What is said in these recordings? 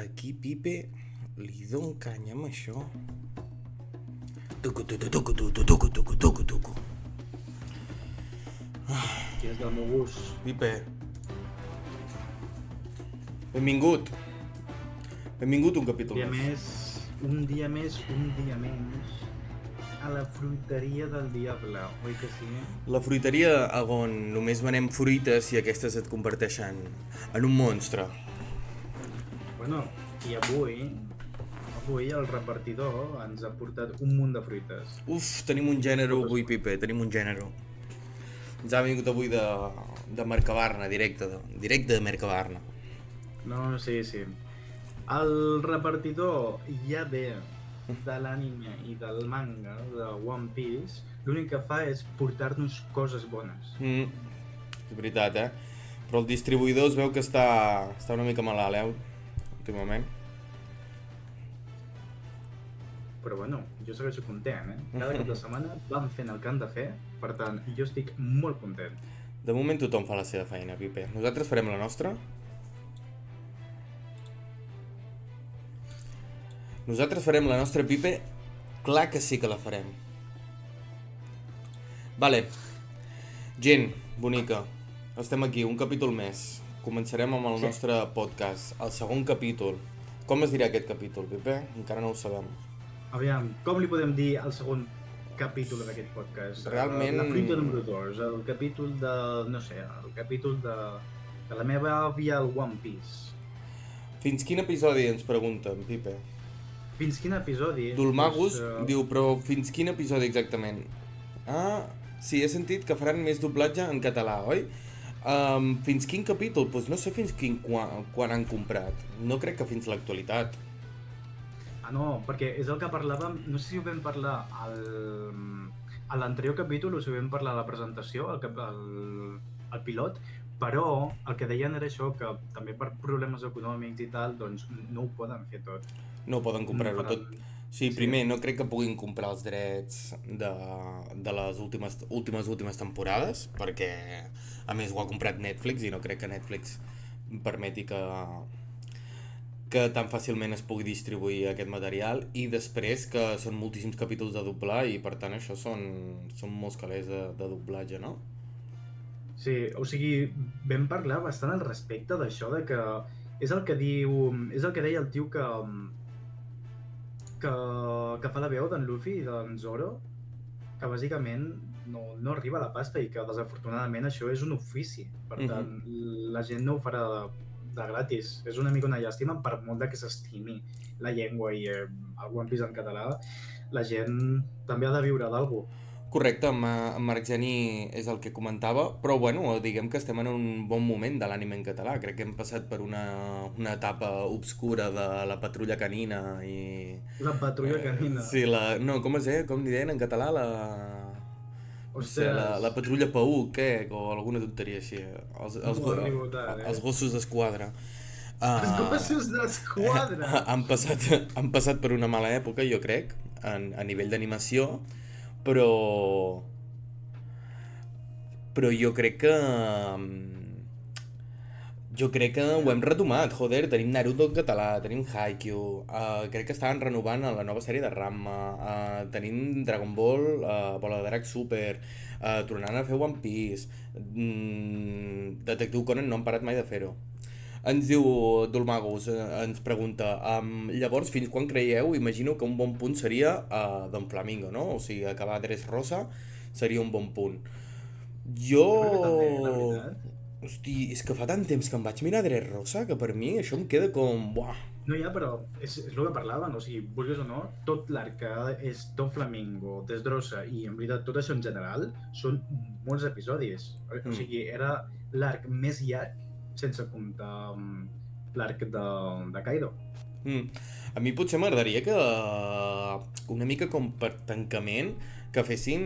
aquí Pipe li don canya amb això. Tucu. Que és del meu gust. Pipe. Benvingut. Benvingut un capítol Un dia més a la fruiteria del diable, oi que sí? La fruiteria on només venem fruites i aquestes et converteixen en un monstre. Bueno, i avui el repartidor ens ha portat un munt de fruites. Uf, tenim un gènere avui, Pipe, tenim un gènere. Ens ha vingut avui de Mercabarna, directe de Mercabarna. No, sí. El repartidor ja ve de l'anime i del manga de One Piece. L'únic que fa és portar-nos coses bones. És veritat, Però el distribuïdor es veu que està una mica malalt, últimament. Però bueno, jo segueixo content, Cada cap de setmana vam fent el que han de fer, per tant, jo estic molt content. De moment tothom fa la seva feina, Pipe. Nosaltres farem la nostra. Nosaltres farem la nostra, Pipe. Clar que sí que la farem. Vale. Gent bonica, estem aquí, un capítol més. Començarem amb el nostre podcast, el segon capítol. Com es dirà aquest capítol, Pipe? Encara no ho sabem. Aviam, com li podem dir al segon capítol d'aquest podcast? Realment... La fruita número 2, el capítol de... no sé, el capítol de la meva àvia al One Piece. Fins quin episodi ens pregunten, Pipe? Fins quin episodi? Dulmagus diu, però fins quin episodi exactament? Ah, sí, he sentit que faran més doblatge en català, oi? Fins quin capítol? Doncs no sé fins quan han comprat. No crec que fins l'actualitat. Ah, no, perquè és el que parlàvem, no sé si ho vam parlar a l'anterior capítol o si ho vam parlar a la presentació, el pilot, però el que deien era això, que també per problemes econòmics i tal, doncs no ho poden fer tot. No poden comprar-ho tot. Sí, primer, no crec que puguin comprar els drets de les últimes temporades, perquè a més ho ha comprat Netflix i no crec que Netflix permeti que tan fàcilment es pugui distribuir aquest material, i després que són moltíssims capítols de doblar i per tant això són molts calés de doblatge, no? Sí, o sigui, vam parlar bastant al respecte d'això, de que és el que deia el tio que fa la veu d'en Luffy i d'en Zoro, que bàsicament no arriba a la pasta i que desafortunadament això és un ofici, per tant la gent no ho farà de gratis. És una mica una llàstima, per molt que s'estimi la llengua i el One Piece en català, la gent també ha de viure d'algú. Correcte, en Marc Geni és el que comentava, però bueno, diguem que estem en un bon moment de l'ànime en català. Crec que hem passat per una etapa obscura de la patrulla canina i... La patrulla canina? Sí, no, com es deia? Com li deien en català? La patrulla Paüc, o alguna tonteria així. Els gossos d'esquadra. Els gossos d'esquadra! Han passat per una mala època, jo crec, a nivell d'animació, però jo crec que ho hem retomat, joder, tenim Naruto en català, tenim Haikyuu, crec que estaven renovant la nova sèrie de Ranma, tenim Dragon Ball, Bola de Drac Super, tornant a fer One Piece, Detectiu Conan no han parat mai de fer-ho. Ens diu Dulmagus, ens pregunta, llavors fins quan creieu? Imagino que un bon punt seria Don Flamingo, no? O sigui, acabar Dressrosa seria un bon punt. Jo també, la veritat. Hosti, és que fa tant temps que em vaig mirar Dressrosa que per mi això em queda com... Buah. No, ja, però és el que parlaven, o sigui, vulguis o no, tot l'arc que és Don Flamingo, Dressrosa i en veritat tot això en general són molts episodis. O sigui, era l'arc més llarg sense comptar l'arc de Kaido. A mi potser m'agradaria que una mica com per tancament que fessin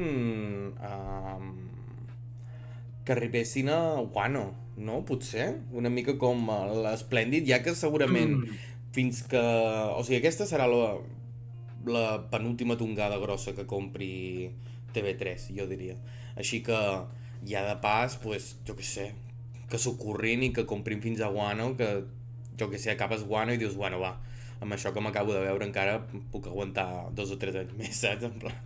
que arribessin a Wano, no? Potser? Una mica com l'Esplèndid, ja que segurament fins que... O sigui, aquesta serà la penúltima tongada grossa que compri TV3, jo diria. Així que ja de pas, pues, jo què sé, que s'ho currin i que comprin fins a Wano, que jo que sé, acabes Wano i dius, bueno, va, amb això que m'acabo de veure encara puc aguantar 2 o 3 anys més, saps? En plan...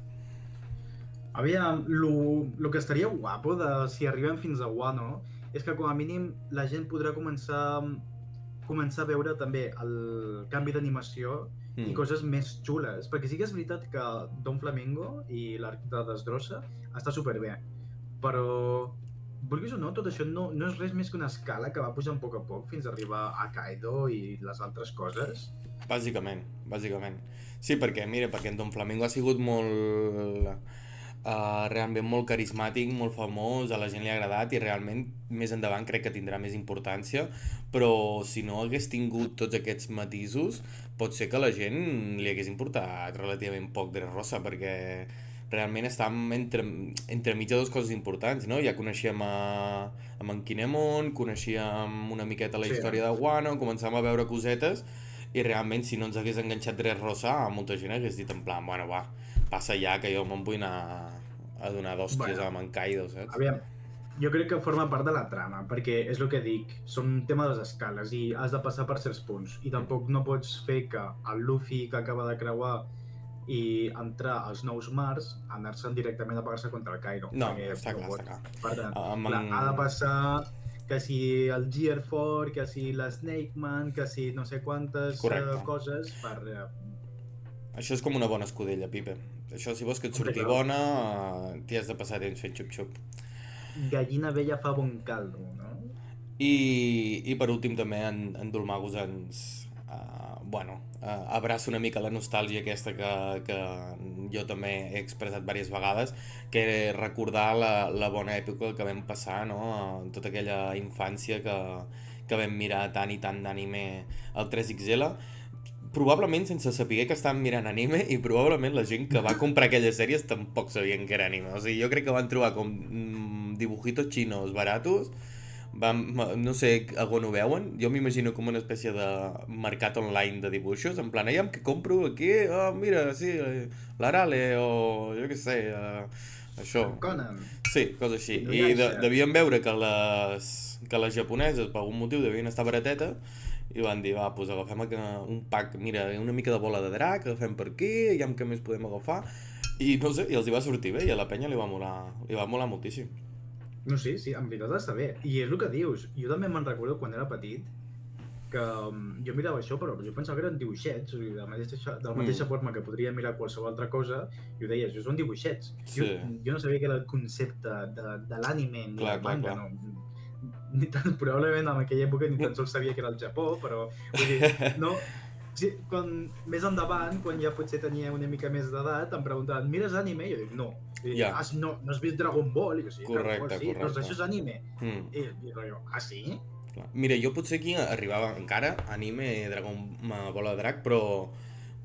Aviam, lo que estaria guapo de si arribem fins a Wano és que com a mínim la gent podrà començar a veure també el canvi d'animació i coses més xules, perquè sí que és veritat que Don Flamingo i l'arc de Desdrossa està superbé, però vulguis o no, tot això no és res més que una escala que va pujant a poc fins a arribar a Kaido i les altres coses. Bàsicament, bàsicament. Sí, perquè, mira, perquè en Don Flamingo ha sigut molt... realment molt carismàtic, molt famós, a la gent li ha agradat i realment més endavant crec que tindrà més importància, però si no hagués tingut tots aquests matisos, pot ser que a la gent li hagués importat relativament poc Dressrosa, perquè realment estàvem entremig de dues coses importants, no? Ja coneixíem a en Kinemon, coneixíem una miqueta la història de Wano, començàvem a veure cosetes i realment si no ens hagués enganxat Dressrosa, molta gent hagués dit en plan, bueno, va, passa ja que jo me'n vull anar a donar d'hòsties amb en Kaido, saps? Aviam, jo crec que forma part de la trama, perquè és el que dic, són tema de les escales i has de passar per certs punts i tampoc no pots fer que el Luffy que acaba de creuar i entrar als nous mars, anar-se'n directament a pagar-se contra el Kaido. No, està clar, està clar. Per tant, clar, ha de passar que si el Gear 4, que si la Snake Man, que si no sé quantes coses per... Això és com una bona escudella, Pipe. Això, si vols que et surti bona, t'hi has de passar temps fent xup-xup. Gallina vella fa bon caldo, no? I per últim també en Dulmagus ens... abraça una mica la nostàlgia aquesta que jo també he expressat diverses vegades, que recordar la bona època que vam passar, no? En tota aquella infància que vam mirar tant i tant d'anime al 3XL, probablement sense saber que estàvem mirant anime i probablement la gent que va comprar aquelles sèries tampoc sabien que era anime. O sigui, jo crec que van trobar com dibujitos chinos baratos, no sé on ho veuen, jo m'imagino com una espècie de mercat online de dibuixos, en plan, aviam, que compro aquí, mira, sí, l'Arale o jo què sé, això. Conan. Sí, cosa així. I devien veure que les japoneses per algun motiu devien estar baratetes i van dir, va, doncs agafem un pack, mira, una mica de bola de drac, agafem per aquí, aviam què més podem agafar, i no sé, i els hi va sortir bé, i a la penya li va molar moltíssim. No, sí, en veritat està bé, i és el que dius, jo també me'n recordo quan era petit, que jo mirava això, però jo pensava que eren dibuixets, o sigui, de la mateixa forma que podria mirar qualsevol altra cosa, i ho deia, això són dibuixets. Sí. Jo no sabia que era el concepte de l'anime ni del manga, no. Ni tan, probablement en aquella època ni tan sols sabia que era el Japó, però vull dir, no, sí, més endavant, quan ja potser tenia una mica més d'edat, em preguntaven, mires anime? I jo dic, no. I dic, no has vist Dragon Ball? I jo, sí, Dragon Ball, sí, doncs això és anime. I jo, sí? Mira, jo potser aquí arribava encara anime, Dragon Ball de Drac, però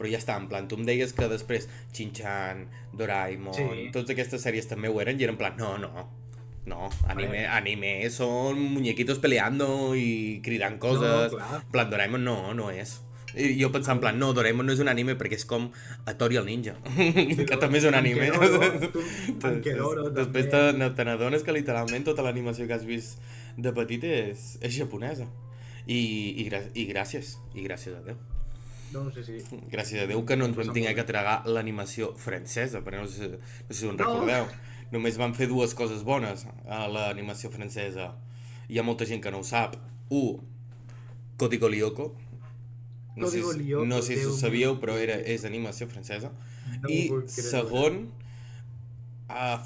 ja està, en plan, tu em deies que després Shin-Chan, Doraemon, totes aquestes sèries també ho eren i eren en plan, no, anime son muñequitos peleando y cridant coses. En plan, Doraemon no és. I jo pensava en plan, no, Doraemon no és un anime perquè és com Tori el ninja, que també és un anime. Després te n'adones que literalment tota l'animació que has vist de petit és japonesa. I gràcies a Déu. No sé si... Gràcies a Déu que no ens vam tenir que tragar l'animació francesa, perquè no sé si ho recordeu. Només van fer dues coses bones a l'animació francesa. Hi ha molta gent que no ho sap. Código Lyoko. No sé si ho sabíeu, però és animació francesa. I segon,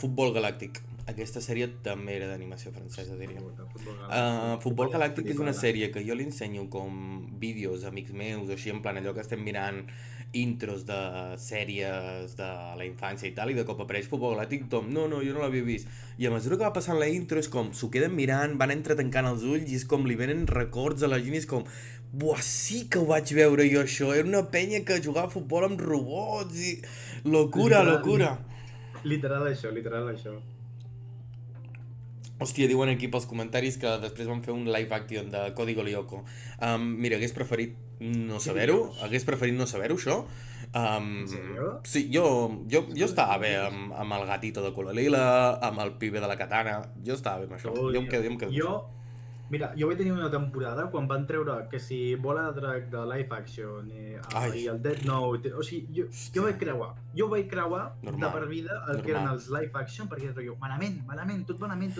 Futbol Galàctic. Aquesta sèrie també era d'animació francesa, diríem. Futbol Galàctic és una sèrie que jo li ensenyo com vídeos a amics meus, o així, en plan allò que estem mirant intros de sèries de la infància i tal, i de cop apareix Futbol Galàctic, no, jo no l'havia vist. I a mesura que va passant la intro és com, s'ho queden mirant, van entretancant els ulls i és com li venen records a la gent i és com, buah, sí que ho vaig veure jo això, era una penya que jugava a futbol amb robots i... Locura. Literal això. Hòstia, diuen aquí pels comentaris que després van fer un live action de Código Lyoko. Mira, hagués preferit no saber-ho, això. Sí, jo estava bé amb el gatito de color lila, amb el pibe de la katana, jo estava bé amb això. Mira, jo vaig tenir una temporada quan van treure que si Bola de Drac de live action i el Death Note, o sigui, jo vaig creuar de Normal, per vida el que eren els live action perquè era jo, malament, tot malament,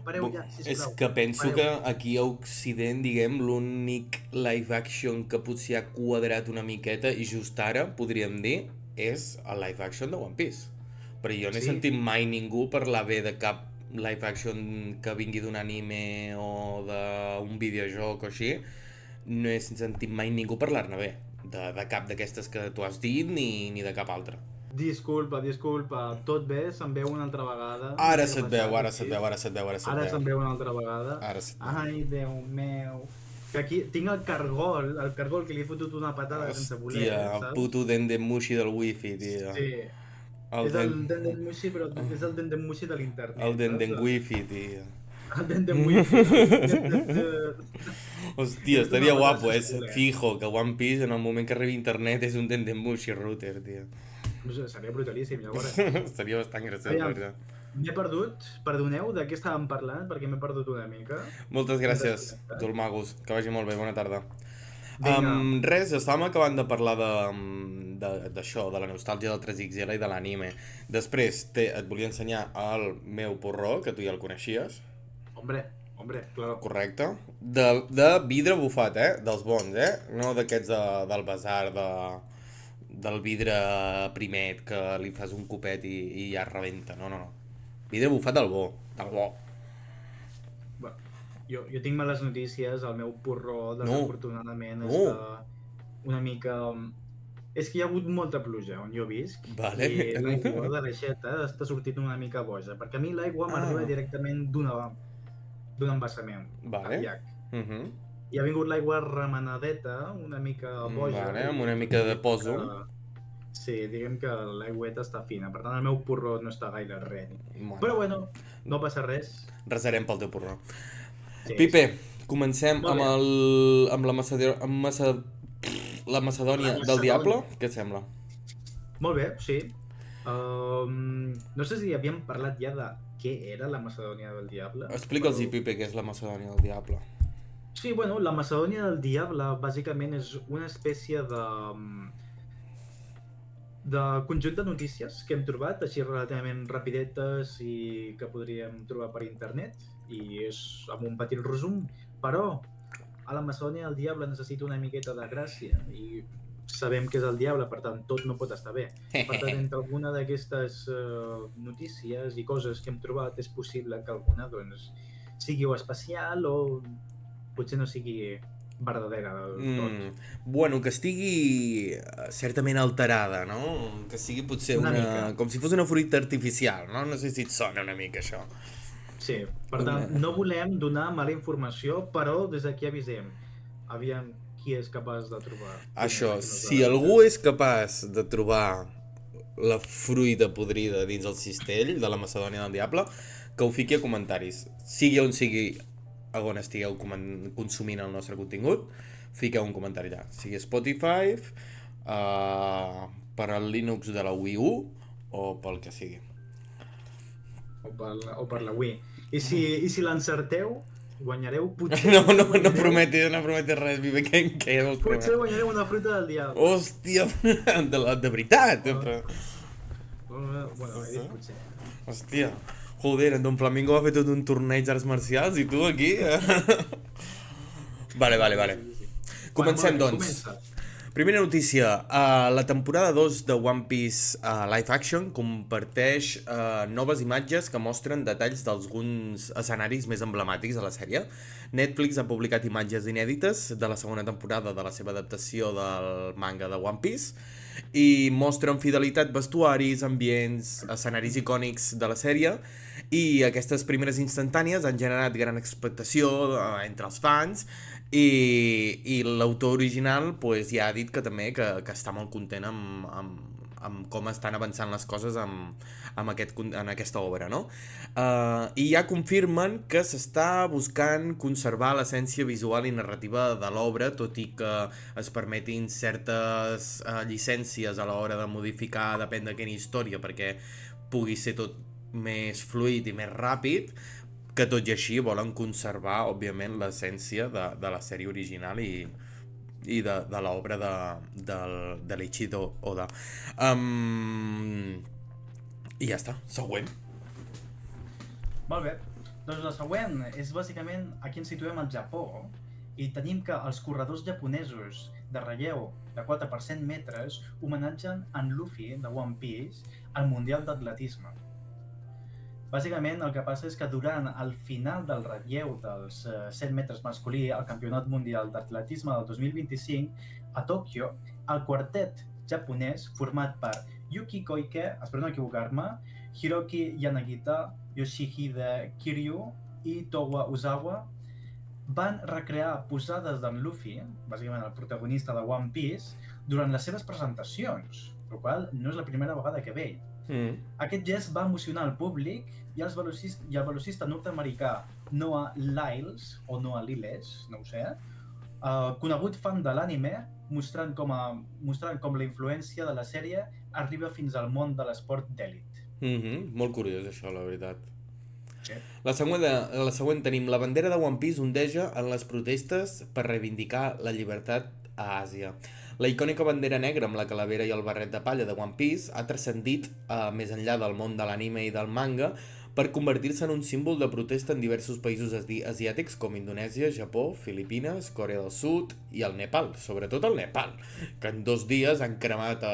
pareu ja, És sisplau. que penso pareu. que aquí a Occident, diguem, l'únic live action que potser ha quadrat una miqueta, i just ara, podríem dir, és el live action de One Piece. Però jo no he Sí, sentit mai ningú parlar bé de cap live action que vingui d'un anime o d'un videojoc o així. No he sentit mai ningú parlar-ne bé de cap d'aquestes que tu has dit ni de cap altra. disculpa, tot bé, se'm veu una altra vegada. No Ara sé què ha se't veu, passat ara aquí. se't veu, ara se't veu, ara se't Ara veu. se'm veu una altra vegada. Ara se't veu. Ai, Déu meu. Que aquí tinc el cargol que li he fotut una patada sense voler, Hòstia, el saps? puto Dendemushi del wifi, tio. Sí, El és el Dendemushi, però és el Dendemushi de El l'internet, Denden saps? wifi, tio. El Dendemushi. Hòstia, És una estaria patada guapo, sense voler. fijo, que One Piece en el moment que arribi internet és un Dendemushi router, tio. No sé, seria brutalíssim, llavors. Estaria bastant graciós, la Aviam, veritat. m'he perdut, perdoneu de què estàvem parlant, perquè m'he perdut una mica. Moltes M'he gràcies, desconnectat. Dolmagus, que vagi molt bé, bona tarda. Vinga, Res, estàvem acabant de parlar d'això, de la nostàlgia del 3XL i de l'anime. Després et volia ensenyar el meu porró, que tu ja el coneixies, hombre, claro. correcte? De vidre bufat, dels bons, no d'aquests del basar, del vidre primet, que li fas un copet i ja es rebenta, no. Vidre bufat del bo, del bo. Bueno, jo tinc males notícies, el meu porró, desafortunadament, No. està una mica... És que hi ha hagut molta pluja on jo visc, Vale. i l'aigua de l'aixeta està sortint una mica boja, perquè a mi l'aigua m'arriba directament d'un embassament, Vale. al llac. Mhm. I ha vingut l'aigua remenadeta, una mica boja. Vale, amb una mica de poso. Sí, diguem que l'aigüeta està fina, per tant el meu porró no està gaire res. Bueno, Però bueno, no passa res. resarem pel teu porró. Sí, Pipe, comencem Molt amb, bé. amb la la Macedònia del Diable, què et sembla? Molt bé, sí. No sé si havíem parlat ja de què era la Macedònia del Diable. Explica'ls, Pipe, què és la Macedònia del Diable. Sí, bueno, la Macedònia del Diable bàsicament és una espècie de conjunt de notícies que hem trobat així relativament rapidetes i que podríem trobar per internet, i és amb un petit resum, però a la Macedònia del Diable necessita una miqueta de gràcia i sabem que és el diable, per tant tot no pot estar bé. Per tant, entre alguna d'aquestes notícies i coses que hem trobat és possible que alguna doncs, sigui o especial o potser no sigui verdadera del tot. Bueno, que estigui certament alterada, no? Que sigui potser Una mica. com si fos una fruita artificial, no? No sé si et sona una mica això. Sí, per tant, no volem donar mala informació, però des d'aquí avisem. Aviam qui és capaç de trobar. Això, si algú és capaç de trobar la fruita podrida dins el cistell de la Macedònia del Diable, que ho fiqui a comentaris. Sigui on sigui on estigueu consumint el nostre contingut, fiqueu un comentari allà. Sigui Spotify, per al Linux de la Wii U o pel que sigui. O per la Wii. I si l'encerteu, guanyareu potser... No prometis res, Vive, què vols prometre? Potser guanyareu una fruita del diable. Hòstia, de veritat. Bueno, he dit potser. Hòstia, joder, en Don Flamingo va fer tot un torneig d'arts marcials i tu aquí... Vale. Comencem, doncs. Primera notícia, la temporada 2 de One Piece Live Action comparteix noves imatges que mostren detalls d'alguns escenaris més emblemàtics de la sèrie. Netflix ha publicat imatges inèdites de la segona temporada de la seva adaptació del manga de One Piece i mostren fidelitat, vestuaris, ambients, escenaris icònics de la sèrie, i aquestes primeres instantànies han generat gran expectació entre els fans, i l'autor original pues, ja ha dit que també que està molt content amb com estan avançant les coses en aquesta obra, no? I ja confirmen que s'està buscant conservar l'essència visual i narrativa de l'obra, tot i que es permetin certes llicències a l'hora de modificar, depèn de quina història, perquè pugui ser tot més fluid i més ràpid. que tot i així volen conservar, òbviament, l'essència de la sèrie original i de l'obra de l'Ichido Oda. I ja està, següent. Molt bé. Doncs la següent és bàsicament aquí ens situem al Japó i tenim que els corredors japonesos de relleu de 4 per 100 metres homenatgen en Luffy de One Piece al Mundial d'Atletisme. Bàsicament el que passa és que durant el final del relleu dels 100 metres masculí al Campionat Mundial d'Atletisme del 2025 a Tòquio, el quartet japonès format per Yuki Koike, espero no equivocar-me, Hiroki Yanagita, Yoshihide Kiryu i Towa Ozawa van recrear posades d'en Luffy, bàsicament el protagonista de One Piece, durant les seves presentacions, el qual no és la primera vegada que ve. Aquest gest va emocionar el públic i el velocista nord-americà Noah Lyles, o Noah Lyles, no ho sé, conegut fan de l'anime, mostrant com la influència de la sèrie arriba fins al món de l'esport d'èlit. Molt curiós això, la veritat. Sí. La següent tenim la bandera de One Piece ondeja en les protestes per reivindicar la llibertat a Àsia. La icònica bandera negra amb la calavera i el barret de palla de One Piece ha transcendit més enllà del món de l'anime i del manga per convertir-se en un símbol de protesta en diversos països asiàtics com Indonèsia, Japó, Filipines, Corea del Sud i el Nepal, sobretot el Nepal, que en 2 dies han cremat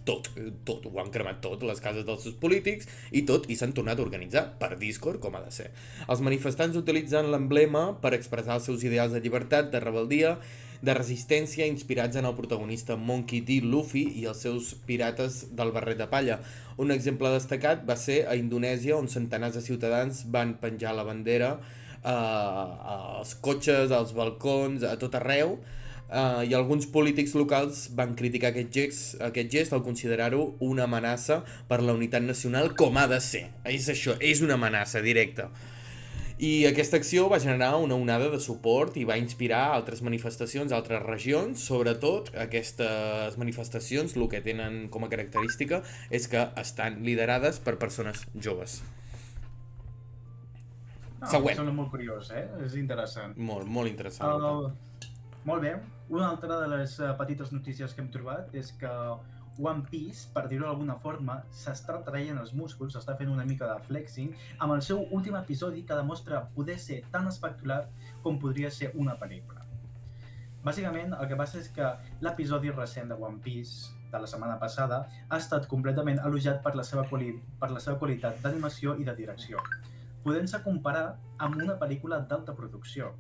tot, ho han cremat tot, les cases dels seus polítics i s'han tornat a organitzar per Discord, com ha de ser. Els manifestants utilitzen l'emblema per expressar els seus ideals de llibertat, de rebel·lia, de resistència inspirats en el protagonista Monkey D. Luffy i els seus pirates del barret de palla. Un exemple destacat va ser a Indonèsia, on centenars de ciutadans van penjar la bandera als cotxes, als balcons, a tot arreu, i alguns polítics locals van criticar aquest gest al considerar-ho una amenaça per la unitat nacional, com ha de ser. És això, és una amenaça directa. I aquesta acció va generar una onada de suport i va inspirar altres manifestacions a altres regions. Sobretot, aquestes manifestacions el que tenen com a característica és que estan liderades per persones joves. Següent. Sembla molt curiós, És interessant. Molt interessant. Molt bé. Una altra de les petites notícies que hem trobat és que One Piece, per dir-ho d'alguna forma, s'està traient els músculs, s'està fent una mica de flexing, amb el seu últim episodi que demostra poder ser tan espectacular com podria ser una pel·lícula. Bàsicament, el que passa és que l'episodi recent de One Piece de la setmana passada ha estat completament elogiat per la seva qualitat d'animació i de direcció, podent-se comparar amb una pel·lícula d'alta producció.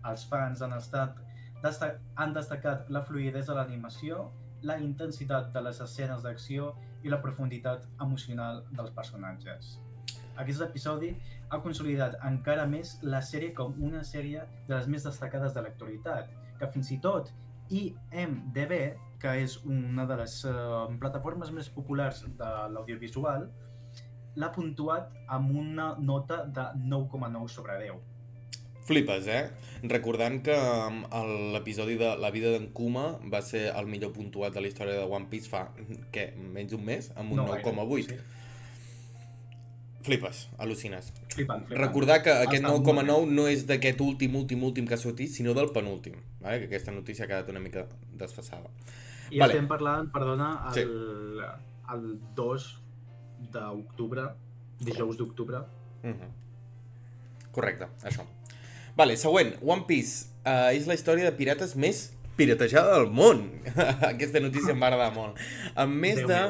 Els fans han destacat la fluïdesa de l'animació, la intensitat de les escenes d'acció i la profunditat emocional dels personatges. Aquest episodi ha consolidat encara més la sèrie com una sèrie de les més destacades de l'actualitat, que fins i tot IMDb, que és una de les plataformes més populars de l'audiovisual, l'ha puntuat amb una nota de 9,9 sobre 10. Flipes, Recordant que l'episodi de La vida d'en Kuma va ser el millor puntuat de la història de One Piece fa, menys d'un mes, amb un 9,8. Sí. Flipes, al·lucines. Flipant. Recordar que aquest 9,9 no és d'aquest últim que ha sortit, sinó del penúltim, que aquesta notícia ha quedat una mica desfasada. I estem parlant, perdona, el 2 d'octubre, dijous d'octubre. Correcte, això. Vale, següent. One Piece és la història de pirates més piratejada del món. Aquesta notícia em va agradar molt. Amb més de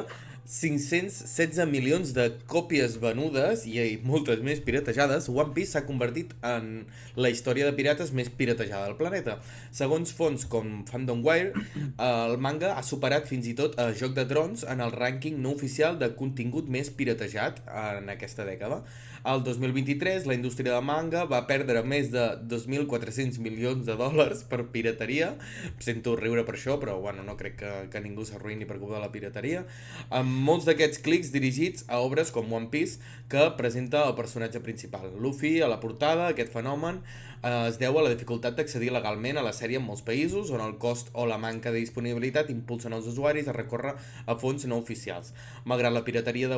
516 milions de còpies venudes i moltes més piratejades, One Piece s'ha convertit en la història de pirates més piratejada del planeta. Segons fonts com FandomWire, el manga ha superat fins i tot a Joc de Trons en el rànquing no oficial de contingut més piratejat en aquesta dècada. Al 2023, la indústria del manga va perdre més de 2.400 milions de dòlars per pirateria. Sento riure per això, però bueno, no crec que ningú s'arruïni per culpa de la pirateria. Amb molts d'aquests clics dirigits a obres com One Piece, que presenta el personatge principal, Luffy, a la portada. Aquest fenomen es deu a la dificultat d'accedir legalment a la sèrie en molts països, on el cost o la manca de disponibilitat impulsen els usuaris a recórrer a fonts no oficials. Malgrat la pirateria,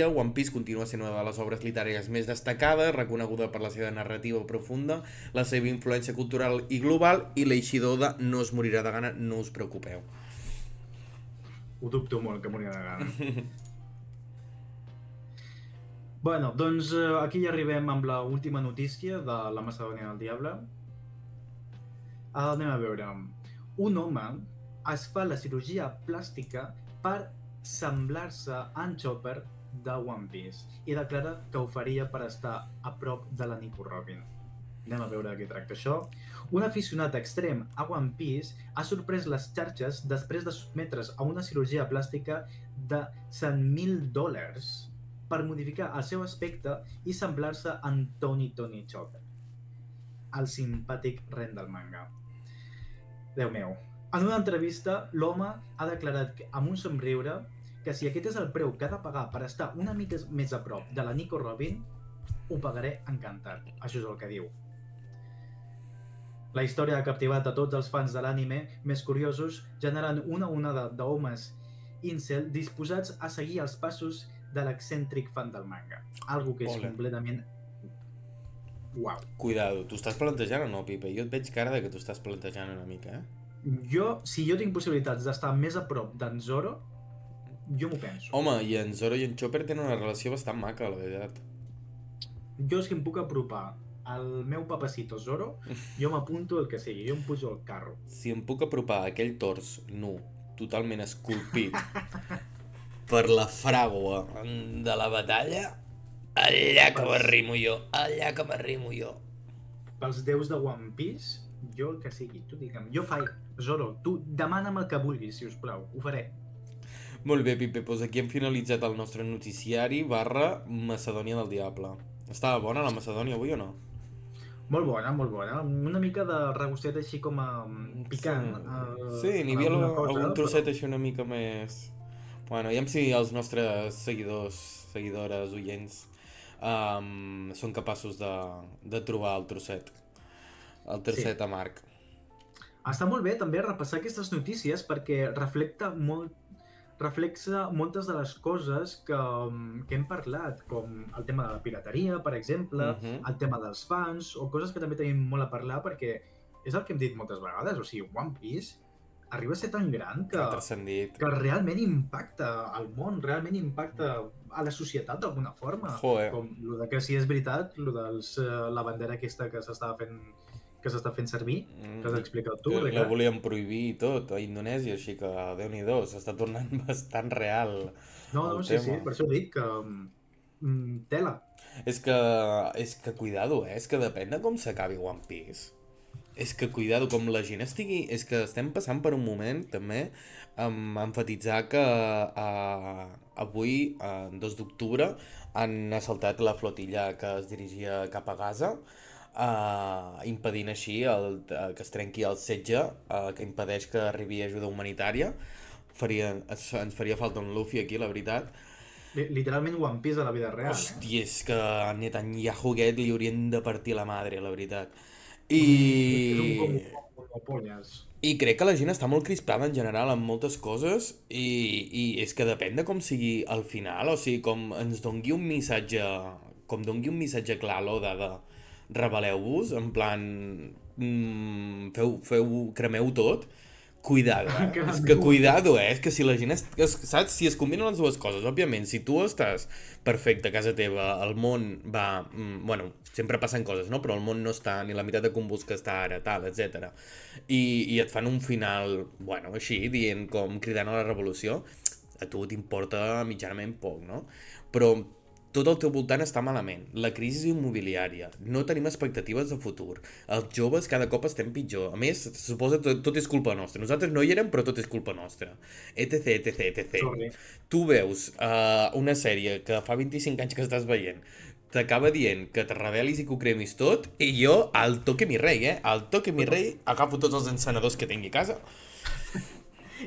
One Piece continua sent una de les obres literàries més destacades, reconeguda per la seva narrativa profunda, la seva influència cultural i global, i l'Eixidor no es morirà de gana, no us preocupeu. Ho dubto molt que morirà de gana. Bueno, doncs aquí ja arribem amb la última notícia de la Macedònia del Diable. Anem a veure. Un home es fa la cirurgia plàstica per semblar-se en Chopper de One Piece i declara que ho faria per estar a prop de la Nico Robin. Anem a veure de què tracta això. Un aficionat extrem a One Piece ha sorprès les xarxes després de sotmetre's a una cirurgia plàstica de $100,000 per modificar el seu aspecte i semblar-se en Tony Chopper, el simpàtic ren del manga. Déu meu. En una entrevista, l'home ha declarat amb un somriure que si aquest és el preu que ha de pagar per estar una mica més a prop de la Nico Robin, ho pagaré encantat. Això és el que diu. La història ha captivat a tots els fans de l'anime més curiosos, generant una onada d'homes incel disposats a seguir els passos de l'excèntric fan del manga. Algo que és completament... Uau. Cuidado, t'ho estàs plantejant o no, Pipe? Jo et veig cara de que t'ho estàs plantejant una mica, Si jo tinc possibilitats d'estar més a prop d'en Zoro, jo m'ho penso. Home, i en Zoro i en Chopper tenen una relació bastant maca, la veritat. Jo si em puc apropar al meu papacito Zoro, jo m'apunto el que sigui, jo em pujo al carro. Si em puc apropar a aquell tors nu, totalment esculpit per la fragua de la batalla, allà que m'arrimo jo. Pels déus de One Piece, jo el que sigui, tu digue'm, jo faig, Zoro, tu demana'm el que vulguis, si us plau, ho faré. Molt bé, Pipe, doncs aquí hem finalitzat el nostre noticiari / Macedònia del Diable. Estava bona la Macedònia avui o no? Molt bona, molt bona. Una mica de regustet així com a picant. Sí, n'hi havia algun trosset així una mica més... Bueno, aviam si els nostres seguidors, seguidores, oients són capaços de trobar el trosset amarg. Està molt bé també repassar aquestes notícies perquè reflexa moltes de les coses que hem parlat, com el tema de la pirateria, per exemple, el tema dels fans, o coses que també tenim molt a parlar perquè és el que hem dit moltes vegades, o sigui, One Piece arriba a ser tan gran que realment impacta al món, realment impacta a la societat d'alguna forma. Com el de que si és veritat, la bandera aquesta que s'està fent servir, que has explicat tu. La volien prohibir i tot, a Indonèsia, així que Déu-n'hi-do, s'està tornant bastant real el tema. Sí, per això dic que tela. És que cuidado, és que depèn de com s'acabi One Piece. És que cuidado, com la gent estigui... És que estem passant per un moment, també, amb emfatitzar que avui, 2 d'octubre, han assaltat la flotilla que es dirigia cap a Gaza, impedint així que es trenqui el setge, que impedeix que arribi ajuda humanitària. Ens faria falta un Luffy aquí, la veritat. Literalment One Piece a la vida real. Hòstia, és que a Netanyahu aquest li haurien de partir la madre, la veritat. I crec que la gent està molt crispada en general amb moltes coses i és que depèn de com sigui al final, o sigui, com ens dongui un missatge clar a l'Oda de rebel·leu-vos, en plan cremeu tot. Cuidado, és que cuidado, és que si la gent saps, si es combinen les dues coses, òbviament, si tu estàs perfecte a casa teva, el món va, bueno, sempre passen coses, no? Però el món no està ni la meitat de convuls que està ara, tal, etc. I et fan un final, bueno, així, dient com cridant a la revolució, a tu t'importa mitjanament poc, no? Però tot al teu voltant està malament, la crisi immobiliària, no tenim expectatives de futur, els joves cada cop estem pitjor, a més, se suposa que tot és culpa nostra, nosaltres no hi érem però tot és culpa nostra, etc. Tu veus una sèrie que fa 25 anys que estàs veient, t'acaba dient que te rebel·lis i que ho cremis tot, i jo, al toque mi rei, al toque mi rei, agafo tots els encenedors que tingui a casa.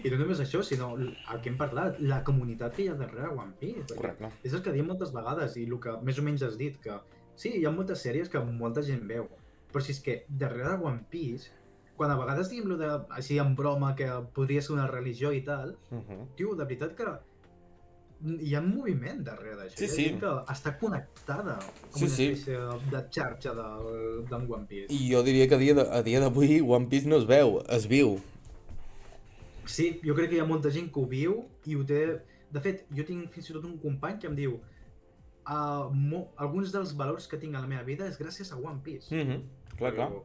I no només això, sinó el que hem parlat, la comunitat que hi ha darrere One Piece. Correcte. És el que diem moltes vegades i el que més o menys has dit, que Sí, hi ha moltes sèries que molta gent veu, però si és que darrere de One Piece, quan a vegades diem lo de, així en broma, que podria ser una religió i tal, tio, de veritat que hi ha moviment darrere d'això. Sí, Hi ha sí, gent que està connectada amb sí, una sí. espècie de xarxa d'en One I Piece. jo diria que a dia d'avui One Piece no es veu, es viu. Sí, jo crec que hi ha molta gent que ho viu i ho té... De fet, jo tinc fins i tot un company que em diu alguns dels valors que tinc a la meva vida és gràcies a One Piece. Clar, clar. Però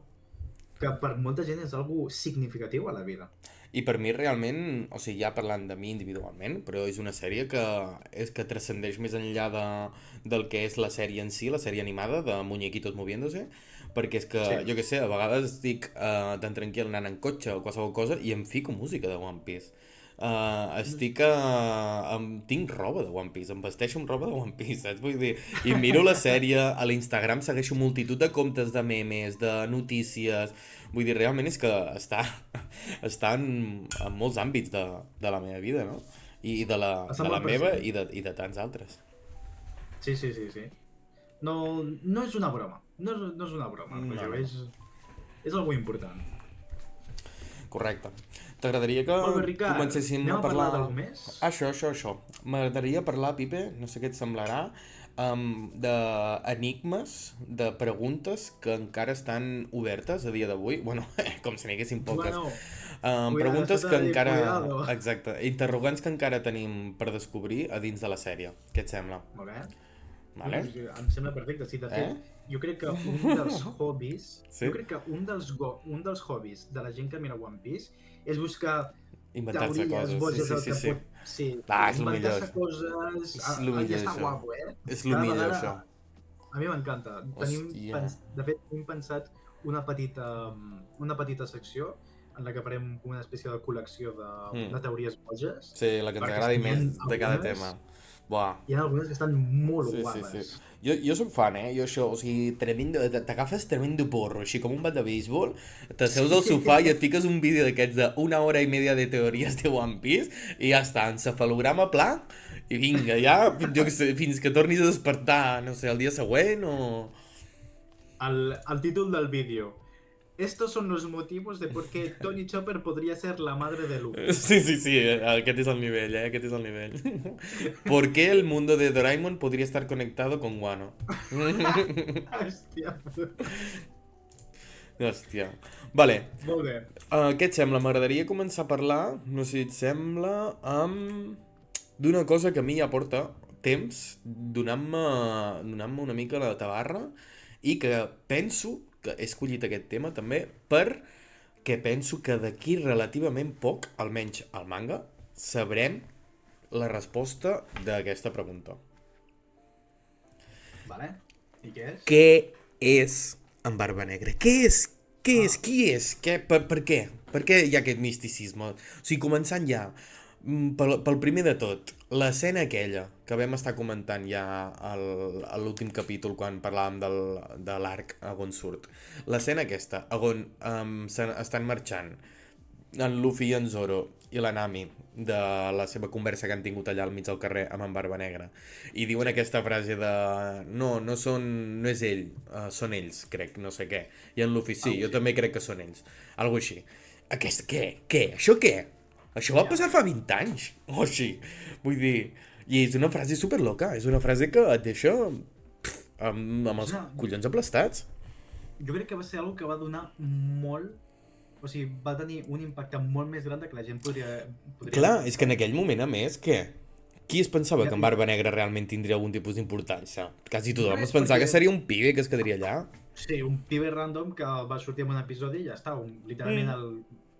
que per molta gent és algo significatiu a la vida. I per mi realment, o sigui, ja parlant de mi individualment, però és una sèrie que transcendeix més enllà del que és la sèrie en si, la sèrie animada de muñequitos moviéndose, perquè és que, Sí. jo què sé, a vegades estic tan tranquil anant en cotxe o qualsevol cosa i em fico música de One Piece. Tinc roba de One Piece, em vesteixo amb roba de One Piece, saps? Vull dir, i miro la sèrie, a l'Instagram segueixo multitud de comptes de memes, de notícies, vull dir, realment és que està en molts àmbits de la meva vida, no? I Està de la molt meva present. i de tants altres. Sí, sí, sí, sí. No, no és una broma. No és una broma, No, Roger. no, no. És algo important. Correcte. T'agradaria que Molt bé, Ricard. comencéssim Anem a a parlar parlar... d'algú més? Això. M'agradaria parlar, Pipe, no sé què et semblarà, d'enigmes, de preguntes que encara estan obertes a dia d'avui. Bueno, com si n'hi haguessin poques. Bueno, cuidado, Preguntes això que t'ha de dir, encara... cuidado. Exacte. Interrogants que encara tenim per descobrir a dins de la sèrie. Què et sembla? Molt bé. Vale? Doncs, em sembla perfecte. Sí, de fet, jo crec que un dels hobbies... Sí? Jo crec que un dels hobbies de la gent que mira One Piece és buscar Inventar-se teories coses. boges Sí, del sí, que sí. pot... Sí, És lo millor. inventar-se coses... És lo Ja millor, està això. guapo, eh? És lo Cada millor, vegada... això. A mi m'encanta. Hòstia. De fet, tenim pensat una petita secció en la que farem una espècie de col·lecció de teories boges. Sí, la que ens perquè agradi n'hi ha més de cada algunes- tema. Buah. Hi ha algunes que estan molt Sí, sí, guapes. sí. Jo soc fan, Jo això, o sigui, tremendo, t'agafes tremendo porro, així com un bat de béisbol, t'asseus al sofà i et fiques un vídeo d'aquests d'una hora i media de teories de One Piece i ja està, encefalograma pla i vinga, ja, jo què sé, fins que tornis a despertar, no sé, el dia següent o... El títol del vídeo. Estos son los motivos de por qué Tony Chopper podría ser la madre de Luffy. Sí, aquest és el nivell, aquest és el nivell. ¿Por qué el mundo de Doraemon podría estar conectado con Wano? Hòstia. Hòstia. Vale, Molt bé. què et sembla? M'agradaria començar a parlar, no sé si et sembla, d'una cosa que a mi ja porta temps donant-me una mica la tabarra i que penso que he escollit aquest tema també perquè penso que d'aquí relativament poc, almenys al manga, sabrem la resposta d'aquesta pregunta. Vale. I què és? Què és en Barba Negra? Què és? Qui és? Per què? Per què hi ha aquest misticisme? O sigui, començant ja, pel primer de tot, l'escena aquella que vam estar comentant ja a l'últim capítol quan parlàvem de l'arc on surt. L'escena aquesta, on estan marxant en Luffy i en Zoro i la Nami de la seva conversa que han tingut allà al mig del carrer amb en Barba Negra i diuen aquesta frase de no és ell, són ells, crec, no sé què, i en Luffy sí, jo també crec que són ells, algo així. Què? Això què? Això va passar fa 20 anys o així, vull dir, i és una frase superloca, és una frase que et deixa amb els collons aplastats. Jo crec que va ser algo que va donar molt... O sigui, va tenir un impacte molt més gran que la gent podria... Clar, és que en aquell moment, a més, què? Qui es pensava que en Barba Negra realment tindria algun tipus d'importància? Quasi tothom es pensava que seria un pibe que es quedaria allà. Sí, un pibe random que va sortir en un episodi i ja està, literalment el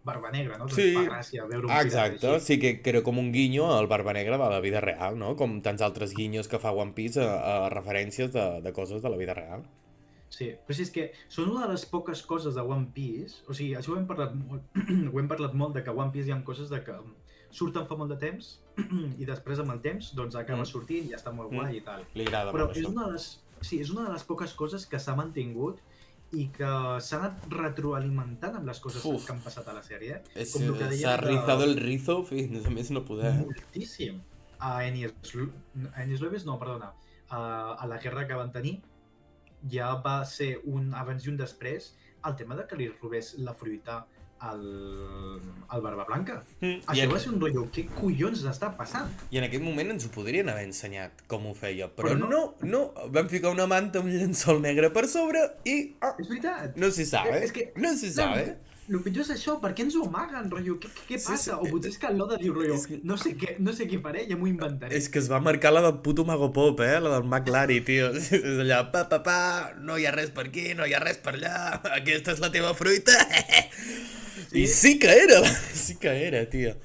Barba Negra, no? Sí, Doncs fa gràcia veure un exacte, sí que era com un guinyo al Barba Negra de la vida real, no? Com tants altres guinyos que fa One Piece a referències de coses de la vida real. Sí, però si és que són una de les poques coses de One Piece, o sigui, això ho hem parlat molt, ho hem parlat molt de que a One Piece hi ha coses de que surten fa molt de temps i després amb el temps doncs acaba sortint i ja està molt guai i tal. Li agrada però molt això. és una de les poques coses que s'ha mantingut i que s'ha anat retroalimentant amb les coses que han passat a la sèrie. S'ha rizado el rizo fins a més no poder. Moltíssim. A Enies Lobes, no, perdona, a la guerra que van tenir ja va ser un abans i un després el tema de que li robés la fruita al Barba Blanca. Això va ser un rotllo, què collons està passant? I en aquest moment ens ho podrien haver ensenyat com ho feia, però Però no. no, van ficar una manta, un llençol negre per sobre i... És veritat. No se sabe, És que, no se sabe. El pitjor és això, per què ens ho amaguen, rotllo? Què passa? O potser és que l'Oda diu, rotllo, no sé què faré, ja m'ho inventaré. És que es va marcar la del puto Mago Pop, la del Mag Lari, tio. És allà, no hi ha res per aquí, no hi ha res per allà, aquesta és la teva fruita. I sí que era, tio.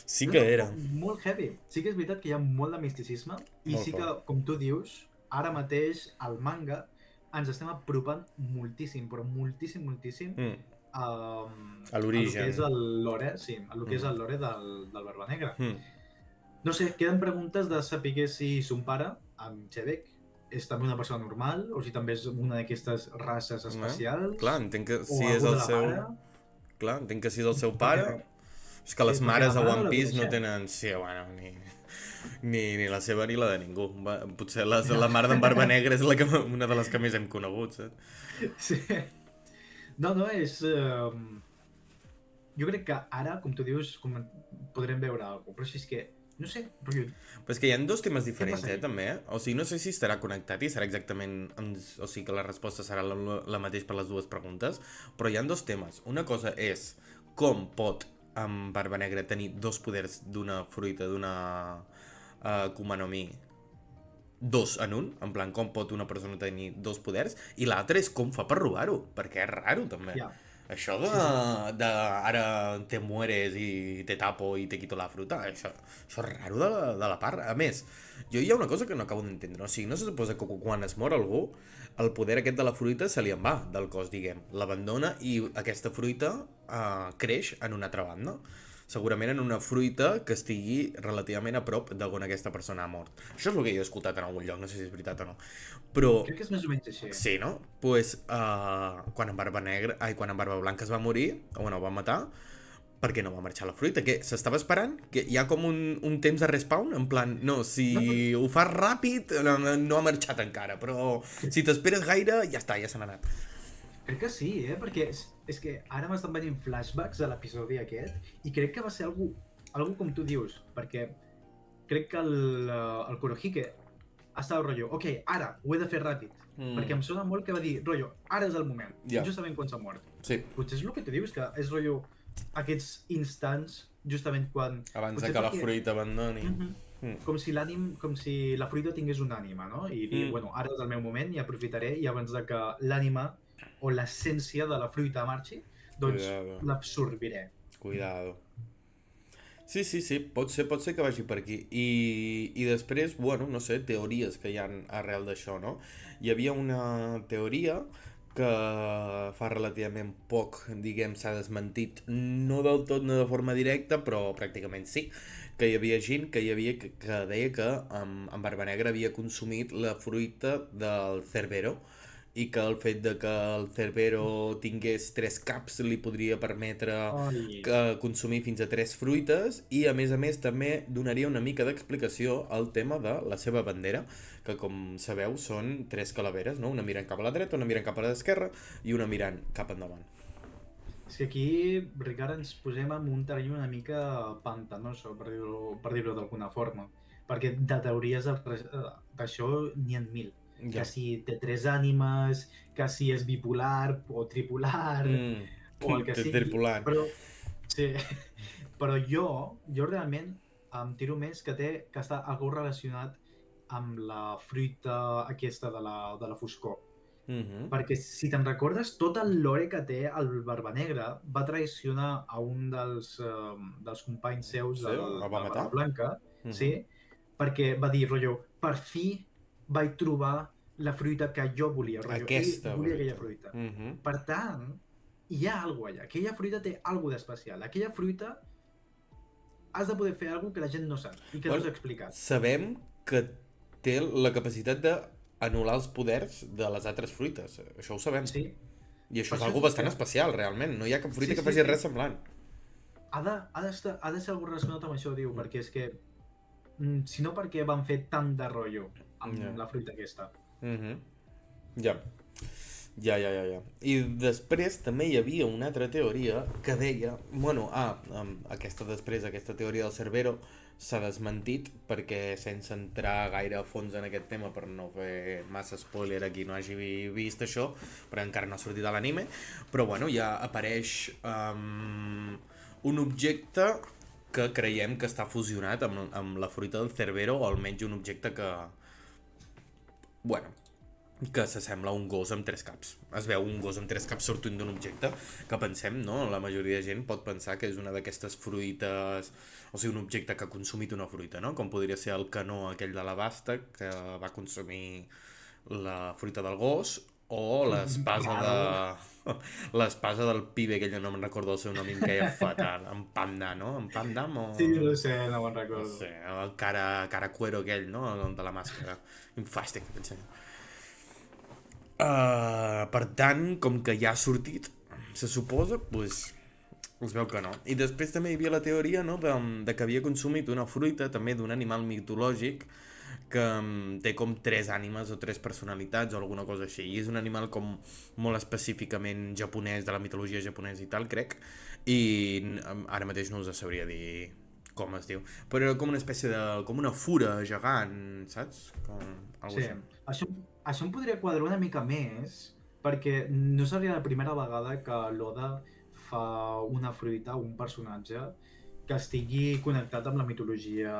Sí que era. Molt heavy. Sí que és veritat que hi ha molt de misticisme i Molt sí que, com tu dius, ara mateix al manga ens estem apropant moltíssim, però moltíssim, A l'origen. a lo que és el lore, sí, a lo que és el lore del Barba Negra. Mm. No sé, queden preguntes de saber si son pare, amb Chebek, és també una persona normal, o si també és una d'aquestes races especials. Clar, entenc que si o és algú el de la seu... mare. Clar, entenc que si és el seu pare... Perquè- És que les Sí, mares perquè a la mare One la Piece no coneixem. tenen... Sí, bueno, ni la seva ni la de ningú. Potser la mare d'en Barba Negra és una de les que més hem conegut, saps? Sí. No, és... Jo crec que ara, com tu dius, podrem veure alguna cosa, però si és que, no sé, rotllo, Però és que hi ha dos temes diferents, passa aquí? també. O sigui, no sé si estarà connectat i serà exactament... O sigui, que la resposta serà la mateixa per les dues preguntes, però hi ha dos temes. Una cosa és com pot amb Barba Negra tenir dos poders d'una fruita, d'una Akuma no Mi, dos en un, en plan, com pot una persona tenir dos poders, i l'altre és com fa per robar-ho, perquè és raro, també. Ja. Això de ara te mueres i te tapo i te quito la fruta, això és raro de la part. A més, jo hi ha una cosa que no acabo d'entendre. O sigui, no se suposa que quan es mor algú, el poder aquest de la fruita se li en va del cos, diguem. L'abandona i aquesta fruita creix en una altra banda. Segurament en una fruita que estigui relativament a prop d'on aquesta persona ha mort. Això és el que jo he escoltat en algun lloc, no sé si és veritat o no. Però... Crec que és més o menys així. Sí, no? Pues, quan en Barba Blanca es va morir, o bueno, va matar, per què no va marxar la fruita? Que s'estava esperant? Que hi ha com un temps de respawn? En plan, no, si ho fas ràpid, no ha marxat encara, però si t'esperes gaire, ja està, ja se n'ha anat. Crec que sí, perquè és que ara m'estan venint flashbacks de l'episodi aquest i crec que va ser algú com tu dius, perquè crec que el Kurohige estava rotllo, ok, ara, ho he de fer ràpid, perquè em sona molt que va dir, rotllo, ara és el moment, justament quan s'ha mort. Sí. Potser és el que tu dius, que és rotllo aquests instants, justament quan... Abans de que la fruita abandoni. Com si la fruita tingués una ànima, no? I dir, bueno, ara és el meu moment i aprofitaré i abans de que l'ànima o l'essència de la fruita marxi, doncs l'absorbiré. Cuidado. Sí, pot ser que vagi per aquí. I després, bueno, no sé, teories que hi ha arrel d'això, no? Hi havia una teoria que fa relativament poc, diguem, s'ha desmentit, no del tot, no de forma directa, però pràcticament sí, que hi havia gent que deia que en Barba Negra havia consumit la fruita del Cerbero, i que el fet de que el Cerbero tingués 3 caps li podria permetre consumir fins a 3 fruites i a més també donaria una mica d'explicació al tema de la seva bandera, que com sabeu són 3 calaveres, no? Una mirant cap a la dreta, una mirant cap a l'esquerra i una mirant cap endavant. És que aquí, Ricard, ens posem en un terreny una mica pantanoso, per dir-ho d'alguna forma, perquè de teories d'això n'hi ha 1000. Que si té 3 ànimes, que si és bipolar o tripolar, o el que sigui. Tripolar. Però jo realment em tiro més que està algú relacionat amb la fruita aquesta de la foscor. Perquè si te'n recordes, tot el lore que té el Barba Negra va traicionar a un dels companys seus de la Barba Blanca, sí? Perquè va dir, rotllo, per fi vaig trobar la fruita que jo volia. Aquesta volia aquella fruita. Per tant, hi ha alguna allà. Aquella fruita té alguna d'especial. Aquella fruita has de poder fer alguna que la gent no sap i que no s'ha explicat. Sabem que té la capacitat d'anul·lar els poders de les altres fruites. Això ho sabem. Sí. I això és algo bastant especial, realment. No hi ha cap fruita que faci res semblant. Ha de ser algo relacionat amb això, diu, perquè és que si no, perquè van fer tant de rotllo amb la fruita aquesta. Ja. Ja. I després també hi havia una altra teoria que deia, bueno, aquesta teoria del Cerbero s'ha desmentit perquè sense entrar gaire a fons en aquest tema per no fer massa spoiler a qui no hagi vist això, perquè encara no ha sortit a l'anime, però bueno, ja apareix un objecte que creiem que està fusionat amb la fruita del Cerbero, o almenys un objecte que, bueno, que s'assembla a un gos amb tres caps. Es veu un gos amb tres caps sortint d'un objecte que pensem, no? La majoria de gent pot pensar que és una d'aquestes fruites, o sigui, un objecte que ha consumit una fruita, no? Com podria ser el canó aquell de la basta que va consumir la fruita del gos, o l'espasa de... l'espasa del pibe, que jo no me'n recordo el seu nom i em queia fatal. En Panda, no? En Pandam o... Sí, no sé, no me'n No recordo. sé, el cara cuero aquell, no? El de la màscara. Quin fàstic, aquell senyor. Per tant, com que ja ha sortit, se suposa, pues, es veu que no. I després també hi havia la teoria, no?, de que havia consumit una fruita, també d'un animal mitològic, que té com tres ànimes o tres personalitats o alguna cosa així. I és un animal com molt específicament japonès, de la mitologia japonesa i tal, crec. I ara mateix no us sabria dir com es diu. Però era com una espècie de... com una fura gegant, saps? Com algo Sí, així. això em podria quadrar una mica més, perquè no seria la primera vegada que l'Oda fa una fruita, un personatge, que estigui connectat amb la mitologia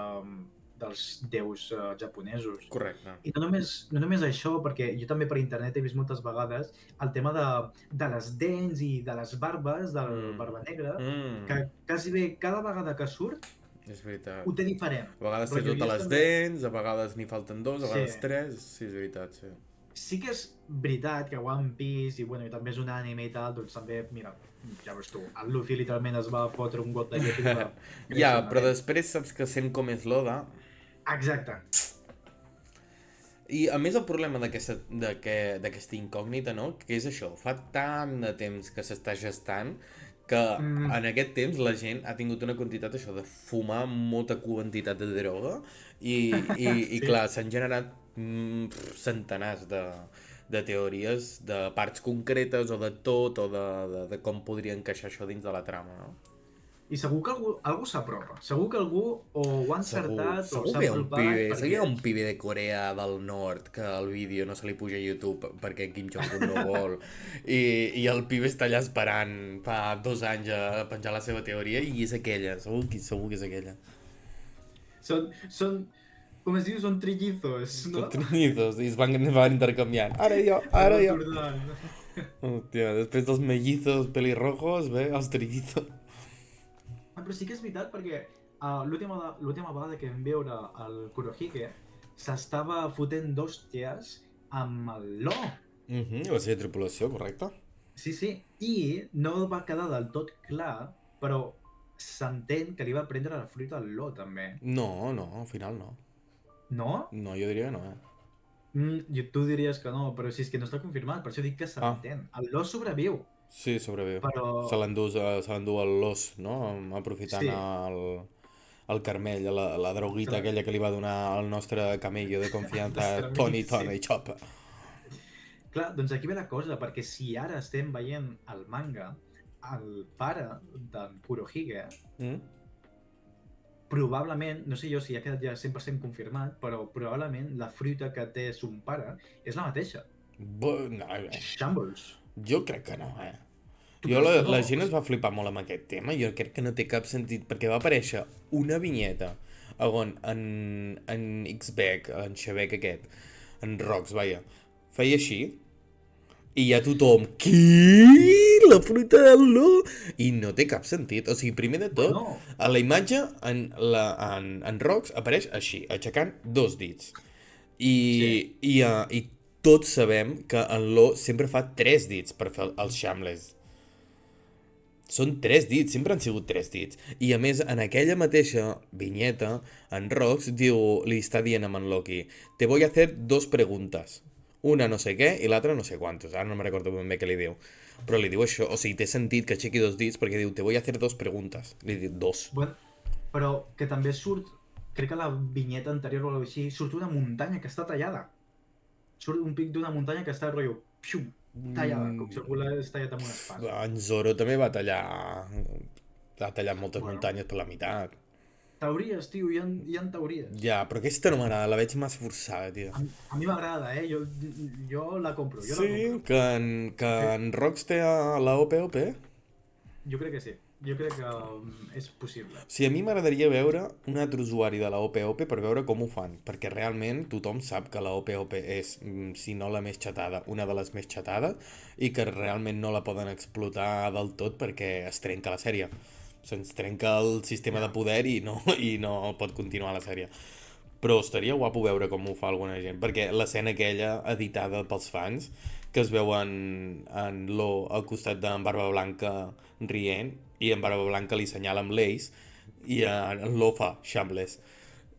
dels déus japonesos. Correcte. I no només això, perquè jo també per internet he vist moltes vegades el tema de les dents i de les barbes del Barba Negra, que quasi bé cada vegada que surt És veritat. ho té diferent. A vegades té Rotllo, totes i és les també... dents, a vegades n'hi falten dos, a Sí, vegades tres... Sí, és veritat, sí. sí que és veritat que One Piece, i bueno, i també és un anime i tal, doncs també, mira, ja veus tu, el Luffy literalment es va fotre un got de llet i li va Ja, créixer una però dent. després saps que sent com és l'Oda... Exacte. I a més el problema d'aquesta incògnita, no?, que és això, fa tant de temps que s'està gestant que en aquest temps la gent ha tingut una quantitat això de fumar molta quantitat de droga i Sí. clar, s'han generat centenars de teories de parts concretes o de tot o de com podria encaixar això dins de la trama, no? I segur que algú s'apropa. Segur que algú o ho ha encertat o Segur s'ha que hi ha un apropat pibe, segur que hi perquè... ha un pibe de Corea del Nord que el vídeo no se li puja a YouTube perquè Kim Jong-un no vol i el pibe està allà esperant fa 2 anys a penjar la seva teoria i és aquella, segur que és aquella. Són, com es diu, són trillizos, no? Són trinizos i van intercanviant. Es Ara van jo. tornant. Hòstia, després dels mellizos pelirrojos, ve els trillizos. Però sí que és veritat perquè l'última vegada que vam veure el Kurohige s'estava fotent d'hòsties amb el Lo. La seva tripulació, correcte? Sí, sí. I no va quedar del tot clar, però s'entén que li va prendre la fruita al Lo, també. No, al final no. No? No, jo diria que no, Tu diries que no, però si és que no està confirmat, per això dic que s'entén. El Lo sobreviu, Sí, sobreviu. però... Se l'endú el l'os, no? Aprofitant Sí, el carmell, la se droguita la... aquella que li va donar el nostre camello de confiança, nostre Tony amic, sí. Tony Chopper. Clar, doncs aquí ve la cosa, perquè si ara estem veient el manga, el pare d'en Kurohige, Mm? probablement, no sé jo si ha quedat ja 100% confirmat, però probablement la fruita que té son pare és la mateixa. No, Shambles. jo crec que no, Tu Jo creus que no? la gent es va flipar molt amb aquest tema, jo crec que no té cap sentit, perquè va aparèixer una vinyeta on en Xbec, en Xebec aquest, en Rox, vaja, feia així, i ja tothom, qui? La fruita del no? I no té cap sentit. O sigui, primer de tot, Bueno, a la imatge, en Rox apareix així, aixecant 2 dits. sí. I tots sabem que en Lo sempre fa 3 dits per fer els Shambles. Són 3 dits, sempre han sigut 3 dits. I a més, en aquella mateixa vinyeta, en Rox li està dient a en Loki, te voy a hacer 2 preguntas. Una no sé què i l'altra no sé quantos. Ara no me recordo ben bé què li diu. Però li diu això, o sigui, té sentit que aixequi 2 dits perquè diu, te voy a hacer 2 preguntas. Li diu 2. Bueno, però que també surt, crec que la vinyeta anterior o alguna cosa així, surt una muntanya que està tallada. surt un pic d'una muntanya que està rotllo, piu, tallada, com si Mm, algú l'hagués tallat amb una espasa. En Zoro també va tallar moltes Bueno, muntanyes per la meitat. teories, tio, hi ha teories. Ja, però aquesta no m'agrada, la veig massa forçada, tio. A mi m'agrada, jo la compro, jo la Sí, compro. que Sí, en Rox té a la OPOP? jo crec que sí. Jo crec que és possible. Sí, a mi m'agradaria veure un altre usuari de la OPOP per veure com ho fan, perquè realment tothom sap que la OPOP és, si no la més xatada, una de les més xatades, i que realment no la poden explotar del tot perquè es trenca la sèrie. Se'ns trenca el sistema de Ja. poder i no pot continuar la sèrie. Però estaria guapo veure com ho fa alguna gent, perquè l'escena aquella editada pels fans, que es veuen en Lo al costat d'en Barba Blanca rient, i en Barba Blanca li senyala amb l'Ace, i en Lo fa Shambles.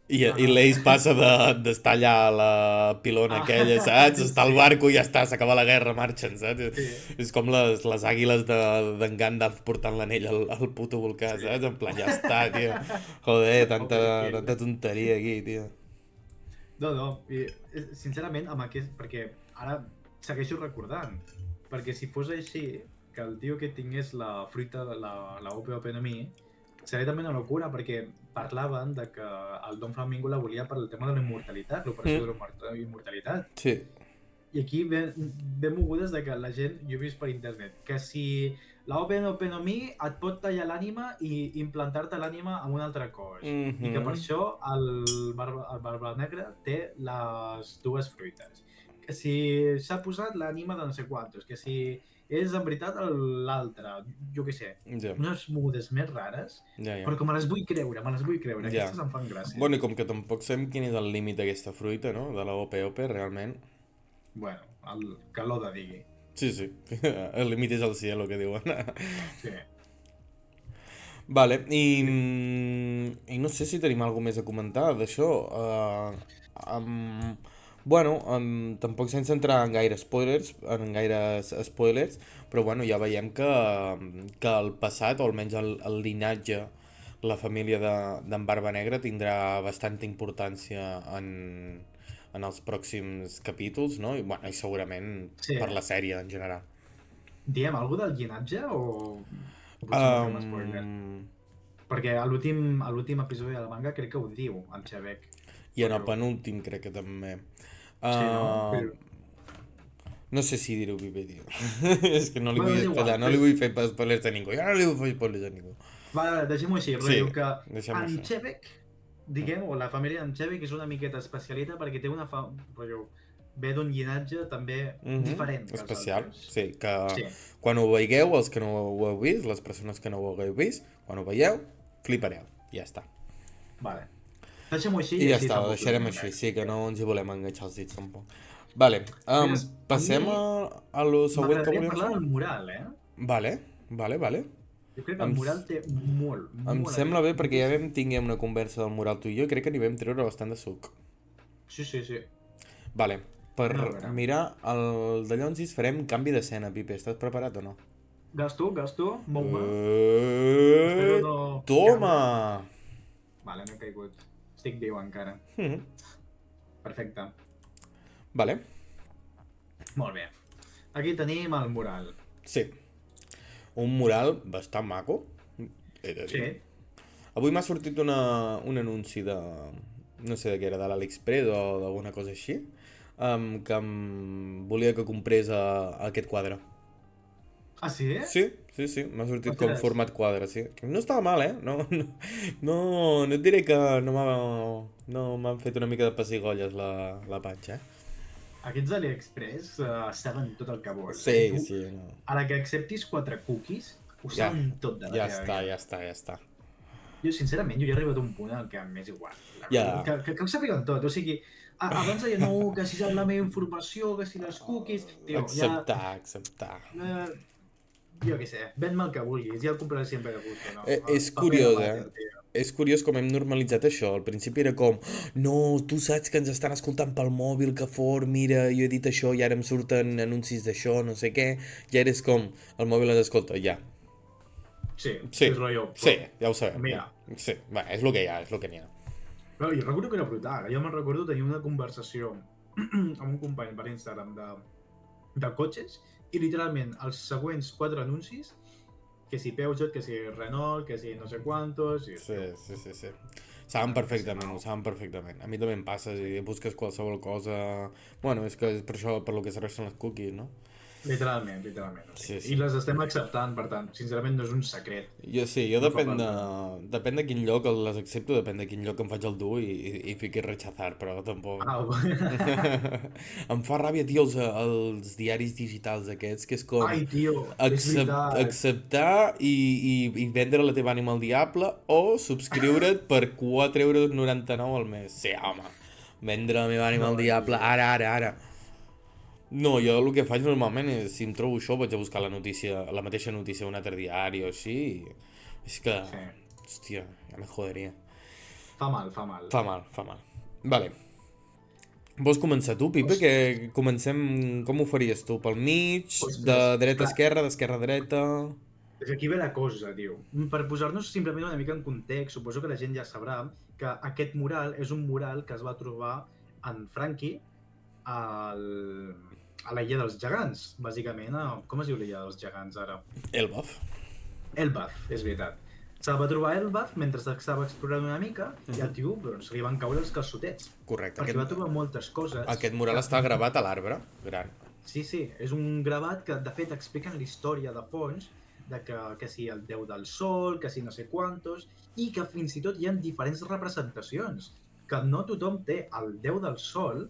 I Ahà. l'Ace passa d'estar allà a la pilona Ah, aquella, saps? Està al sí, barco i ja està, s'acaba la guerra, marxen, saps? sí, És com les àguiles d'en Gandalf portant l'anell al puto volcà, sí. saps? En plan, ja està, tio. Joder, Overkill. tanta tonteria aquí, tio. No, no, sincerament, amb aquest, perquè ara segueixo recordant, perquè si fos així, que el tio que tingués la fruita, la OPOP no mi, seria també una locura, perquè parlaven de que el Don Flamingo la volia per el tema de la immortalitat, l'operació de Mm, la immortalitat. sí. I aquí ve mogudes de que la gent, jo he vist per internet, que si la OPOP no mi et pot tallar l'ànima i implantar-te l'ànima en un altre cos. I que per Mhm. això el Barba Negra té les dues fruites. Que si s'ha posat l'ànima de no sé quantos, que si és en veritat l'altre, jo què sé, Ja, unes mogudes més rares, ja, ja. però que me les vull creure, me les vull creure. Ja. Aquestes em fan gràcia. Bueno, i com que tampoc sabem quin és el límit d'aquesta fruita, no? De la OPOP, realment. Bueno, que l'Oda digui. Sí, sí. El límit és el cielo, que diuen. Sí. Vale, i no sé si tenim alguna més a comentar d'això. Bueno, tampoc sense entrar en gaires spoilers, però bueno, ja veiem que el passat, o almenys el linatge, la família d'en Barba Negra tindrà bastanta importància en els pròxims capítols, no? I, bueno, i segurament Sí. per la sèrie en general. Diem alguna del llinatge o potser no fem spoiler? Perquè a l'últim episodi de la manga crec que ho diu, el Xebec. I en el Però... penúltim crec que també. Sí, no? Uh, Però... no sé si dir-ho bé, tio. És que no li Bueno, vull és igual. spoiler, no li vull fer spoilers a ningú. Jo no li vull fer spoilers a ningú. Vale, deixem-ho així, Sí, rotllo que deixem-ho en així. Xebec, diguem, o la família d'en Xebec és una miqueta especialita perquè té rotllo, ve d'un llinatge també diferent que els Especial, altres. sí, que Sí, quan ho veieu, els que no ho heu vist, les persones que no ho hagueu vist, quan ho veieu, flipareu, ja està. vale. Deixem-ho així I i ja així està, ho tampoc deixarem donem així, res. sí, que no ens hi volem enganxar els dits tampoc. Vale, Mira, a passem mi a lo següent que m'agradaria volíem parlar fer? del mural, Vale, vale. Jo crec que el Em, mural té molt, em molt a sembla dir. bé perquè ja vam tinguem una conversa del mural tu i jo i crec que n'hi vam treure bastant de suc. Sí, sí, sí. Vale, per Anem a veure. mirar el de Llonsis farem canvi d'escena, Pipe, estàs preparat o no? Gasto, mou-me. Espero no caure. Toma! Vale, no he caigut. Estic viu encara. Mhm. Perfecte. Vale, Molt bé. Aquí tenim el mural. sí. Un mural bastant maco, he de dir. Sí. Avui m'ha sortit un anunci de... no sé de què era, de l'AliExpress o d'alguna cosa així, que volia que comprés aquest quadre. Ah, sí? Sí, m'ha sortit com Ostres. format quadre, sí. No estava mal, eh? No et diré que no m'han fet una mica de pessigolles la panxa, eh? Aquests d'AliExpress saben tot el que vols. Sí, Tu, sí, no. a la que acceptis 4 cookies, ho Ja, saben tot de la ja teva està, vida. ja està. Jo, sincerament, jo ja he arribat a un punt en què m'és igual. Ja. Que ho sàpiguen tot. O sigui, abans deia, no, que si sap la meva informació, que si les cookies... Tio, ja... Acceptar. Jo què sé, ven-me el que vulguis, ja el compraré sempre que gusto, no? És Paper curiós, vàter, tio. És curiós com hem normalitzat això. Al principi era com, no, tu saps que ens estan escoltant pel mòbil, que fort, mira, jo he dit això i ara em surten anuncis d'això, no sé què. Ja eres com, el mòbil les escolta, ja. Sí, Sí, és rotllo. sí, ja ho sabem. Mira. Ja. Sí, va, és el que hi ha, és el que n'hi ha. Però jo recordo que era brutal. Jo me'n recordo tenir una conversació amb un company per Instagram de cotxes i literalment els següents 4 anuncis, que si Peugeot, que si Renault, que si no sé quantos... I... Sí. Saben perfectament, ho saben perfectament. A mi també em passa, si busques qualsevol cosa... Bueno, és que és per això, per lo que serveixen les cookies, no? Literalment. O sigui, Sí. I les estem acceptant, per tant, sincerament no és un secret. Jo No fa depèn falta. depèn de quin lloc les accepto, depèn de quin lloc em faig el dur i fiqui rechazar, però tampoc... Ah, Em fa ràbia, tio, els diaris digitals aquests, que és com ai, tio, és veritat. acceptar i vendre la teva ànima al diable o subscriure't per 4,99 € al mes. Sí, home, vendre la meva ànima No, al diable, tio. ara. No, jo el que faig normalment és, si em trobo això, vaig a buscar la notícia, la mateixa notícia d'un altre diari o així. És que, Sí, hòstia, ja me joderia. fa mal, fa mal. Fa mal. Vale. Vols començar tu, Pipe? Pues, Que comencem... Com ho faries tu? Pel mig? De ostres, dreta a clar, esquerra? D'esquerra a dreta? és que aquí ve la cosa, tio. Per posar-nos simplement una mica en context, suposo que la gent ja sabrà que aquest mural és un mural que es va trobar en Frankie a l'illa dels gegants, bàsicament. Com es diu l'illa dels gegants ara? Elbaf. Elbaf, és veritat. Se'l va trobar a Elbaf mentre estava explorant una mica i al tio doncs, li van caure els calçotets. Correcte. Perquè va trobar moltes coses. Aquest mural està gravat a l'arbre. Gran. Sí, és un gravat que de fet expliquen la història de fons de que si el déu del sol, que si no sé quantos, i que fins i tot hi ha diferents representacions, que no tothom té el déu del sol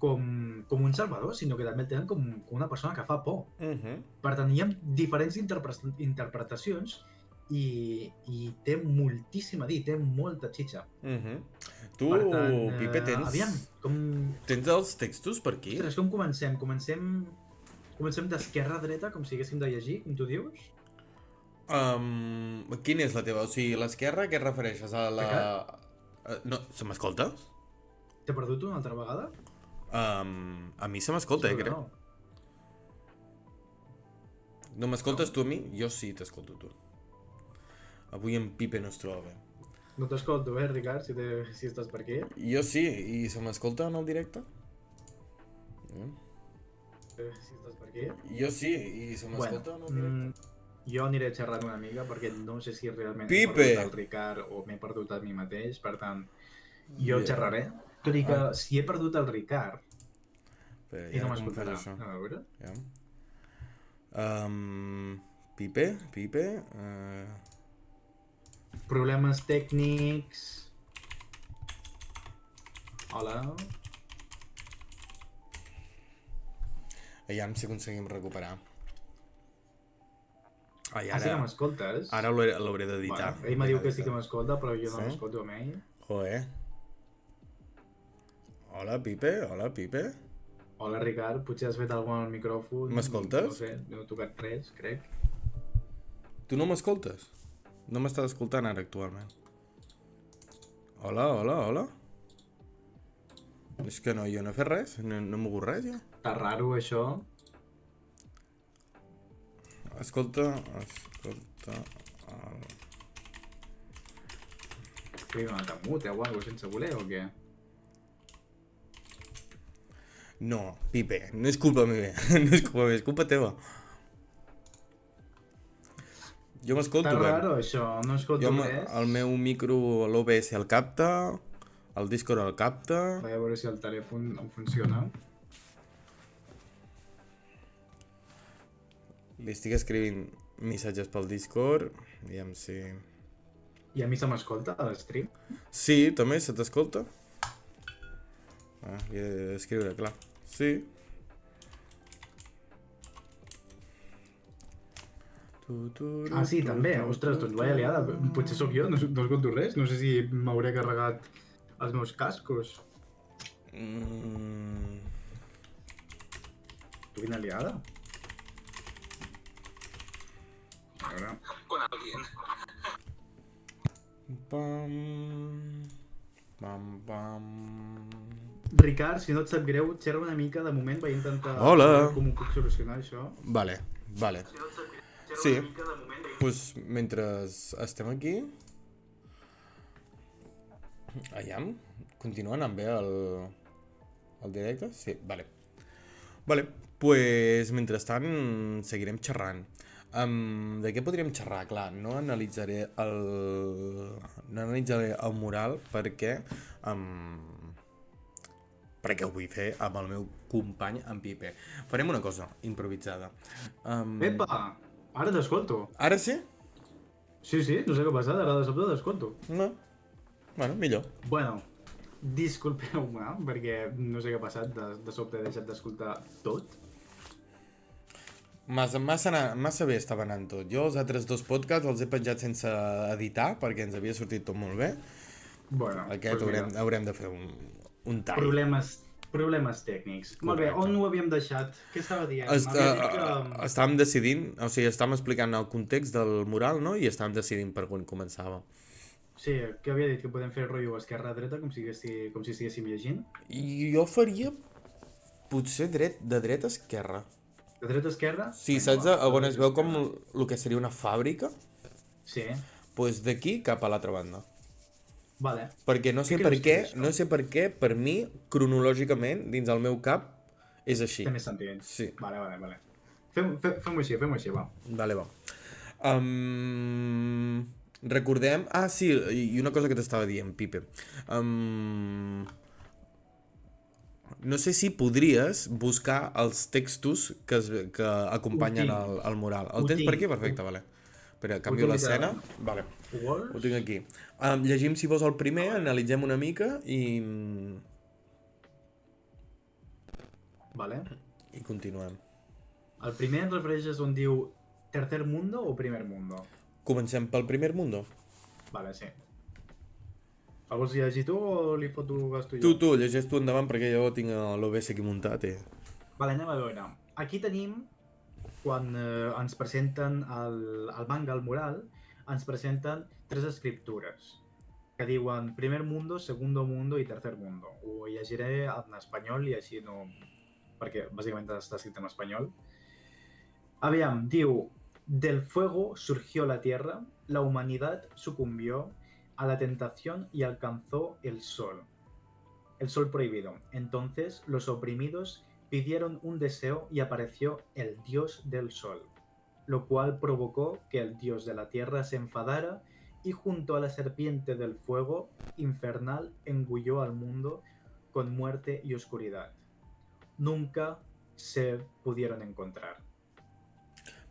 com un salvador, sinó que també el tenen com una persona que fa por. Per tant, hi ha diferents interpretacions i té moltíssim a dir, té molta xitxa. Tu, Per tant, Pipe, aviam, tens els textos per aquí? ostres, com comencem? Comencem d'esquerra a dreta, com si haguéssim de llegir, com tu dius? Quina és la teva? O sigui, l'esquerra, què et refereixes? A la... No, se m'escolta? T'he perdut una altra vegada? A mi se m'escolta, crec. No. No m'escoltes tu a mi? Jo sí t'escolto tu. Avui en Pipe no es troba bé. No t'escolto, Ricard, si estàs per aquí. Jo sí, i se m'escolta en el directe? Si estàs per aquí. Jo sí, i se m'escolta en el directe? Jo aniré xerrant una mica perquè no sé si realment Pipe! he perdut el Ricard o m'he perdut a mi mateix, per tant, jo xerraré. Tot i que si he perdut el Ricard, i no m'escoltarà. A veure. Pipe? Problemes tècnics... Hola. Aviam si aconseguim recuperar. Ai, Ah, sí que m'escoltes? Ara l'hauré d'editar. Bueno, ell me diu que sí que m'escolta, però jo no m'escolto amb ell. Joder. Hola, Pipe. Hola, Ricard. Potser has fet alguna al micròfon. M'escoltes? No sé, no he tocat res, crec. Tu no m'escoltes? No m'estàs escoltant ara actualment. Hola. És que no, jo no he fet res, no he mogut res, jo. Està raro, això. Escolta... Què he donat a mute o alguna cosa sense voler o què? No, Pipe, no és culpa meva, és culpa teva. Jo m'escolto bé. bé. Està raro, això, no escolto res. El meu micro, l'OBS el capta, el Discord el capta... Vaig a veure si el telèfon funciona. Li estic escrivint missatges pel Discord, aviam si... I a mi se m'escolta a l'stream? Sí, també se t'escolta. Li he d'escriure, clar. Sí. Ah, sí, també. Ostres, doncs vaya liada. Potser sóc jo, no escolto res. No sé si m'hauré carregat els meus cascos. Tu quina liada? A veure... Con alguien. Pam. Ricard, si no et sap greu, xerra una mica. De moment vaig intentar... Hola. Com ho puc solucionar, això. Vale. Sí, pues mentre estem aquí... Aviam, continua anant bé el... El directe? Sí, vale. Vale, pues mentrestant seguirem xerrant. De què podríem xerrar? Clar, no analitzaré el mural perquè ho vull fer amb el meu company, en Pipe. Farem una cosa improvisada. Epa! Ara t'escolto. Ara sí? Sí, no sé què ha passat, ara de sobte t'escolto. No. Bueno, millor. Bueno, disculpeu-me, perquè no sé què ha passat, de sobte he deixat d'escoltar tot. Massa bé estava anant tot. Jo els altres 2 podcasts els he penjat sense editar perquè ens havia sortit tot molt bé. Bueno, Aquest haurem de fer un tall. Problemes tècnics. Molt bé, on ho havíem deixat? Què estava dient? Estàvem decidint, o sigui, estàvem explicant el context del mural, no? I estàvem decidint per on començava. Sí, que havia dit que podem fer rotllo esquerra-dreta, com si estiguéssim llegint. I jo faria potser de dreta a esquerra. De dreta a esquerra? Sí, saps on es veu com el que seria una fàbrica? Sí. Doncs d'aquí cap a l'altra banda. Vale. Perquè no sé per què, per mi, cronològicament, dins el meu cap, és així. Té més sentit. Sí. Vale. Fem-ho així, va. Vale, va. Recordem... Ah, sí, i una cosa que t'estava dient, Pipe. No sé si podries buscar els textos que acompanyen el mural. El tens per aquí? Perfecte, vale. Espera, canvio l'escena. Vale, ho tinc aquí. Llegim, si vols, el primer, analitzem una mica i... Vale. I continuem. El primer ens refereixes on diu tercer mundo o primer mundo? Comencem pel primer mundo. Vale, sí. El vols llegir tu o li foto gasto jo? Tu, llegeix tu endavant perquè jo tinc l'OBS aquí muntat. Vale, anem a veure. Aquí tenim, quan ens presenten el manga, el mural, ens presenten 3 escriptures que diuen primer mundo, segundo mundo i tercer mundo. Ho llegiré en espanyol i així no... perquè bàsicament està escrit en espanyol. Aviam, diu: del fuego surgió la tierra, la humanidad sucumbió a la tentación y alcanzó el sol prohibido. Entonces los oprimidos pidieron un deseo y apareció el dios del sol, lo cual provocó que el dios de la tierra se enfadara y junto a la serpiente del fuego infernal engulló al mundo con muerte y oscuridad. Nunca se pudieron encontrar.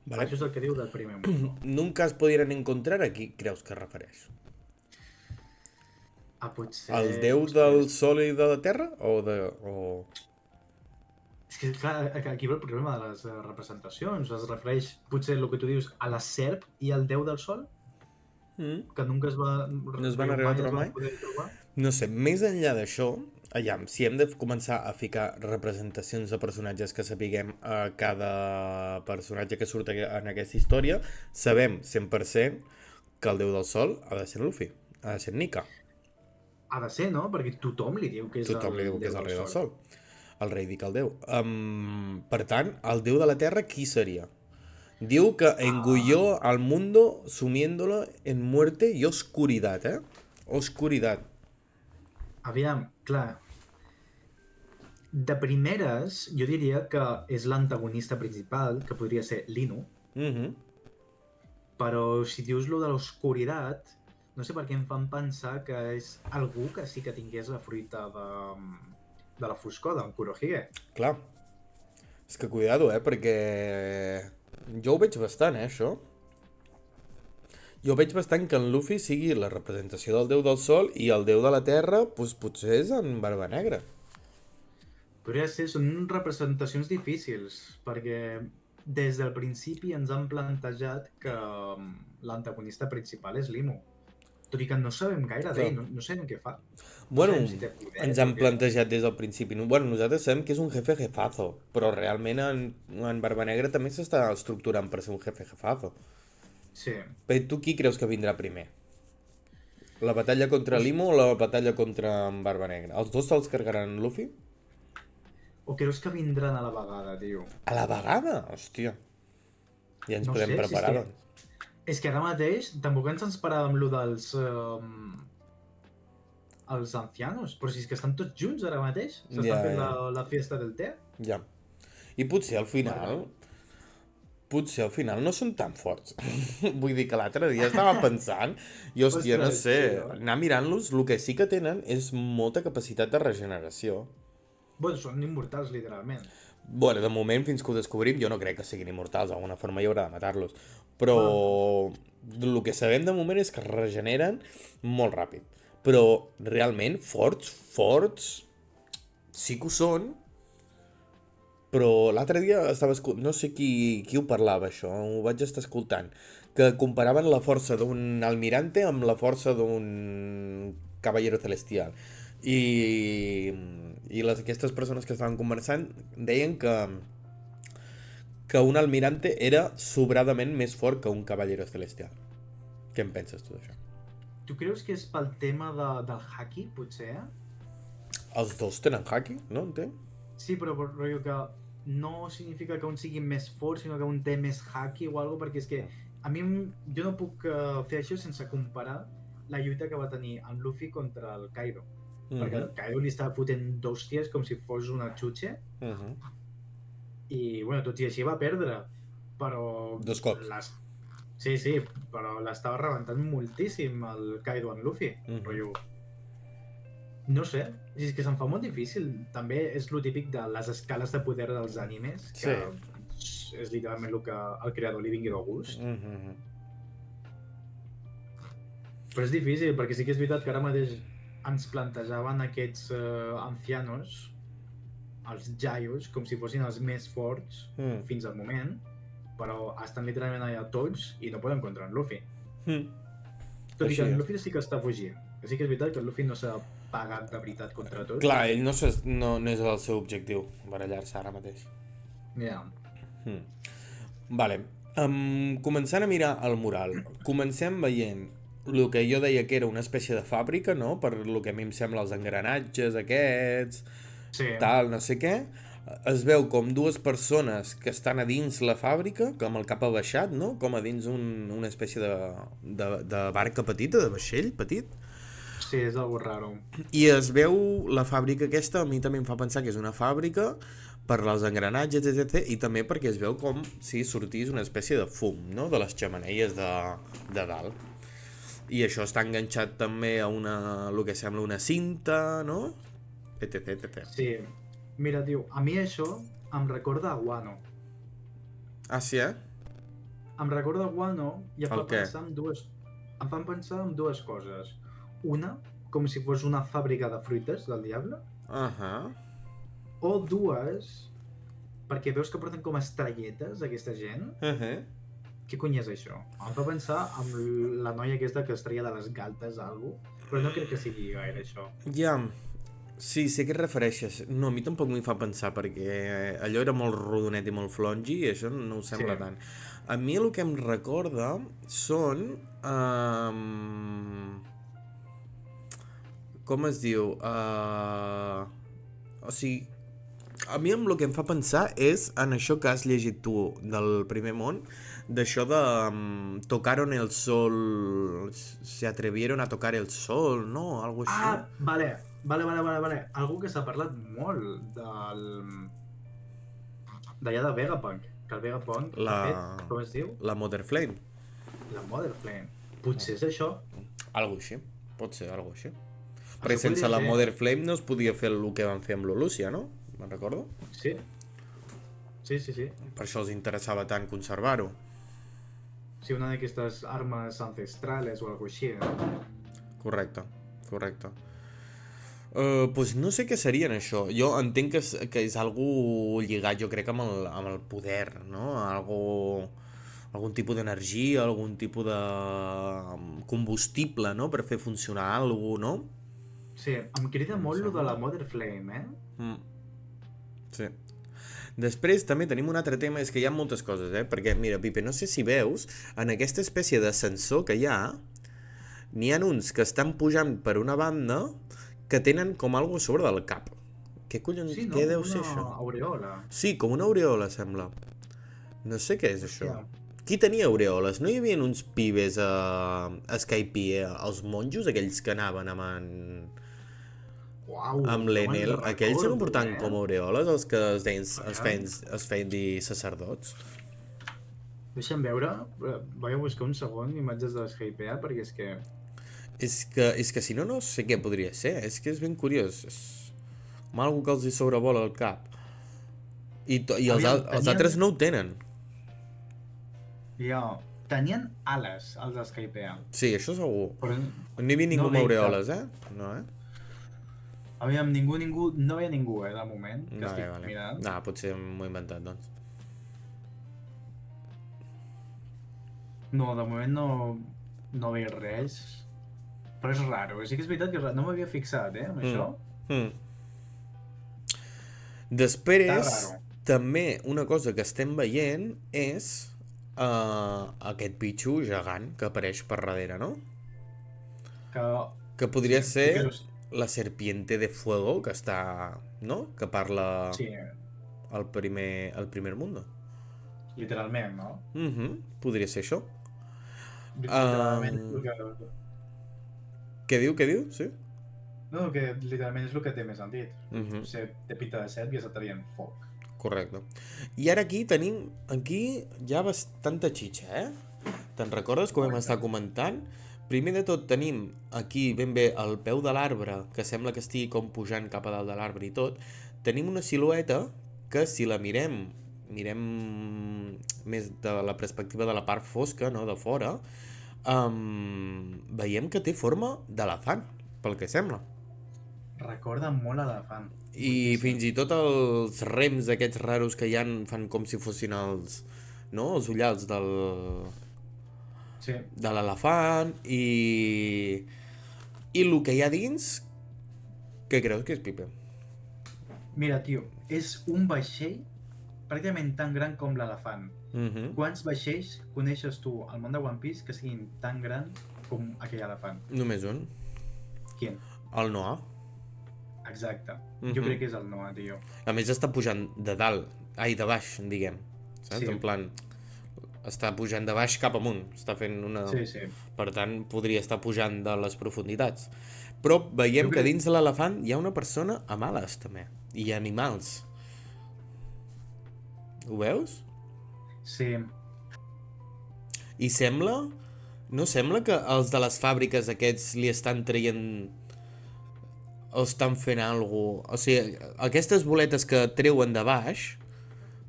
Vale. Això és el que diu del primer mundo. Nunca es podien encontrar, a qui creus que es refereix? Potser... El déu del sol i de la terra? És que, clar, aquí ve el problema de les representacions. Es refereix, potser, el que tu dius, a la serp i al déu del sol? Que nunca no es van arribar a trobar mai? No sé, més enllà d'això, si hem de començar a ficar representacions de personatges que sapiguem a cada personatge que surt en aquesta història, sabem 100% que el déu del sol ha de ser Luffy, ha de ser Nika. Ha de ser, no? Perquè tothom li diu que és el rei del sol. El rei dic el déu. Per tant, el déu de la terra qui seria? Diu que engulló al mundo sumiéndolo en muerte y oscuridad, Oscuridad. Aviam, clar. De primeres, jo diria que és l'antagonista principal, que podria ser l'Inu. Però si dius lo de l'oscuritat, no sé per què em fan pensar que és algú que sí que tingués la fruita de la foscor, d'en Kurohige. Clar. És que cuidado, perquè jo ho veig bastant, això. Jo veig bastant que en Luffy sigui la representació del déu del sol i el déu de la terra, doncs potser és en Barba Negra. Podria ser, són representacions difícils, perquè des del principi ens han plantejat que l'antagonista principal és l'Inu. Tot i que no sabem gaire d'ell, no sabem què fa. Bueno, ens han plantejat des del principi. Bueno, nosaltres sabem que és un jefazo, però realment en Barba Negra també s'està estructurant per ser un jefazo. Sí. Però tu qui creus que vindrà primer? La batalla contra l'Imo o la batalla contra en Barba Negra? Els dos se'ls carregaran Luffy? O creus que vindran a la vegada, tio? A la vegada? Hòstia. Ja ens podem preparar, doncs. És que ara mateix tampoc ens esperàvem lo dels... els ancianos. Però si és que estan tots junts ara mateix. S'estan Ja, fent ja, la fiesta del té. ja. I potser al Per tant, final... Potser al final no són tan forts. Vull dir que l'altre dia estava pensant i, hòstia, no ostres, sé, sí, no? anar mirant-los, el que sí que tenen és molta capacitat de regeneració. Bueno, són immortals, literalment. Bueno, de moment, fins que ho descobrim, jo no crec que siguin immortals, d'alguna forma hi haurà de matar-los. Però Bueno, el que sabem de moment és que es regeneren molt ràpid. Però realment, forts, sí que ho són, però l'altre dia estava no sé qui ho parlava, això, ho vaig estar escoltant, que comparaven la força d'un almirante amb la força d'un caballero celestial. I aquestes persones que estaven conversant deien que un almirante era sobradament més fort que un caballero celestial. Què en penses tu d'això? tu creus que és pel tema del haki, potser? Els dos tenen haki, no? Entenc? Sí, però rotllo que no significa que un sigui més fort, sinó que un té més haki o alguna perquè és que a mi jo no puc fer això sense comparar la lluita que va tenir en Luffy contra el Kaido. Perquè el Kaido li estava fotent d'hòsties com si fos una xutxa i, bueno, tot i així va perdre, però Dos cops. Sí, sí, però l'estava rebentant moltíssim el Kaido en Luffy. Rotllo, no sé, és que se'm fa molt difícil. També és lo típic de les escales de poder dels animes, que és literalment el que el creador li vingui de gust. Però és difícil, perquè sí que és veritat que ara mateix ens plantejaven aquests ancianos, els Jaios, com si fossin els més forts fins al moment, però estan literalment allà tots i no poden contra en Luffy. Tot i que en Luffy sí que està fugint. Sí que és veritat que el Luffy no s'ha pagat de veritat contra tots. Clar, ell no és el seu objectiu, barallar-se ara mateix. Ja. Vale. Començant a mirar el mural, comencem veient el que jo deia que era una espècie de fàbrica, no? Per lo que a mi em sembla els engranatges aquests, Sí. tal, no sé què. Es veu com dues persones que estan a dins la fàbrica, com el cap abaixat, no? Com a dins una espècie de barca petita, de vaixell petit. Sí, és algo raro. I es veu la fàbrica aquesta, a mi també em fa pensar que és una fàbrica per als engranatges, etc. I també perquè es veu com si sortís una espècie de fum, no? De les xemeneies de dalt. I això està enganxat també a el que sembla una cinta, no? Etc. Sí. Mira, tio, a mi això em recorda a Wano. Ah, sí, eh? Em recorda a Wano i em El fa què? pensar en em fan pensar en dues coses. Una, com si fos una fàbrica de fruites del diable, o dues, perquè veus que porten com estrelletes aquesta gent. Què cony és això? Em fa pensar en la noia aquesta que es treia de les galtes algo, però no crec que sigui gaire això. Ja, sí, sé què et refereixes. No, a mi tampoc m'hi fa pensar, perquè allò era molt rodonet i molt flongi i això no ho sembla Sí. tant. A mi el que em recorda són... com es diu? O sigui, a mi el que em fa pensar és en això que has llegit tu del Primer Món, d'això de tocaron el sol, se atrevieron a tocar el sol, no? Algo així. Ah, vale. Algú que s'ha parlat molt d'allà de Vegapunk, que el Vegapunk ha fet, com es diu? La Mother Flame. La Mother Flame. Potser és això? Algo així, pot ser algo així. Perquè sense la Mother Flame no es podia fer el que van fer amb l'Olucia, no? Me'n recordo? Sí. Sí. Per això els interessava tant conservar-ho. Sí, una d'aquestes armes ancestrales o alguna així, no? Correcte. Pues no sé què serien això. Jo entenc que és algo lligat, jo crec, amb el poder, no? Algun tipus d'energia, algun tipus de combustible, no? Per fer funcionar alguna cosa, no? Sí, em crida molt lo de la Mother Flame, Sí. Després també tenim un altre tema, és que hi ha moltes coses, perquè mira, Pipe, no sé si veus, en aquesta espècie d'ascensor que hi ha, n'hi ha uns que estan pujant per una banda que tenen com algo a sobre del cap. Què collons, sí, no? Què deu ser això? Una aureola. Sí, com una aureola, sembla. No sé què és això. Hòstia. Qui tenia aureoles? No hi havia uns pibes a Skypiea, els monjos, aquells que anaven Uau, amb no me'n l'Enel. Aquells eren recordo, portant com aureoles, els que Aviam, es feien dir sacerdots. deixa'm veure, vaig a buscar un segon imatges de l'Skypea, perquè és que... És que si no, no sé què podria ser. És que és ben curiós. És com algú que els hi sobrevola el cap. I Aviam, els altres no ho tenen. ja, tenien ales, els d'Skypea, Sí, això segur. però No hi havia ningú no amb veig cap. aureoles, No, Aviam, no veia ningú, de moment, que Vale, estic vale. mirant. Potser m'ho he inventat, doncs. No, de moment no veig res, però és raro. Sí que és veritat que no m'havia fixat, amb Mm. això. Mm. Està Després, raro. també una cosa que estem veient és aquest bitxo gegant que apareix per darrere, no? Que, Que sí, podria sí que ser la serpiente de fuego que està, no? Que parla sí, al primer mundo. literalment, no? Podria ser això. Literalment és Uh, el que... què diu, què diu? Sí? No, que literalment és el que té més sentit. Mhm. Potser té pinta de set i saltaria en foc. Correcte. I ara aquí tenim, aquí hi ha bastanta xitxa, Te'n recordes com hem estat comentant? Primer de tot tenim aquí ben bé al peu de l'arbre, que sembla que estigui com pujant cap a dalt de l'arbre i tot. Tenim una silueta que si la mirem més de la perspectiva de la part fosca, no, de fora, veiem que té forma d'elefant, pel que sembla. Recorda molt elefant. I Moltíssim. fins i tot els rems aquests raros que hi han fan com si fossin no? Els ullals Sí. de l'elefant i el que hi ha dins, què creus que és, Pipe? Mira, tio, és un vaixell pràcticament tan gran com l'elefant. Quants vaixells coneixes tu al món de One Piece que siguin tan gran com aquell elefant? Només un. Quin? El Noah. Exacte. Jo crec que és el Noah, tio. A més està pujant de dalt, de baix, diguem. Saps? Sí. En plan, està pujant de baix cap amunt. Està fent una... Sí. Per tant, podria estar pujant de les profunditats. Però veiem Jo que crec- dins de l'elefant hi ha una persona amb ales, també. I animals. Ho veus? Sí. I sembla... No sembla que els de les fàbriques aquests li estan traient... o estan fent alguna cosa... O sigui, aquestes boletes que treuen de baix...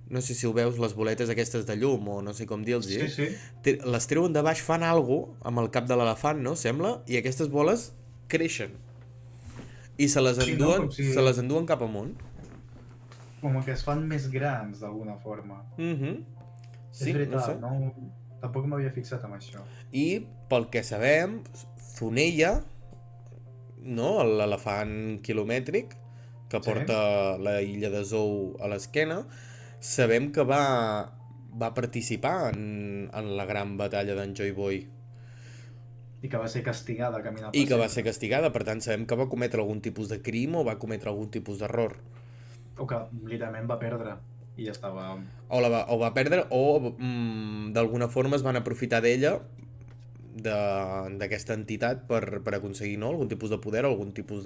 No sé si ho veus, les boletes aquestes de llum, o no sé com dir-los, Sí. les treuen de baix, fan alguna cosa amb el cap de l'elefant, no? Sembla, i aquestes boles creixen. I se les Sí, no? enduen, Com si- se les enduen cap amunt. Com que es fan més grans d'alguna forma. Sí, És veritat, no sé. no? Tampoc m'havia fixat en això. I pel que sabem, Zunella, no? L'elefant quilomètric que Sí. porta la illa de Zou a l'esquena, sabem que va participar en la gran batalla d'en Joy Boy I que va ser castigada caminant i que va ser castigada, per tant sabem que va cometre algun tipus de crim o va cometre algun tipus d'error. O que literalment va perdre i ja estava... O va perdre o d'alguna forma es van aprofitar d'ella d'aquesta entitat per aconseguir, no? Algun tipus de poder o algun tipus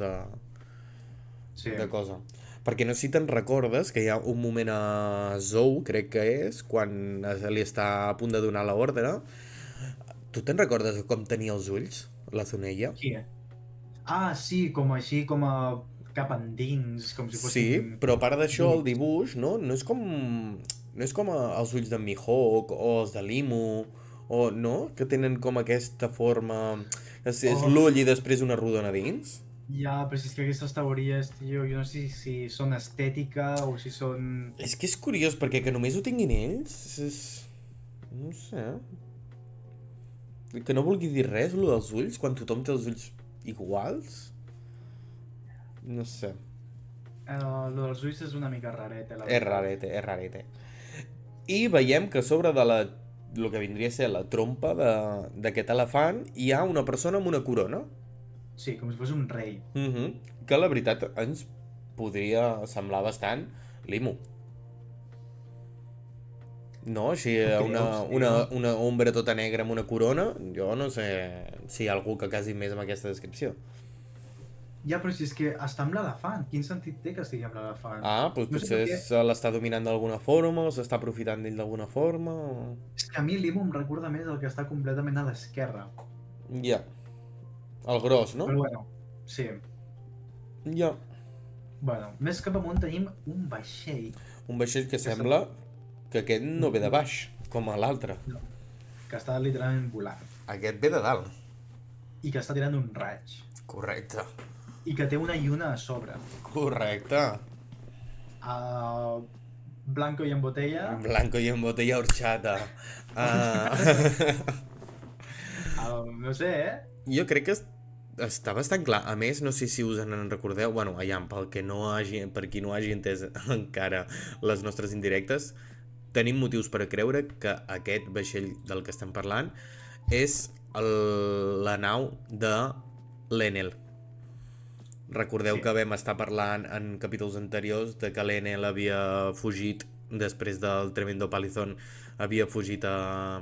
Sí. de cosa. Perquè no sé si te'n recordes que hi ha un moment a Zou, crec que és, quan li està a punt de donar l'ordre. Tu te'n recordes de com tenia els ulls, la Zunella? Qui? Ah, sí, com així, com a cap endins, com si Sí, fossin... però a part d'això, el dibuix, no? No és com els ulls d'en Mihawk o els de l'Imu, o no? Que tenen com aquesta forma... És l'ull i després una rodona dins. Ja, però si és que aquestes teories, tio, jo no sé si són estètica o si són... És que és curiós, perquè que només ho tinguin ells... No sé... Que no vulgui dir res, lo dels ulls, quan tothom té els ulls iguals? No sé. Lo dels ulls és una mica rareta, la És veritat. rarete, és rarete. I veiem que a sobre de el que vindria a ser la trompa d'aquest elefant hi ha una persona amb una corona. Sí, com si fos un rei. Que la veritat ens podria semblar bastant l'Imu. No? Així una ombra tota negra amb una corona, jo no sé si hi ha algú que casi més amb aquesta descripció. Ja, però si és que està amb l'elefant, quin sentit té que estigui amb l'elefant? Ah, doncs No sé per potser què, l'està dominant d'alguna forma o s'està aprofitant d'ell d'alguna forma o... és que a mi l'Imo em recorda més el que està completament a l'esquerra. Ja, el gros, no? Però bueno, sí. Ja. Bueno, més cap amunt tenim un vaixell Un vaixell que que, sembla que aquest no ve de baix, com a l'altre. no, que està literalment volant Aquest ve de dalt. i que està tirant un raig Correcte. i que té una lluna a sobre. Correcte. Blanco y en botella. Blanco y en botella horchata. Ah, No sé, jo crec que està bastant clar. A més, no sé si us en recordeu, bueno, allà, per qui no hagi entès encara les nostres indirectes, tenim motius per a creure que aquest vaixell del que estem parlant és la nau de l'Enel. Recordeu Sí. que vam estar parlant en capítols anteriors de que l'Enel havia fugit després del Tremendo Palizón, havia fugit a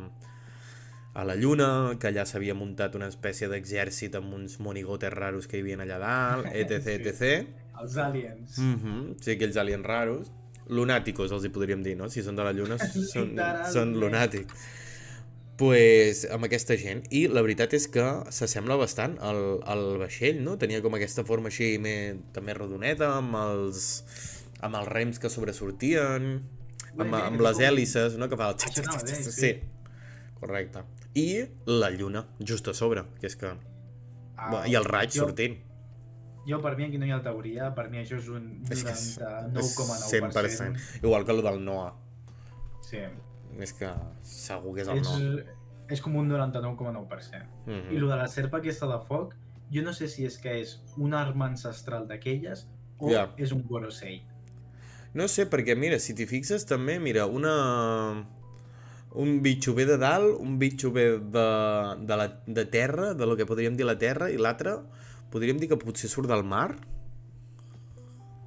la Lluna, que allà s'havia muntat una espècie d'exèrcit amb uns monigotes raros que hi havia allà dalt, etc, Sí. etc. Els aliens. Sí, aquells aliens raros. Lunàticos els hi podríem dir, no? Si són de la Lluna, són Literalment. lunàtics. Pues amb aquesta gent. I la veritat és que s'assembla bastant al vaixell, no? Tenia com aquesta forma així també rodoneta, amb els rems que sobresortien, amb les hèlices, no? Que fa el... Això anava bé, sí. Sí, correcte. I la lluna, just a sobre, que és que... I el raig sortint. Jo, per mi, aquí no hi ha teoria, per mi això és un És que 99,9%. 100%. Igual que el del Noah. Sí. És que segur que és el Noah. És com un 99,9%. I el de la serpa aquesta de foc, jo no sé si és que és una arma ancestral d'aquelles o Ja. és un Gorosei. No sé, perquè mira, si t'hi fixes també, mira, un bitxo ve de dalt, un bitxo ve de terra, de lo que podríem dir la terra, i l'altre podríem dir que potser surt del mar.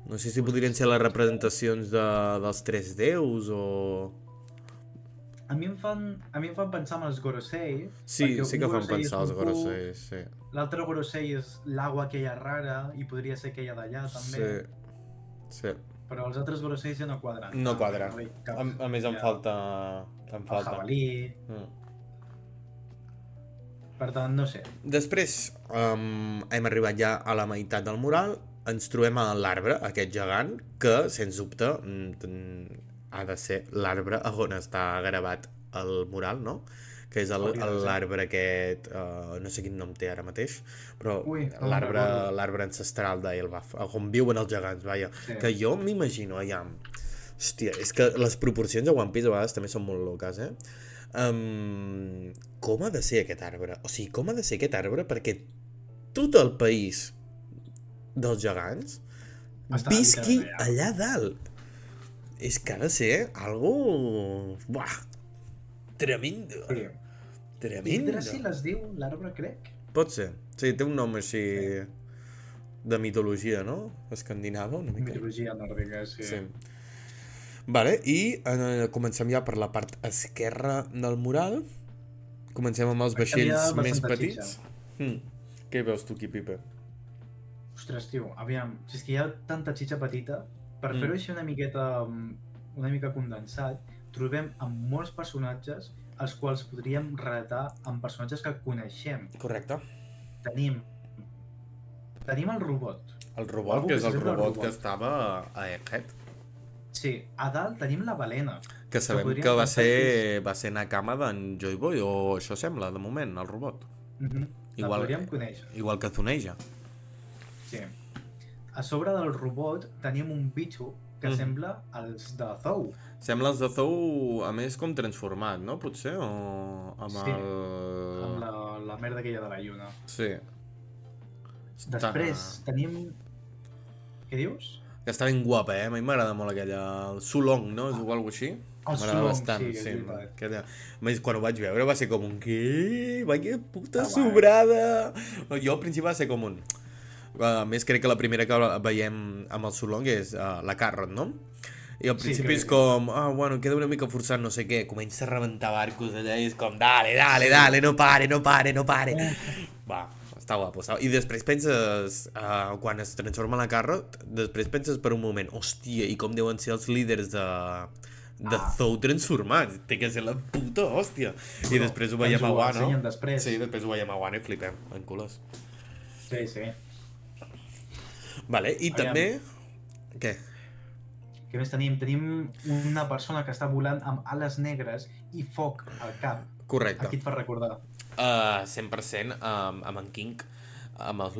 No sé si podrien ser les representacions dels tres déus o... A mi em fan pensar en els Gorosei. Sí, perquè sí un que fan Gorosei és pensar els un pu, Gorosei, sí. l'altre Gorosei és l'aigua aquella rara i podria ser aquella d'allà també. Sí. Però els altres Goroseis ja no quadren. No quadra. No veig cap. A més em Ja. falta... El jabalí. Per tant, no sé. Després hem arribat ja a la meitat del mural, ens trobem a l'arbre, aquest gegant, que, sens dubte, ha de ser l'arbre on està gravat el mural, no? Que és l'arbre aquest, no sé quin nom té ara mateix, però Ui, no me'n recordo. l'arbre ancestral d'Elbaf, on viuen els gegants, vaja. Sí. Que jo m'imagino allà... Hòstia, és que les proporcions de One Piece a vegades també són molt loques, eh? Com ha de ser aquest arbre? O sigui, com ha de ser aquest arbre perquè tot el país dels gegants Està visqui literalment allà dalt. És que ha de ser algo... Buah! Tremendo. Sí. Tremendo. Yggdrasil es diu l'arbre, crec? Pot ser. Sí, té un nom així de mitologia, no? Escandinava, una mica. Mitologia nòrdica, sí. Sí. Vale, i comencem ja per la part esquerra del mural. Comencem amb els Aquí hi ha vaixells més bastanta petits. Què veus tu aquí, Pipe? Ostres, tio, aviam, si és que hi ha tanta xitxa petita, per fer-ho així una mica condensat, trobem amb molts personatges els quals podríem relatar amb personatges que coneixem. Correcte. Tenim el robot. El robot, Algú que que és el s'assembla al robot robot. que estava a Egghead. Sí, a dalt tenim la balena. Que sabem podríem que pensar que va ser Nakama d'en Joy Boy, o això sembla, de moment, el robot. La podríem conèixer. Igual que Zuneja. Sí. A sobre del robot tenim un bitxo que sembla els de Zou. Sembla els de Zou, a més, com transformat, no? Potser? O amb Sí, el... amb la merda aquella de la lluna. Sí. Després tenim... Què dius? Que està ben guapa, eh? A mi m'agrada molt aquella... El Sulong, no? Es diu alguna cosa així? El M'agrada Sulong, bastant, sí, és veritat. aquella... A més, quan ho vaig veure va ser com un... Què? Vaya puta guai. sobrada! Jo al principi va ser com un... A més, crec que la primera que veiem amb el Sulong és la Carrot, no? I al principi és com, bueno, queda una mica forçat, no sé què, comença a rebentar barcos allà i és com, dale, no pare. Va, està guapo. I després penses, quan es transforma la carro, després penses per un moment, hòstia, i com deuen ser els líders de Zou transformats. Té que ser la puta hòstia. I després ho veiem a Wano. Sí, després ho veiem a Wano i flipem, en culos. Sí, sí. Vale, i també... Què? Què més tenim? Tenim una persona que està volant amb ales negres i foc al cap. Correcte. A qui et fa recordar? 100% amb en King, amb els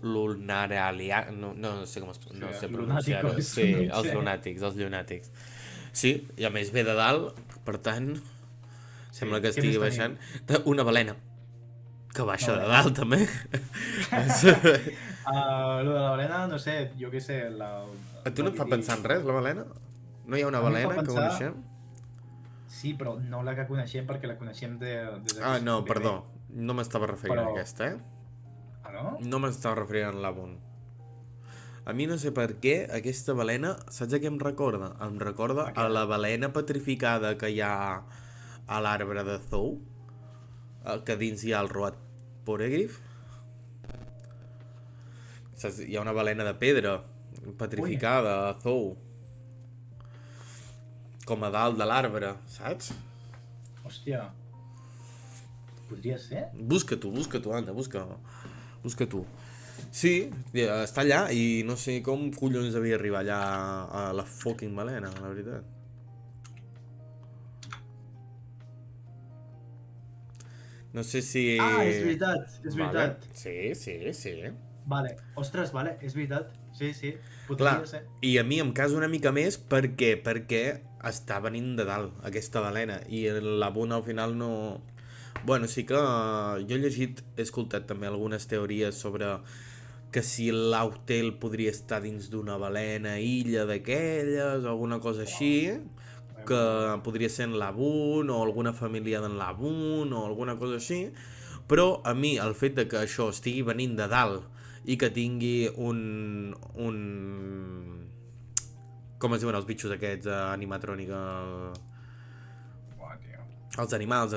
lunaralia... No sé com no sé pronunciar-ho. Sí, els lunàtics. Sí, i a més ve de dalt, per tant, sembla que estigui baixant. Una balena, que baixa de dalt, també. Lo de la balena, no sé, jo què sé... A tu no et fa pensar en res, la balena? No hi ha una balena que coneixem? Sí, però no la que coneixem, perquè la coneixem des de... No, perdó. No m'estava referint a aquesta, Ah, no? No m'estava referint a l'Abun. A mi no sé per què aquesta balena, saps a què em recorda? Em recorda a la balena petrificada que hi ha a l'arbre de Zou, que dins hi ha el Roat Poneglyph. Saps? Hi ha una balena de pedra petrificada a Zou, com a dalt de l'arbre, saps? Hòstia. Podria ser? Busca-t'ho, anda, busca-t'ho. Sí, està allà i no sé com collons havia arribat allà a la fucking balena, la veritat. No sé si... És veritat. Sí. Vale, ostres, vale, és veritat. Sí, podria ser. I a mi em casa una mica més perquè està venint de dalt aquesta balena i l'Abun al final no... Bueno, sí que jo he llegit, he escoltat també algunes teories sobre que si l'Autel podria estar dins d'una balena illa d'aquelles o alguna cosa així, que podria ser en l'Abun o alguna família d'en l'Abun o alguna cosa així, però a mi el fet de que això estigui venint de dalt i que tingui un... Com es diuen els bitxos aquests animatrònica? Els animals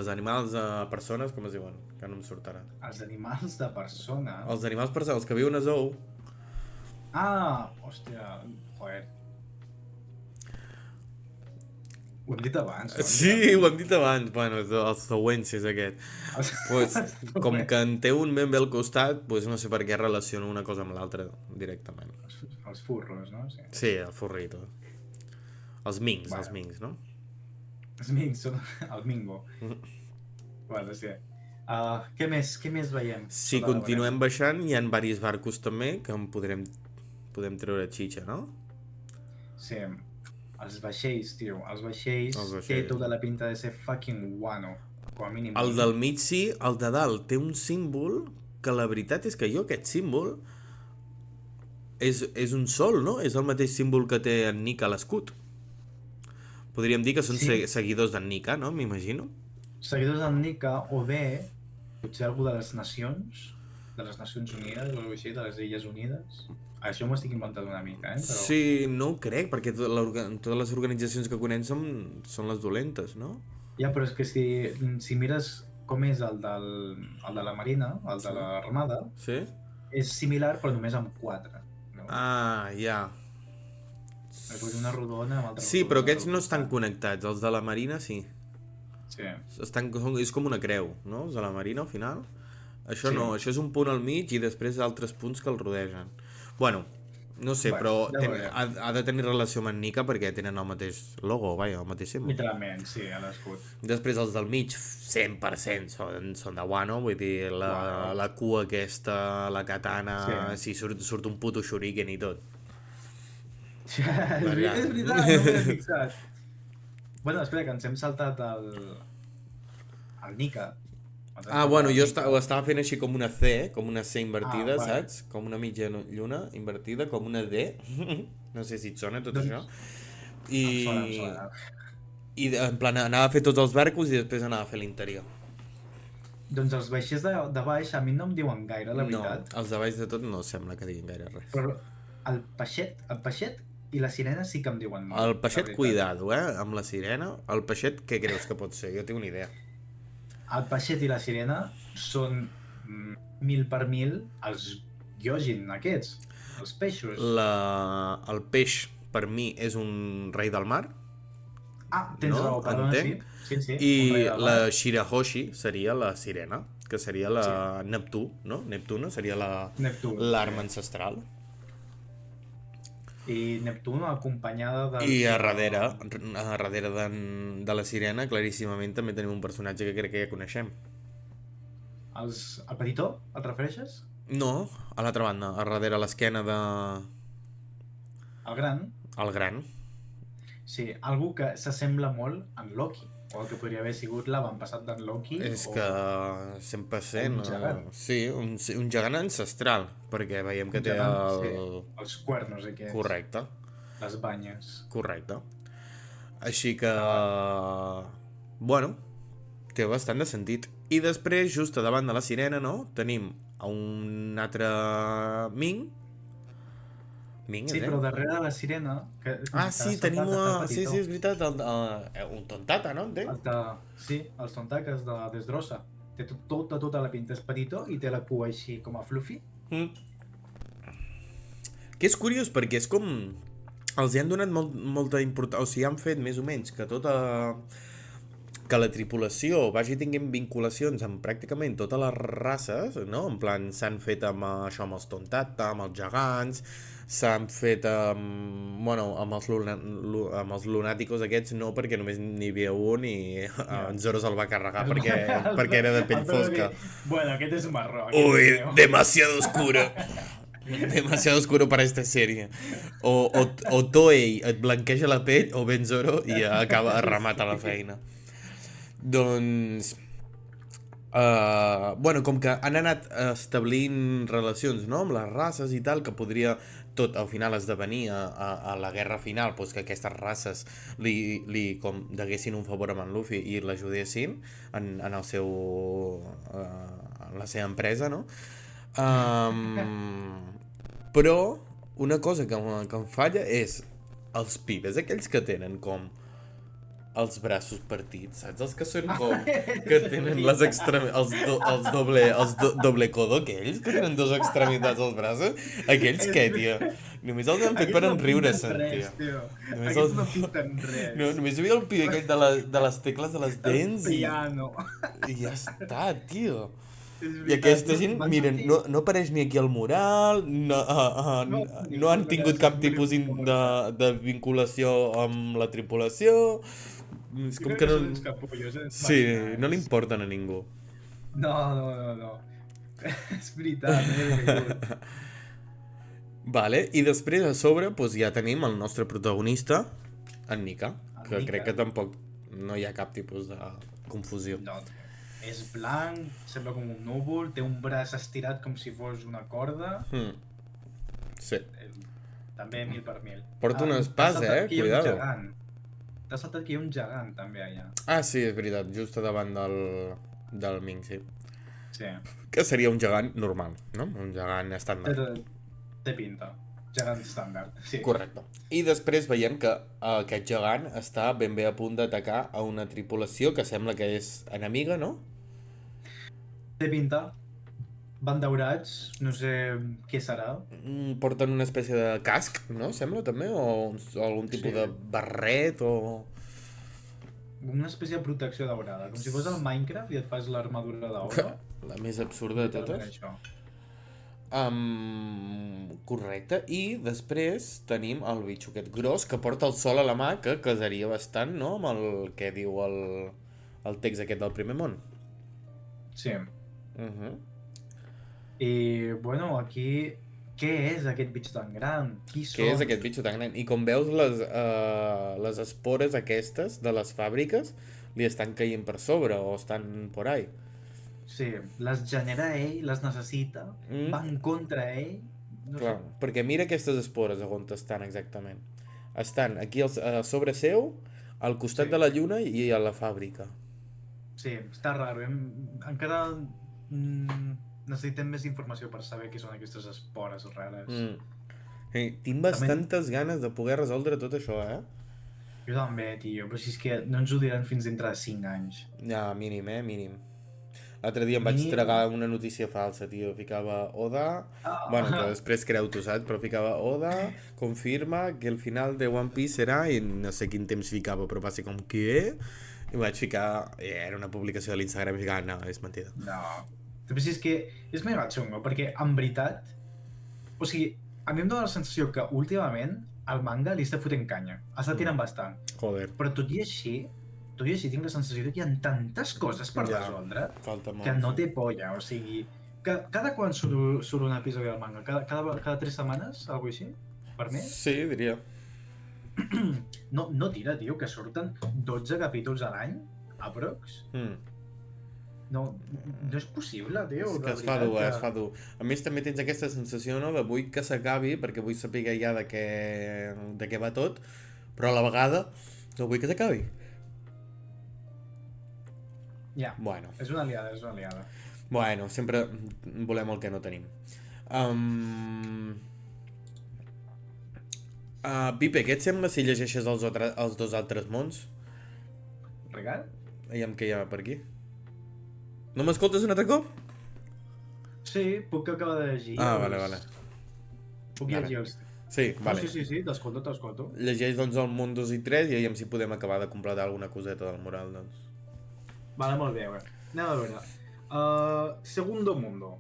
de persones, com es diuen? Que no em surt ara. Els animals de persones? Els animals persones, els que viuen a Zou. Hòstia, joder. Ho hem dit abans, no? Sí, ho hem dit abans. Bueno, els zouenses aquest. Pues, com que en té un ben bé al costat, pues no sé per què relaciono una cosa amb l'altra directament. Els furros, no? Sí, el furrito. Els minks, no? Els minks són el mingo. Bueno, sí. Què més veiem? Si continuem baixant, hi ha diversos barcos també que en podem treure xitxa, no? Sí, els vaixells, tio. Els vaixells té tota la pinta de ser fucking Wano, com a mínim. El del mig sí, el de dalt té un símbol que la veritat és que jo aquest símbol és un sol, no? És el mateix símbol que té en Nika a l'escut. Podríem dir que són seguidors d'en Nika, no? M'imagino. Seguidors d'en Nika, o bé potser algú de les Nacions Unides, o així, de les Illes Unides. Això m'ho estic inventant una mica, però... Sí, no ho crec, perquè totes les organitzacions que coneixem són les dolentes, no? Ja, però és que si mires com és el de la Marina, el de l'Armada, és similar però només amb 4. No? Ja. Una rodona amb altra rodona. Sí, però aquests no estan connectats, els de la Marina sí. Sí. És com una creu, no? Els de la Marina al final. Això no, això és un punt al mig i després altres punts que el rodegen. Bueno, no sé, però ha de tenir relació amb en Nika perquè tenen el mateix logo, el mateix símbol. Literalment, sí, a l'escut. Després els del mig, 100% són de Wano, vull dir, la cua aquesta, la katana, si surt un puto shuriken i tot. És veritat, no m'he fixat. Bueno, espera, que ens hem saltat el Nika. Bueno, jo ho estava fent així com una C, com una C invertida, saps? Com una mitja lluna invertida, com una D. No sé si et sona tot això. I en plan anava a fer tots els barcos i després anava a fer l'interior. Doncs els vaixells de baix a mi no em diuen gaire, la veritat. No, els de baix de tot no sembla que diguin gaire res. Però el peixet i la sirena sí que em diuen molt. El peixet, cuidado, amb la sirena. El peixet, què creus que pot ser? Jo tinc una idea. El peixet i la sirena són 1000 per 1000 els Gyojin aquests, els peixos. El peix, per mi, és un rei del mar, Tens no? raó, perdona, Entenc. sí, I un rei del la mar. Shirahoshi seria la sirena, que seria la Sí. Neptú, no? Neptuno seria Neptú, l'arma sí. ancestral. I Neptuno acompanyada dels... I a darrere de la sirena, claríssimament, també tenim un personatge que crec que ja coneixem. El petitó, et refereixes? No, a l'altra banda, a darrere l'esquena de... El gran? el gran. Sí, algú que s'assembla molt en Loki. O el que podria haver sigut l'avantpassat d'en Loki. És que 100%... un gegant. Sí, un gegant ancestral, perquè veiem que té Sí, els cuernos aquests. Correcte, Les banyes. correcte. Així que... Bueno, té bastant de sentit. I després, just a davant de la sirena, no? Tenim a un altre Ming. Ming, Sí, però darrere de la sirena... sí, tenim sí, és veritat, un tontata, no? Entenc? Sí, els tontaques de la Desdrossa. Té tota la pinta, és petitó i té la cua així com a fluffy. Que és curiós, perquè és com... Els hi han donat molta importància, o sigui, han fet més o menys que que la tripulació vagi tinguent vinculacions amb pràcticament totes les races, no? En plan, s'han fet amb això, amb els tontata, amb els gegants, s'han fet amb els lunáticos aquests, no, perquè només n'hi havia un i en Zoro se'l va carregar perquè era de pell fosca. Bueno, aquest és marró. Uy, demasiado oscuro. Demasiado oscuro para esta serie. O Toei et blanqueja la pell o ben Zoro i remata la feina. Doncs... bueno, com que han anat establint relacions, no?, amb les races i tal, que podria tot al final esdevenir a la guerra final, doncs que aquestes races li com deguessin un favor amb en Luffy i l'ajudessin en el seu... en la seva empresa, no? Però una cosa que em falla és els pibes, aquells que tenen com els braços partits, saps? Els que són com... que tenen les extremitats... els doble codo, aquells que tenen dues extremitats als braços, aquells què, tio? Només els han fet per enriure-se'n, tio. Aquests no pinten res. No, només hi havia el pibe aquell de les tecles de les dents i ja està, tio. I aquesta gent, miren, no apareix ni aquí al mural, no han tingut cap tipus de vinculació amb la tripulació. És com que no... Sí, no li importen a ningú. No. És veritat, Vale, i després a sobre ja tenim el nostre protagonista, en Nika, que crec que tampoc no hi ha cap tipus de confusió. No, és blanc, sembla com un núvol, té un braç estirat com si fos una corda. Sí. També 1000 per 1000. Porta una espasa, cuidado. T'ha saltat que hi ha un gegant també allà. Sí, és veritat, just davant del Ming, sí. Sí. Que seria un gegant normal, no? Un gegant estàndard. Té pinta. Gegant estàndard, sí. Correcte. I després veiem que aquest gegant està ben bé a punt d'atacar a una tripulació que sembla que és enemiga, no? Té pinta. Van daurats, no sé què serà. Porten una espècie de casc, no? Sembla també? O algun tipus de barret o... Una espècie de protecció daurada. Com si fos el Minecraft i et fas l'armadura d'or. La més absurda de totes. Correcte. I després tenim el bitxo aquest gros que porta el sol a la mà, que casaria bastant, no?, amb el que diu el text aquest del primer món. Sí. I, bueno, aquí... Què és aquest bitxo tan gran? Qui són? Què és aquest bitxo tan gran? I com veus, les espores aquestes de les fàbriques li estan caient per sobre o estan por ahí. Sí, les genera ell, les necessita, van contra ell... Clar, perquè mira aquestes espores on estan exactament. Estan aquí a sobre seu, al costat de la lluna i a la fàbrica. Sí, està raro. Encara necessitem més informació per saber què són aquestes espores rares. Tinc bastantes ganes de poder resoldre tot això, Jo també, tio, però si és que no ens ho diran fins dintre de 5 anys. Ja, mínim, mínim. L'altre dia em A vaig mi... tragar una notícia falsa, tio. Ficava Oda... Bueno, que després creu tu, saps? Però ficava Oda, confirma que el final de One Piece serà... I no sé quin temps ficava, però va ser com, què? I vaig ficar... Era una publicació de l'Instagram i ficava, no, és mentida. No. Però si és que és mega xungo, perquè en veritat... O sigui, a mi em dóna la sensació que últimament el manga li està fotent canya. Està tirant bastant. Joder. Però tot i així tinc la sensació que hi ha tantes coses per Ja, resoldre falta molt. que no té polla, o sigui... Cada quan surt un episodi del manga? Cada 3 setmanes? Algo així? Per mes? Sí, diria. No tira, tio, que surten 12 capítols a l'any, aprox. No és possible, tio. És que es fa dur, es fa dur. A més, també tens aquesta sensació, no?, de vull que s'acabi, perquè vull saber ja de què va tot, però a la vegada no vull que s'acabi. Ja, Bueno. és una aliada. Bueno, sempre volem el que no tenim. Pipe, què et sembla si llegeixes els dos altres mons? Regal? Aviam què hi ha per aquí. No m'escoltes un altre cop? Sí, puc acabar de llegir. Vale. Puc Vale. llegir els... Sí, vale. Sí, t'escolto. Llegeix doncs el món 2 i 3 i aviam si podem acabar de completar alguna coseta del mural, doncs. Vale, molt bé, anem a veure. Segundo mundo.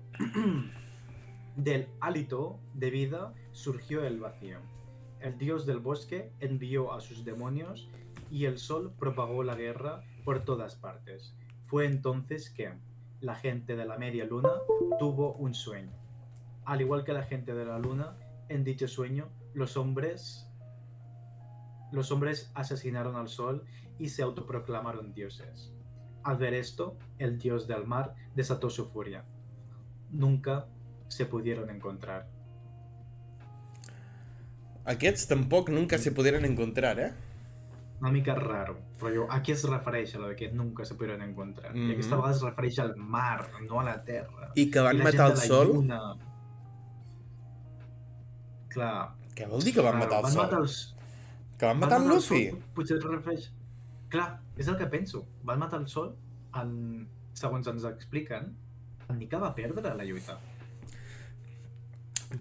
Del hálito de vida surgió el vacío. El dios del bosque envió a sus demonios y el sol propagó la guerra por todas partes. Fue entonces que la gente de la media luna tuvo un sueño. Al igual que la gente de la luna, en dicho sueño, los hombres asesinaron al sol y se autoproclamaron dioses. Al ver esto, el dios del mar desató su furia. Nunca se pudieron encontrar. Aquests tampoc nunca se pudieran encontrar, eh? Una mica raro, però a què es refereix a lo de que nunca se pudieron encontrar? I aquesta vegada es refereix al mar, no a la terra. I que van matar el sol? Lluna. Clar. Què vol dir que van matar el sol? Que van matar el Luffy? Potser es refereix... Clar, és el que penso. Van matar el sol, segons ens expliquen, en Nika va perdre la lluita.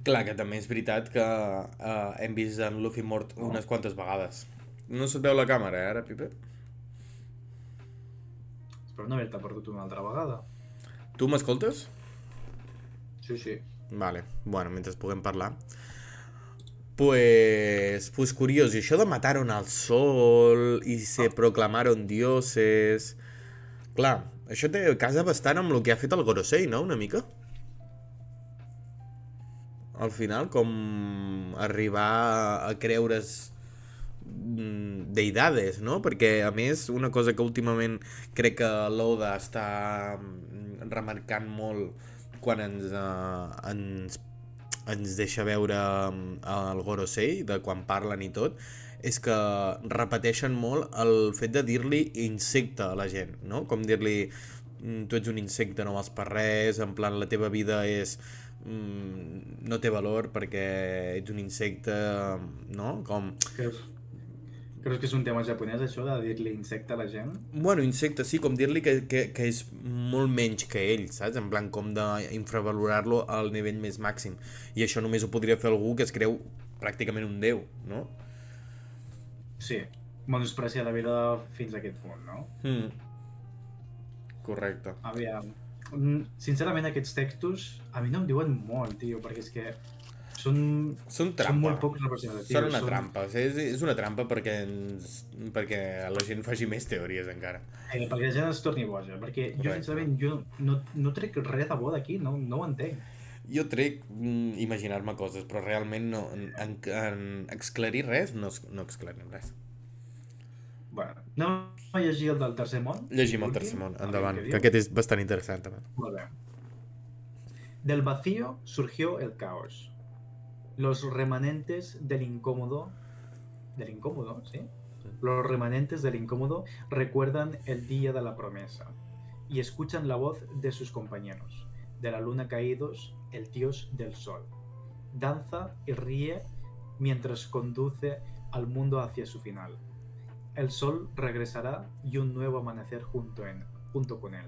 Clar, que també és veritat que hem vist en Luffy mort unes quantes vegades. No se't veu la càmera, ara, Pipe? Espero no haver-te perdut una altra vegada. Tu m'escoltes? Sí. Vale, bueno, mentre puguem parlar. Pues curiós, i això de mataron al sol i se proclamaron dioses... Clar, això té casa bastant amb el que ha fet el Gorosei, no?, una mica? Al final, com arribar a creure's deidades, no? Perquè, a més, una cosa que últimament crec que l'Oda està remarcant molt quan ens deixa veure el Gorosei, de quan parlen i tot, és que repeteixen molt el fet de dir-li insecte a la gent, no? Com dir-li, tu ets un insecte, no vals per res, en plan, la teva vida és... no té valor perquè ets un insecte, no? Com... Creus que és un tema japonès, això, de dir-li insecte a la gent? Bueno, insecte, sí, com dir-li que és molt menys que ell, saps? En plan, com d'infravalorar-lo al nivell més màxim. I això només ho podria fer algú que es creu pràcticament un déu, no? Sí, menospreciar la vida fins a aquest punt, no? Correcte. Aviam, sincerament aquests textos a mi no em diuen molt, tio, perquè és que són trampa. Són molt poc representatius. Són una trampa. És una trampa perquè la gent faci més teories encara. Perquè la gent es torni boja. Perquè jo, sincerament, no trec res de bo d'aquí, no ho entenc. Jo trec imaginar-me coses, però realment no, en esclarir res, no esclarim res. Bueno, anem a llegir el del tercer món? Llegim el tercer món, endavant, que aquest és bastant interessant també. Molt bé. Del vacío surgió el caos. Los remanentes del incómodo, ¿sí? Los remanentes del incómodo recuerdan el día de la promesa y escuchan la voz de sus compañeros, de la luna caídos, el dios del sol. Danza y ríe mientras conduce al mundo hacia su final. El sol regresará y un nuevo amanecer junto con él.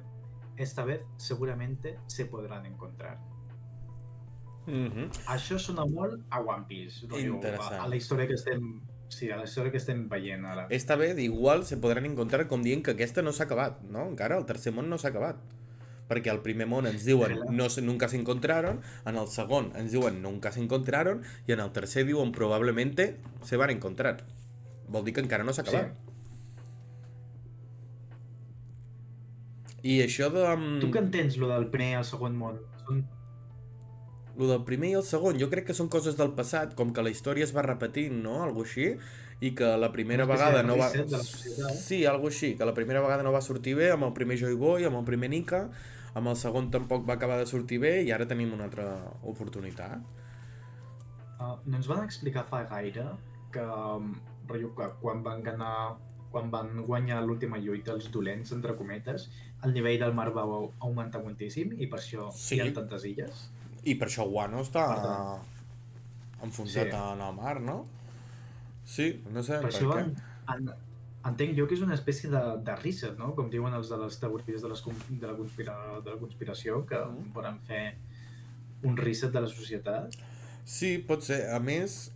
esta vez seguramente se podran encontrar. Mhm. Això sona molt a One Piece, a Interessant. la història que estem... Sí, a la història que estem veient ara. Esta vez igual se podran encontrar com dient que aquesta no s'ha acabat, no? Encara el tercer món no s'ha acabat. Perquè al primer món ens diuen no, nunca se encontraron, en el segon ens diuen nunca se encontraron i en el tercer diuen probablemente se van encontrar. Vol dir que encara no s'ha Sí. acabat. I això de... Tu què entens, lo del primer i el segon món? Lo del primer i el segon, jo crec que són coses del passat, com que la història es va repetint, no? Algo així, i que la primera Una espècie vegada de no va... reset de la societat. Sí, algo així, que la primera vegada no va sortir bé amb el primer Joy Boy, amb el primer Nika, amb el segon tampoc va acabar de sortir bé i ara tenim una altra oportunitat. No ens van explicar fa gaire que, rotllo, que quan van guanyar l'última lluita els dolents, entre cometes, el nivell del mar va augmentar moltíssim i per això Sí. hi ha tantes illes. I per això Wano està Per tant, enfonsat sí. en el mar, no? Sí, no sé Per per això què. entenc jo que és una espècie de reset, no? Com diuen els de les teories de la conspiració, que volen fer un reset de la societat. Sí, pot ser. A més,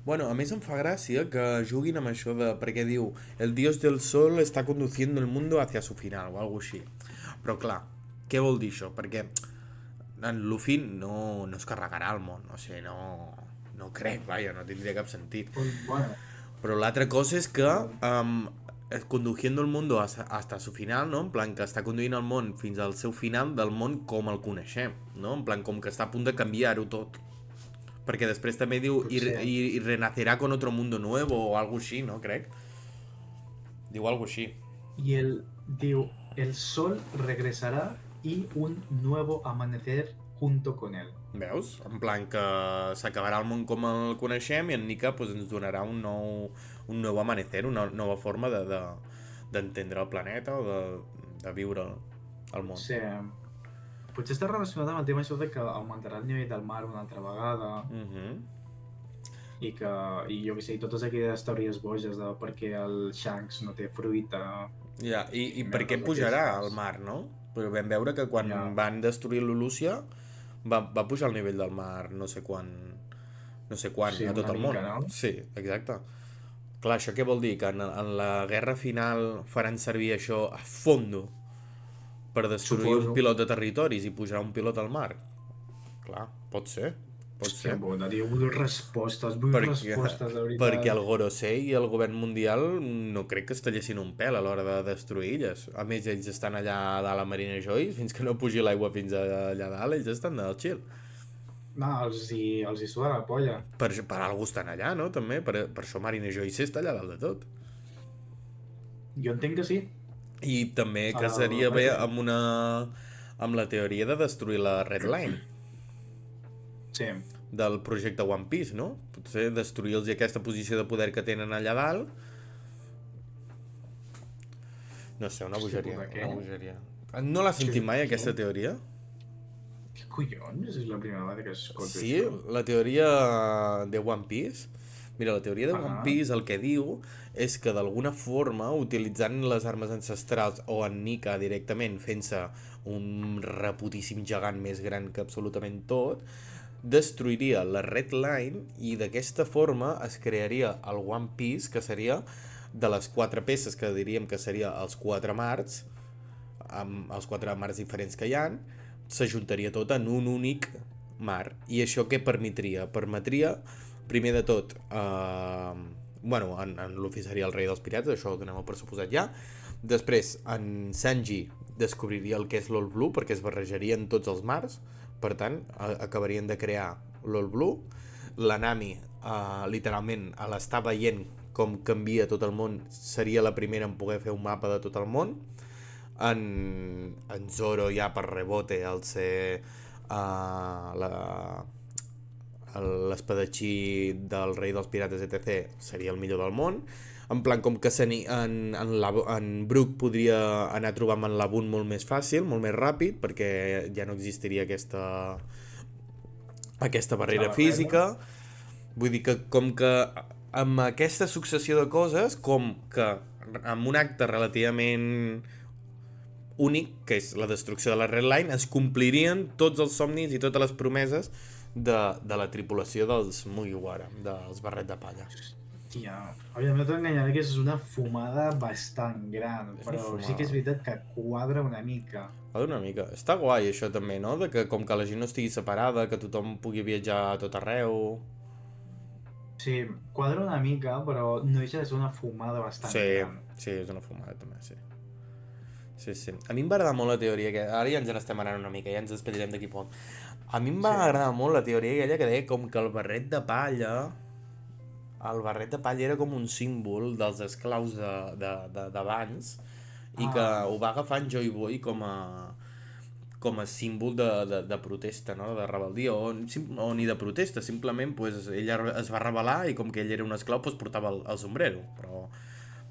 bueno, a més em fa gràcia que juguin amb això de... Perquè diu, el dios del sol està conduciendo el mundo hacia su final, o alguna així. Però clar, què vol dir això? Perquè en Luffy no es carregarà el món, o sigui, no crec, vaja, no tindria cap sentit. Bueno, Però l'altra cosa és que conduciendo el mundo hasta su final, no? En plan que està conduint el món fins al seu final del món com el coneixem, no? En plan com que està a punt de canviar-ho tot. Perquè després també diu i renacerá con otro mundo nuevo o algo així, no? Crec. Diu algo així. y él diu, el sol regresará y un nuevo amanecer junto con él. Veus? En plan que s'acabarà el món com el coneixem i en Nika pues, ens donarà un nou amanecer, una nova forma d'entendre el planeta o de viure el món. Sí. Potser està relacionat amb el tema això de que augmentarà el nivell del mar una altra vegada i jo què sé, i totes aquelles teories boges de per què el Shanks no té fruita. Ja, i per què pujarà al mar, no? Perquè vam veure que quan van destruir l'Ulúcia va pujar el nivell del mar no sé quan Sí, a tot el món. no? Sí, exacte. Clar, això què vol dir? Que en la guerra final faran servir això a fondo per destruir un pilot de territoris i pujarà un pilot al mar? Clar, pot ser. Hòstia, bona, tio, vull respostes, de veritat. Perquè el Gorosei i el govern mundial no crec que es tallessin un pèl a l'hora de destruir illes. A més, ells estan allà a dalt a Marina Joy, fins que no pugi l'aigua fins allà dalt, ells estan del chill. No, els hi suda la polla. Per algú estan allà, no? També, per això Marina Joy està allà dalt de tot. Jo entenc que sí. I també casaria bé amb la teoria de destruir la Red Line. Sí. Del projecte One Piece, no? Potser destruir-los aquesta posició de poder que tenen allà dalt. No sé, una bogeria. No l'has sentit mai, aquesta teoria? Què collons? És la primera vegada que escolto Sí, això. la teoria de One Piece... Mira, la teoria de One Piece el que diu és que d'alguna forma, utilitzant les armes ancestrals o en Nika directament fent-se un reputíssim gegant més gran que absolutament tot, destruiria la Red Line i d'aquesta forma es crearia el One Piece, que seria de les 4 peces que diríem que seria els 4 mars, amb els 4 mars diferents que hi han, s'ajuntaria tot en un únic mar. I això què permetria? Permetria, primer de tot, bueno, en Luffy seria el rei dels pirates, això ho donem per suposat ja. Després, en Sanji descobriria el que és l'All Blue, perquè es barrejarien tots els mars, per tant, acabarien de crear l'All Blue. La Nami, literalment, a l'estar veient com canvia tot el món, seria la primera en poder fer un mapa de tot el món. En Zoro ja per rebote, al ser l'espadatxí del rei dels pirates etc, seria el millor del món. En plan, com que en Brook podria anar a trobar amb en Labun molt més fàcil, molt més ràpid, perquè ja no existiria aquesta barrera física. Vull dir que com que amb aquesta successió de coses, com que amb un acte relativament únic, que és la destrucció de la Red Line, es complirien tots els somnis i totes les promeses de la tripulació dels Mugiwara, dels Barret de Palla. Hòstia, òbviament no t'enganyaré que és una fumada bastant gran, però sí que és veritat que quadra una mica. Una mica. Està guai això també, no? De que com que la gent no estigui separada, que tothom pugui viatjar a tot arreu... Sí, quadra una mica, però no deixa de ser una fumada bastant gran. Sí, és una fumada també, sí. Sí. A mi em va agradar molt la teoria, que ara ja ens n'estem anant una mica, ja ens despedirem d'aquí poc. A mi em va agradar molt la teoria aquella que deia com que el barret de palla era com un símbol dels esclaus d'abans i que ho va agafar en Joy Boy com a símbol de protesta, no? De rebel·lia, o ni de protesta, simplement pues, ell es va rebel·lar i com que ell era un esclau pues, portava el sombrero,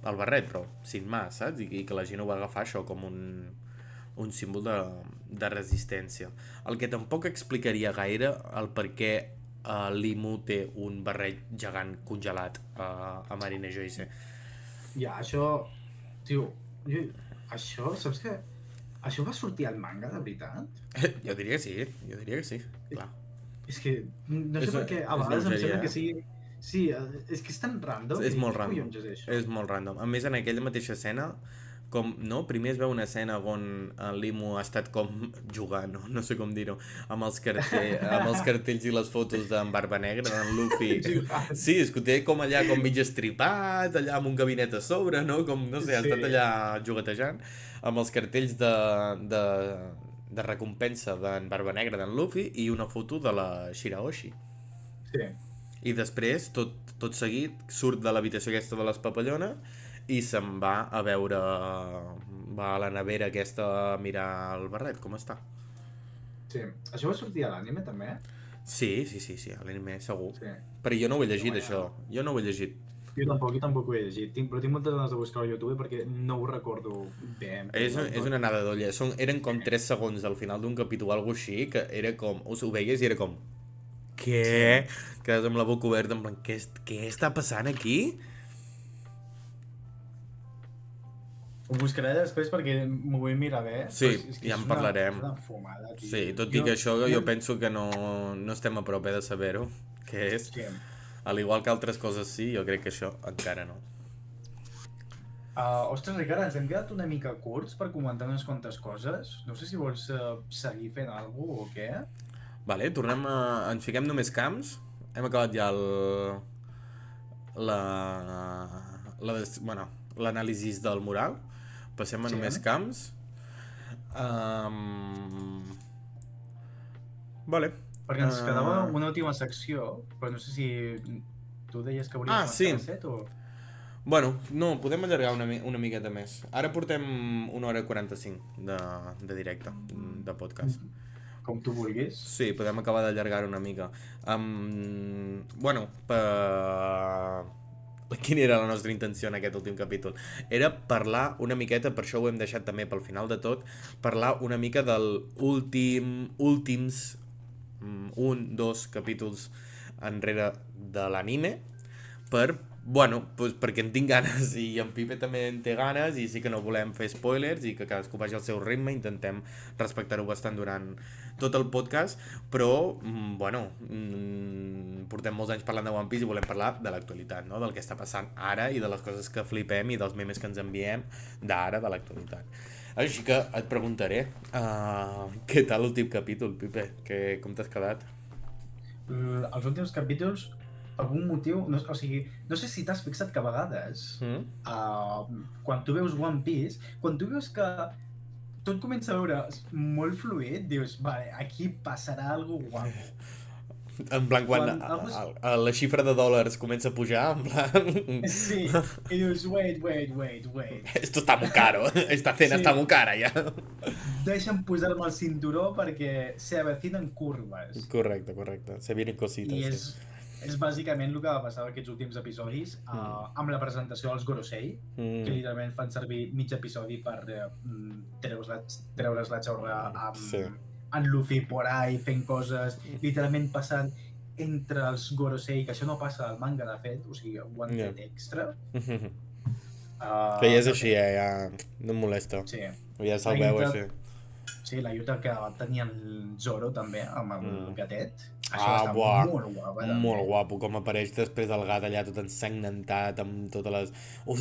el barret, però sin más, saps? I que la gent ho va agafar això com un símbol de resistència. El que tampoc explicaria gaire el per què l'Imu té un barret gegant congelat a Marine Joyce. Ja, això... Tio, això, saps què? Això va sortir al manga, de veritat? Jo diria que sí, clar. És que no sé per què, a vegades em sembla que sigui... Sí, és que és tan random. És molt random. És molt random. A més, en aquella mateixa escena, com, no? Primer es veu una escena on l'Imu ha estat com jugant, no sé com dir-ho, amb els cartells i les fotos d'en Barba Negra, d'en Luffy. Sí, és que ho té com allà com mig estripat, allà amb un gabinet a sobre, no? Com, no sé, ha estat allà juguetejant, amb els cartells de recompensa d'en Barba Negra, d'en Luffy, i una foto de la Shirahoshi. Sí. I després, tot seguit, surt de l'habitació aquesta de les papallones i se'n va a veure... va a la nevera aquesta a mirar el barret, com està. Sí. Això va sortir a l'anime, també? Sí, a l'anime, segur. Sí. Però jo no ho he llegit, això. Jo no ho he llegit. Jo tampoc ho he llegit, però tinc moltes ganes de buscar-ho a YouTube perquè no ho recordo bé. És una nada d'olla. Eren com 3 segons al final d'un capítol, alguna així, que era com... Ho veies i era com... Què? Quedes amb la boca oberta, en plan, què està passant aquí? Ho buscaré després perquè m'ho vull mirar bé. Sí, ja en parlarem. És una fumada, tio. Sí, tot i que això jo penso que no estem a prop de saber-ho, què és. Sí. Al igual que altres coses sí, jo crec que això encara no. Ostres, Ricard, ens hem quedat una mica curts per comentar unes quantes coses. No sé si vols seguir fent alguna cosa o què. Vale, ens fiquem només camps. Hem acabat ja l'anàlisi del mural. Passem a només camps. Vale. Perquè ens quedava una última secció, però no sé si tu deies que hauries sí. a les 7 o... Bueno, no, podem allargar una miqueta més. Ara portem 1 hora i 45 de directe, de podcast. Com tu vulguis. Sí, podem acabar d'allargar una mica. Bueno, quina era la nostra intenció en aquest últim capítol? Era parlar una miqueta, per això ho hem deixat també pel final de tot, parlar una mica del últims 1-2 capítols enrere de l'anime, perquè en tinc ganes i en Pipe també en té ganes i sí que no volem fer spoilers i que cadascú vagi al seu ritme, intentem respectar-ho bastant durant tot el podcast, però portem molts anys parlant de One Piece i volem parlar de l'actualitat, no? Del que està passant ara i de les coses que flipem i dels memes que ens enviem d'ara, de l'actualitat. Així que et preguntaré què tal l'últim capítol, Pipe? Com t'has quedat? Els últims capítols, per algun motiu, no sé si t'has fixat que a vegades, quan tu veus One Piece, quan tu veus que tot comença a veure molt fluid, dius, vale, aquí passarà alguna guapo. En plan, quan la xifra de dòlars comença a pujar, en plan... Sí, i dius, wait. Esto está muy caro, esta cena está muy cara, ja. Deixa'm posar-me el cinturó perquè se avecinen curves. Correcte, se vienen cositas. I és bàsicament el que va passar aquests últims episodis amb la presentació dels Gorosei, que literalment fan servir mig episodi per treure's la xorra amb Luffy por ahí fent coses, literalment passant entre els Gorosei, que això no passa al manga de fet, o sigui, ho han fet extra. Que ja és no així, sé, ja no em molesta. sí. Ja se'l La veu Utah, així. sí, la Utah que tenia el Zoro també, amb el gatet. Això va Ah, estar buah, molt guapa també. molt guapo, com apareix després el gat allà tot ensangnentat amb totes les...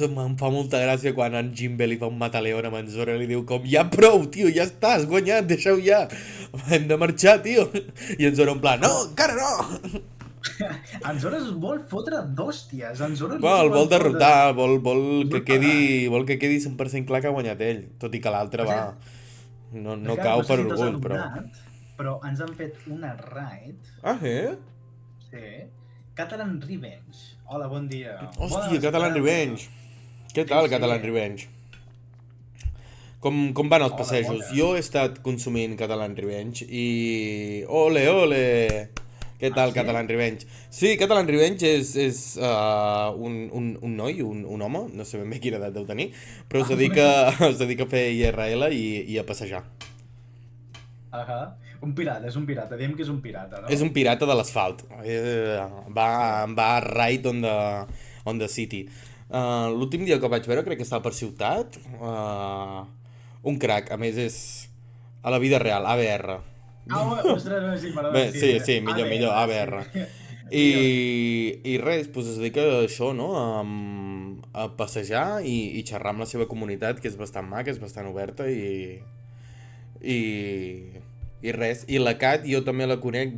Em fa molta gràcia quan en Jimbe li fa un mataleon amb en Zoro i li diu com, ja prou, tio, ja està, has guanyat, deixeu ja, hem de marxar, tio. I en Zoro en plan, no, encara no. En Zoro es vol fotre d'hòsties, en Zoro li és Bueno, el igual vol tot. derrotar, Li vol pagar. vol que quedi 100% clar que ha guanyat ell, tot i que l'altre Per va, cert, no Ricard, cau no sé per si t'has orgull, però... adonat, però ens han fet una raid, Ah, eh? sí, Catalan Revenge. Hola, bon dia. Bona Hòstia, Catalan vesprada. Revenge. Què Sí, tal, sí. Catalan Revenge? Com van els Hola, passejos? bona. Jo he estat consumint Catalan Revenge i... Ole, ole! Què Ah, tal, sí? Catalan Revenge? Sí, Catalan Revenge és un noi, un home, no sé ben bé quina edat deu tenir, però es dedica a fer IRL i a passejar. Ahà. Un pirata, és un pirata. Diem que és un pirata, no? És un pirata de l'asfalt. Sí. Va a Raid on the City. L'últim dia que el vaig veure crec que estava per ciutat. Un crack, a més és a la vida real, ABR. Ah, ostres, no, sí, perdó, Bé, sí. sí, millor, ABR. Sí. Digue'm. I res, doncs es dedica a això, no? A passejar i xerrar amb la seva comunitat, que és bastant maca, és bastant oberta i, i res. I la Cat jo també la conec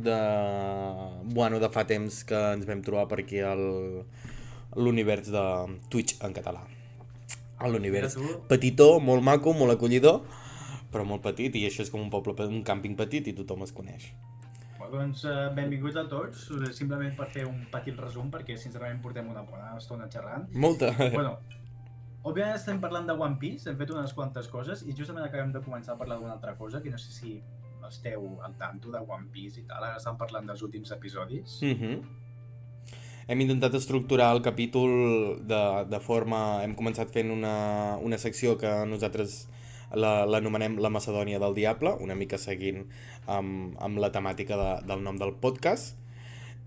bueno, de fa temps que ens vam trobar per aquí l'univers de Twitch en català. L'univers Mira tu. petitó, molt maco, molt acollidor, però molt petit, i això és com un poble, un càmping petit i tothom es coneix. Bueno, doncs benvinguts a tots, simplement per fer un petit resum, perquè sincerament portem una bona estona xerrant. Molta. Bueno, òbviament estem parlant de One Piece, hem fet unes quantes coses i justament acabem de començar a parlar d'una altra cosa, que no sé si esteu al tanto de One Piece i tal, ara estan parlant dels últims episodis. Hem intentat estructurar el capítol de forma... Hem començat fent una secció que nosaltres l'anomenem la Macedònia del Diable, una mica seguint amb la temàtica del nom del podcast.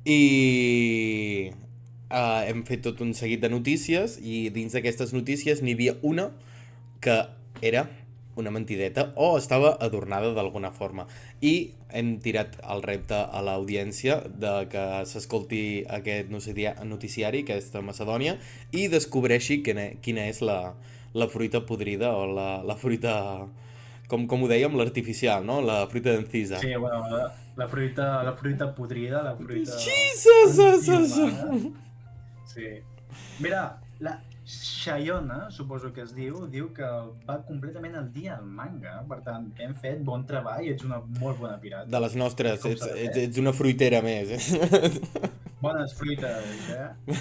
I hem fet tot un seguit de notícies i dins d'aquestes notícies n'hi havia una que era una mentideta o estava adornada d'alguna forma. I hem tirat el repte a l'audiència de que s'escolti aquest noticiari, aquesta Macedònia, i descobreixi quina és la fruita podrida o la fruita, com ho dèiem, l'artificial, no? La fruita d'encisa. Sí, bueno, la fruita podrida, la fruita Jesus! Sí. Mira, la Shayona, suposo que es diu que va completament al dia al manga. Per tant, hem fet bon treball, ets una molt bona pirata. De les nostres, Com s'ha de fer. ets una fruitera més. Bones fruites, eh?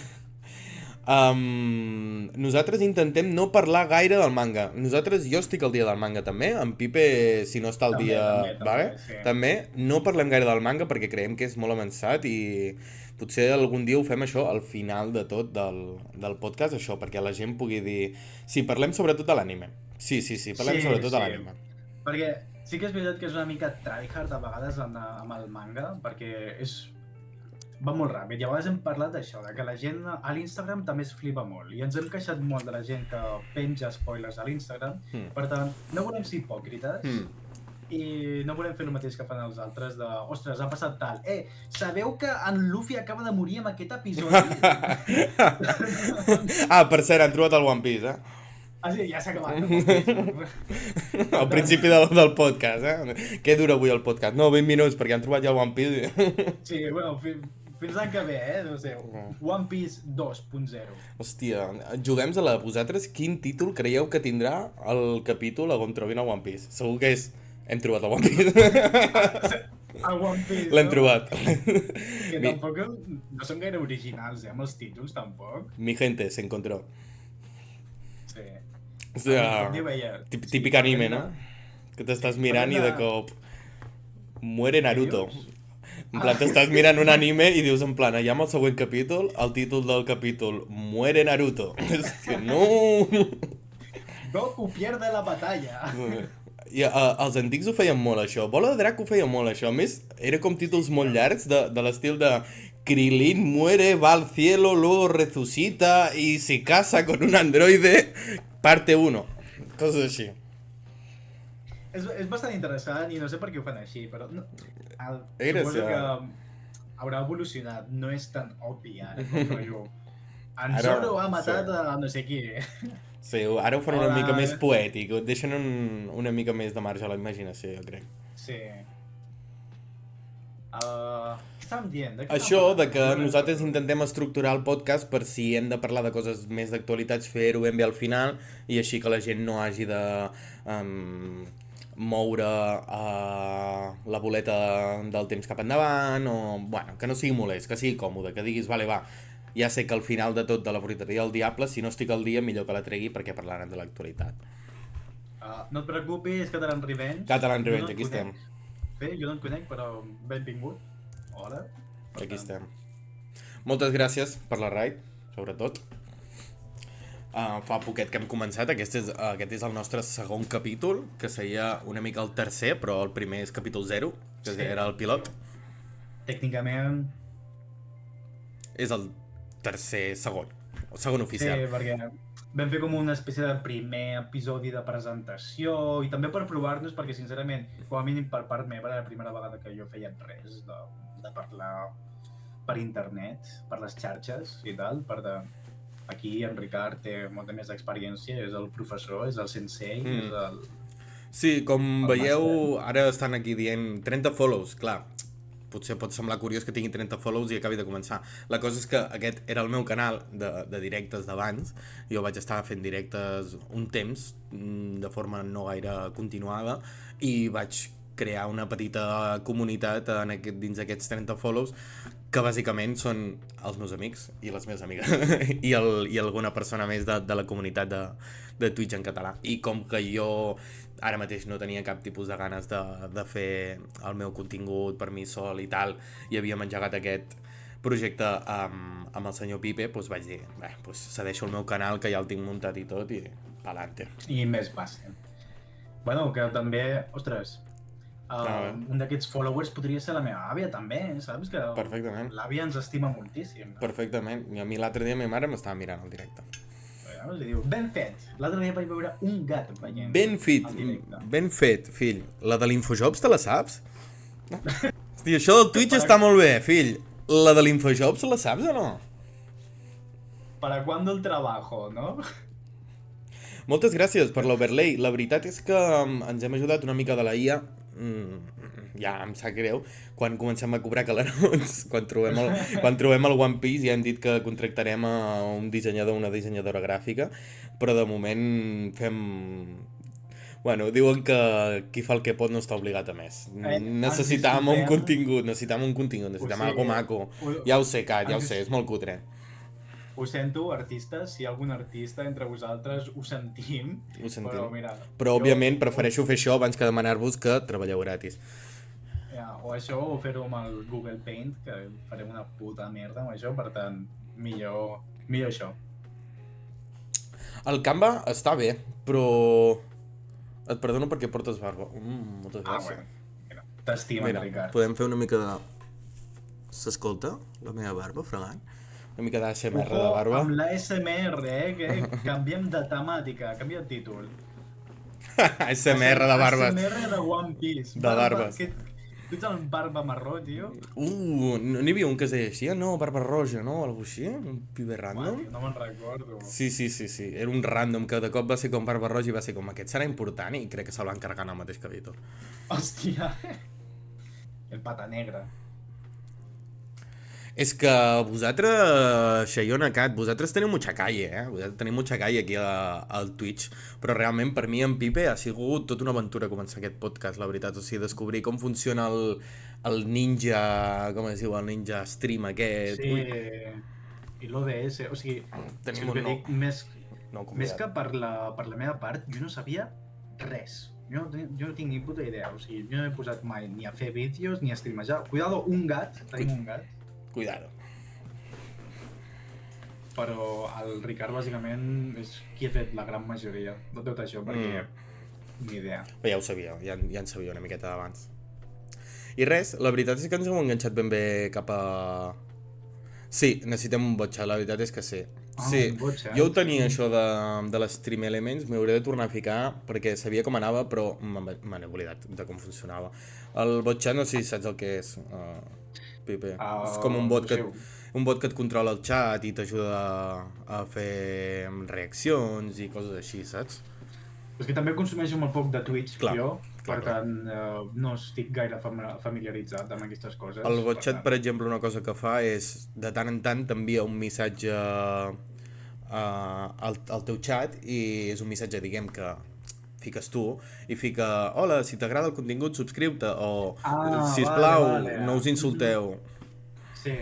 Nosaltres intentem no parlar gaire del manga. Jo estic al dia del manga també, en Pipe si no està al També, dia, també, vale? sí. També no parlem gaire del manga perquè creiem que és molt avançat i potser algun dia ho fem això al final de tot del podcast, això, perquè la gent pugui dir... Sí, parlem sobretot de l'anime. Sí, parlem sobretot de l'anime. Perquè sí que és veritat que és una mica tryhard a vegades amb el manga, perquè va molt ràpid. I a vegades hem parlat d'això, de que la gent a l'Instagram també es flipa molt. I ens hem queixat molt de la gent que penja spoilers a l'Instagram. Per tant, no volem ser hipòcrites i no volem fer el mateix que fan els altres de, ostres, ha passat tal. Sabeu que en Luffy acaba de morir en aquest episodi? Per cert, han trobat el One Piece, Ah, sí, ja s'ha acabat. Al principi del podcast, Què dura avui el podcast? No, 20 minuts, perquè han trobat ja el One Piece. Sí, bueno, fins l'any que ve, no sé, One Piece 2.0. Hòstia, juguem-se a vosaltres. Quin títol creieu que tindrà el capítol on trobin el One Piece? Segur que és... Hem trobat el One Piece. El One Piece, L'hem trobat. Que tampoc no són gaire originals, amb els títols, tampoc. Mi gente se encontró. Sí. O sea, típic anime, no? Que t'estàs mirant i de cop... Muere Naruto. En plan, t'estàs mirant un anime i dius en plan, allà amb el següent capítol, el títol del capítol, Muere Naruto. Hòstia, no! Goku pierde la batalla. I els antics ho feien molt, això. Bola de Drac ho feia molt, això. A més, era com títols molt llargs, de l'estil de Krilin muere, va al cielo, luego resucita y se casa con un androide, parte 1. Coses així. És bastant interessant i no sé per què ho fan així, però no, Gràcies. suposo que haurà evolucionat, no és tan obvi ara, com rotllo. En Ara, Zoro ha matat sí. a no sé qui. Sí, ara ho fan una Hola. mica més poètic, et deixen una mica més de marge a la imaginació, jo crec. Sí. Què estàvem dient? Això de que nosaltres intentem estructurar el podcast per si hem de parlar de coses més d'actualitats, fer-ho ben bé al final i així que la gent no hagi de moure la boleta del temps cap endavant o, bueno, que no sigui molest, que sigui còmode, que diguis, vale, va, ja sé que al final de tot de la fruiteria del diable, si no estic al dia, millor que la tregui perquè parlaran de l'actualitat. No et preocupis, Catalan Revenge. Catalan Jo Revenge, no et aquí conec. estem. Bé, jo no et conec, però benvingut. Hola. Per Aquí tant, estem. Moltes gràcies per la raid, sobretot. Fa poquet que hem començat, aquest és el nostre segon capítol, que seria una mica el tercer, però el primer és capítol 0, que Sí. era el pilot. Tècnicament, És el tercer, segon, el segon sí, oficial. perquè vam fer com una espècie de primer episodi de presentació i també per provar-nos, perquè sincerament, com a mínim per part meva, era la primera vegada que jo feia res de parlar per internet, per les xarxes i tal, per tant, aquí en Ricard té molta més experiència, és el professor, és el sensei, és el... Sí, com El veieu, ara estan aquí dient 30 follows, clar. Potser pot semblar curiós que tingui 30 follows i acabi de començar. La cosa és que aquest era el meu canal de directes d'abans. Jo vaig estar fent directes un temps, de forma no gaire continuada, i vaig crear una petita comunitat dins d'aquests 30 follows que bàsicament són els meus amics i les meves amigues i alguna persona més de la comunitat de Twitch en català. I com que jo ara mateix no tenia cap tipus de ganes de fer el meu contingut per mi sol i tal, i havíem engegat aquest projecte amb el senyor Pipe, doncs vaig dir, bé, doncs cedeixo el meu canal, que ja el tinc muntat i tot, i pa'lante. I més fàcil. Bueno, que també, ostres, un d'aquests followers podria ser la meva àvia també, saps? Que Perfectament. l'àvia ens estima moltíssim. Perfectament. I a mi l'altre dia ma mare m'estava mirant al directe. I diu, ben fet. L'altre dia vaig veure un gat veient Ben fet, el directe. ben fet, fill. La de l'Infojobs te la saps? Hosti, això del Twitch està molt bé, fill. La de l'Infojobs la saps o no? ¿Para cuándo el trabajo, no? Moltes gràcies per l'overlay. La veritat és que ens hem ajudat una mica de la IA. Ja em sap greu. Quan comencem a cobrar calerons, quan trobem el One Piece, ja hem dit que contractarem a un dissenyador o una dissenyadora gràfica, però de moment fem... Bueno, diuen que qui fa el que pot no està obligat a més. Necessitàvem un contingut, necessitàvem algo maco. Ja ho sé, Kat, ja ho sé, és molt cutre. Ho sento, artistes, si hi ha algun artista entre vosaltres, ho sentim. Ho sentim. Però, mira, Però òbviament, prefereixo fer això abans que demanar-vos que treballeu gratis. O això, o fer-ho amb el Google Paint, que farem una puta merda amb això, per tant, millor això. El Canva està bé, però... Et perdono perquè portes barba. Moltes gràcies. Bueno, t'estimen, Ricard. Podem fer una mica de... S'escolta la meva barba fregant? Una mica d'ASMR de barba. Amb l'ASMR, que canviem de temàtica, canvia el títol. ASMR de barbes. ASMR de One Piece. De barbes. Tu ets el barba marró, tio? N'hi havia un que es deia així, no? Barba roja, no? Algo així? Un pibe random? No me'n recordo. Sí. Era un random que de cop va ser com barba roja i va ser com aquest serà important i crec que se'l van carregar en el mateix capítol. Hòstia. El pata negra. És que vosaltres, Xaiona, Cat, vosaltres teniu mucha calle, Vosaltres teniu mucha calle aquí al Twitch, però realment per mi en Pipe ha sigut tota una aventura començar aquest podcast, la veritat. O sigui, descobrir com funciona el ninja, com es diu, el ninja stream aquest. Sí, i l'OBS, o sigui, Tenim el que dic, més convidat. que per la meva part, jo no sabia res. Jo no tinc ni puta idea, o sigui, jo no he posat mai ni a fer vídeos ni a streamejar. Cuidado, un gat, tenim un gat. Cuidado. Però el Ricard bàsicament és qui ha fet la gran majoria de tot això, perquè ni idea. Però ja ho sabia, ja en sabia una miqueta d'abans. I res, la veritat és que ens hem enganxat ben bé cap a Sí, necessitem un botxat, la veritat és que sí. Sí, Un botxat. jo ho tenia això de les Stream Elements, m'ho hauré de tornar a ficar perquè sabia com anava, però me n'he oblidat de com funcionava. El botxat no sé si saps el que és, Pipe. És com un bot No sé, un bot que et controla el xat i t'ajuda a fer reaccions i coses així, saps? és que també consumeixo molt poc de Twitch, Clar, jo, clar, per tant, no estic gaire familiaritzat amb aquestes coses. El botxat, per exemple, una cosa que fa és, de tant en tant, t'envia un missatge al teu xat i és un missatge, diguem, que fiques tu i fica, hola, si t'agrada el contingut, subscriu-te, o sisplau, no us insulteu. Sí,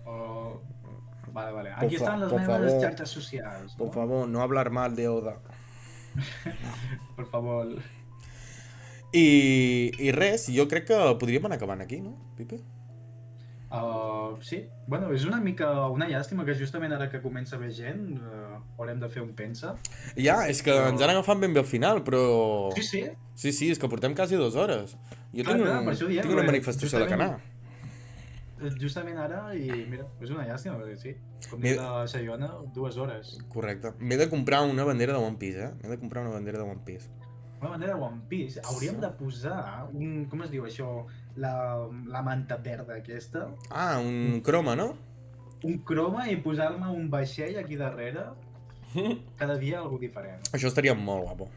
o... Vale. Por Aquí estan les por meves favor. xarxes socials, Por no? favor, no hablar mal de Oda. Per favor. I res, jo crec que podríem anar acabant aquí, no, Pipe? Sí, bueno, és una mica una llàstima que justament ara que comença a haver gent haurem de fer un pensa. Ja, és que ens han agafat ben bé al final, però... Sí. Sí, és que portem quasi 2 hores. Jo Clar, per això diem, tinc una manifestació de justament- canar. Justament ara, i mira, és una llàstima, perquè sí, com diu la Xaiona, 2 hores. Correcte. M'he de comprar una bandera de One Piece, M'he de comprar una bandera de One Piece. Una manera de One Piece, hauríem de posar un, com es diu això, la manta verda aquesta, Un croma, no? un croma i posar-me un vaixell aquí darrere, cada dia algú diferent. Això estaria molt guapo.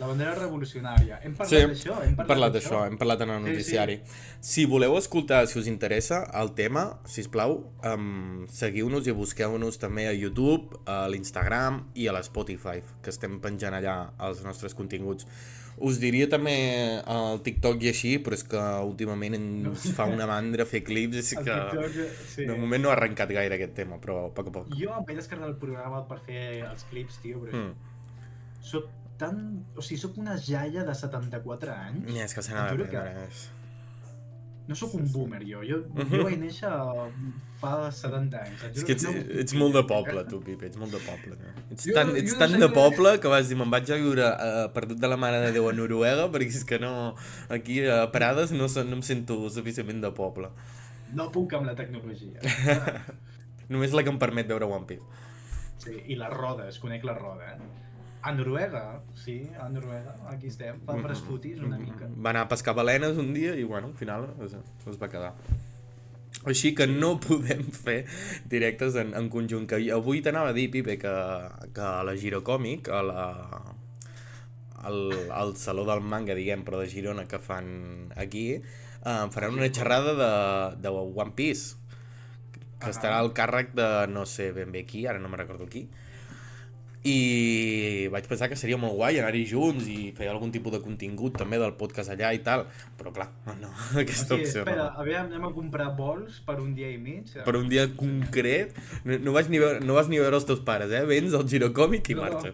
La bandera revolucionària. Hem Sí, parlat d'això? hem parlat d'això, hem parlat en el Sí, noticiari. Si voleu escoltar, si us interessa el tema, sisplau, seguiu-nos i busqueu-nos també a YouTube, a l'Instagram i a l'Spotify, que estem penjant allà els nostres continguts. Us diria també al TikTok i així, però és que últimament ens fa una mandra fer clips, és El que TikTok, sí. de moment no ha arrencat gaire aquest tema, però a poc a poc. Jo em vaig descarregar el programa per fer els clips, tio, però soc tan... O sigui, soc una jaia de 74 anys. És que se n'ha Et de juro que prendre. no sóc un boomer, jo. Jo vaig néixer fa 70 anys. Et És juro que no- ets molt de poble, tu, Pipe, ets molt de poble. Ets Jo- tan, jo ets no tan sé de què- poble que vas dir, me'n vaig a viure perdut de la Mare de Déu a Noruega, perquè és que no, aquí a Prades no em sento suficientment de poble. No puc amb la tecnologia. Només la que em permet veure One Piece. Sí, i les rodes, conec la roda, A Noruega, sí, a Noruega, aquí estem, fa frescutis una mica. Va anar a pescar balenes un dia i, bueno, al final es va quedar. Així que no podem fer directes en conjunt. Que avui t'anava a dir, Pipe, que a la Girocòmic, al Saló del Manga, diguem, però de Girona, que fan aquí, faran una xerrada de One Piece, que estarà al càrrec de no sé ben bé qui, ara no me recordo qui, i vaig pensar que seria molt guai anar-hi junts i fer algun tipus de contingut també del podcast allà i tal, però clar, no, aquesta Sí, opció espera, no. aviam, anem a comprar vols per un dia i mig. Per un dia concret, no vas ni veure els teus pares, vens al Girocòmic i No. marxa.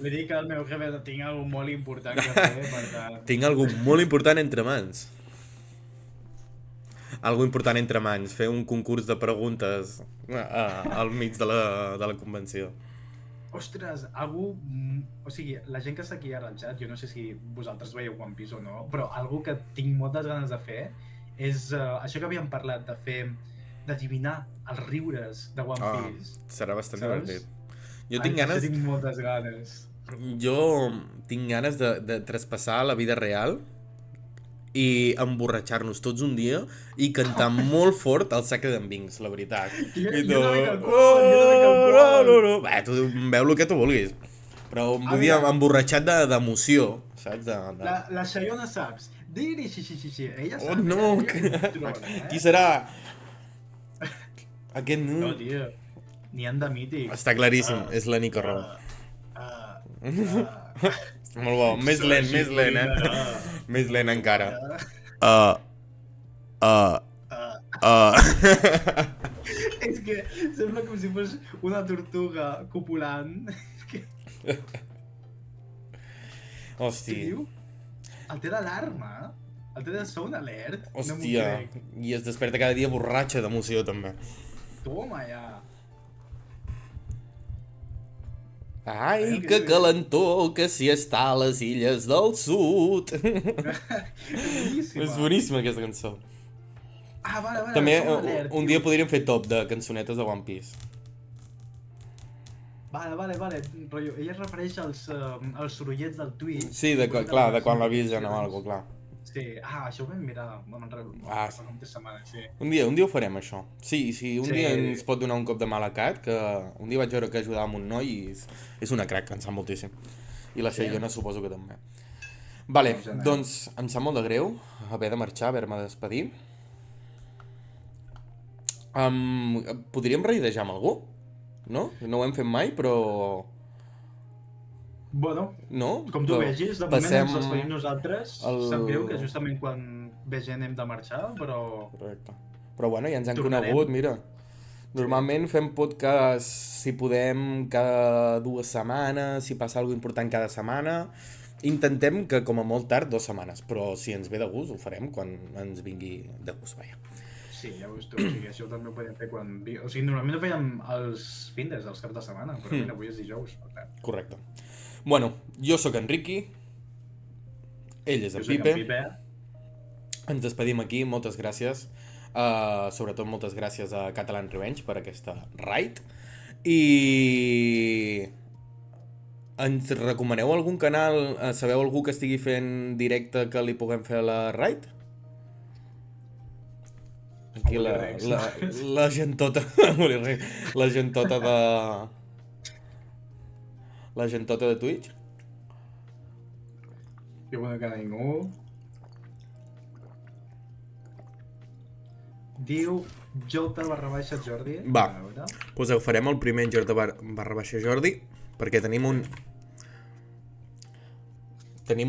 Li dic al meu jefe que tinc alguna molt important que fer, per tant... Tinc algú molt important entre mans. Algo important entre mans, fer un concurs de preguntes al mig de la convenció. Ostres, algú... O sigui, la gent que està aquí ara al chat, jo no sé si vosaltres veieu One Piece o no, però algú que tinc moltes ganes de fer és això que havíem parlat, de fer... d'adivinar els riures de One Piece. Serà bastant Saps? divertit. Jo tinc ganes... Tinc moltes ganes. Jo tinc ganes de traspassar la vida real i emborratxar-nos tots un dia i cantar molt fort el Sacre d'en Binks, la veritat. Jo I no veig el qual. Bé, tu veu el que tu vulguis. Però vull dir, emborratxat d'emoció, saps? La Xaiona saps. Diri, sí. Ella Oh, sap. no! Qui serà? Aquest no. No, tio. N'hi han de mítics. Està claríssim, és la Nico Ro. Molt bo, més lent, Més lent encara. És que sembla com si fos una tortuga copulant. Hosti. Què diu? El té d'alarma? El té de sound alert? Hòstia. No m'ho crec. I es desperta cada dia borratxa d'emoció, també. Toma, ja. Ai, que calentor, que si està a les illes del sud. Boníssima. És boníssima aquesta cançó. Ah, vale, També som alert, un dia podríem fer top de cançonetes de One Piece. Vale. Rotllo, ella es refereix als sorollets del Twitch. Sí, clar, de quan l'avisen o alguna cosa, clar. Sí, això ho vam mirar Ah, fa com 3 setmanes, sí. Un dia ho farem, això. Sí, un Sí. dia ens pot donar un cop de mal a Cat, que un dia vaig veure que ajudava amb un noi i és una crac, em sap moltíssim. I la Xeiona suposo que també. Vale, doncs em sap molt de greu haver de marxar, haver-me de despedir. Podríem reidejar amb algú? No? No ho hem fet mai, però... Bueno, No? com tu vegis, de moment Passem ens despedim nosaltres. el- Sap greu que justament quan ve gent hem de marxar, però... Correcte. Però bueno, ja ens hem Tornarem. conegut, mira. Normalment fem podcast, si podem, cada 2 setmanes, si passa alguna important cada setmana. Intentem que com a molt tard 2 setmanes, però si ens ve de gust ho farem quan ens vingui de gust, vaja. Sí, ja veus tu, o sigui, això també ho podem fer quan... O sigui, normalment ho fèiem els findes, els caps de setmana, però mira, avui és dijous, per tant. Correcte. Bueno, jo sóc en Ricky, ell és Jo en soc Pipe, en Pipe. ens despedim aquí, moltes gràcies. Sobretot moltes gràcies a Catalan Revenge per aquesta raid. I... Ens recomaneu algun canal? Sabeu algú que estigui fent directe que li puguem fer a la raid? Aquí la gent tota... la gent tota de... La gent tota de Twitch? Jo vull que ningú... Diu J_Jordi. Va, A veure. doncs ho farem el primer en J_Jordi, perquè tenim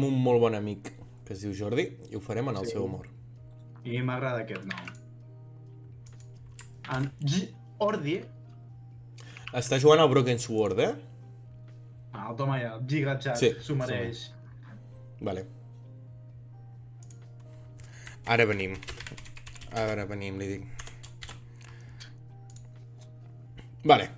un molt bon amic que es diu Jordi i ho farem en el seu honor. I m'agrada aquest nom. En Jordi. Està jugant al Broken Sword, eh? Ah, toma ja, Gigachat, Sí, s'ho mereix. Vale. Ara venim, li dic. Vale.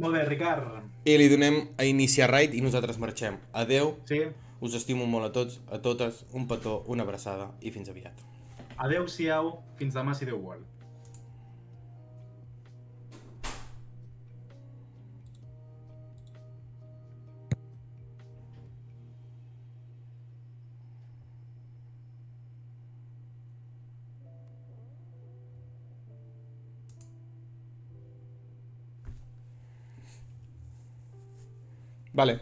Molt bé, Ricard. I li donem a iniciar raid i nosaltres marxem. Adeu, Sí. us estimo molt a tots, a totes, un petó, una abraçada i fins aviat. Adeu-siau, fins demà si Déu vol. Vale.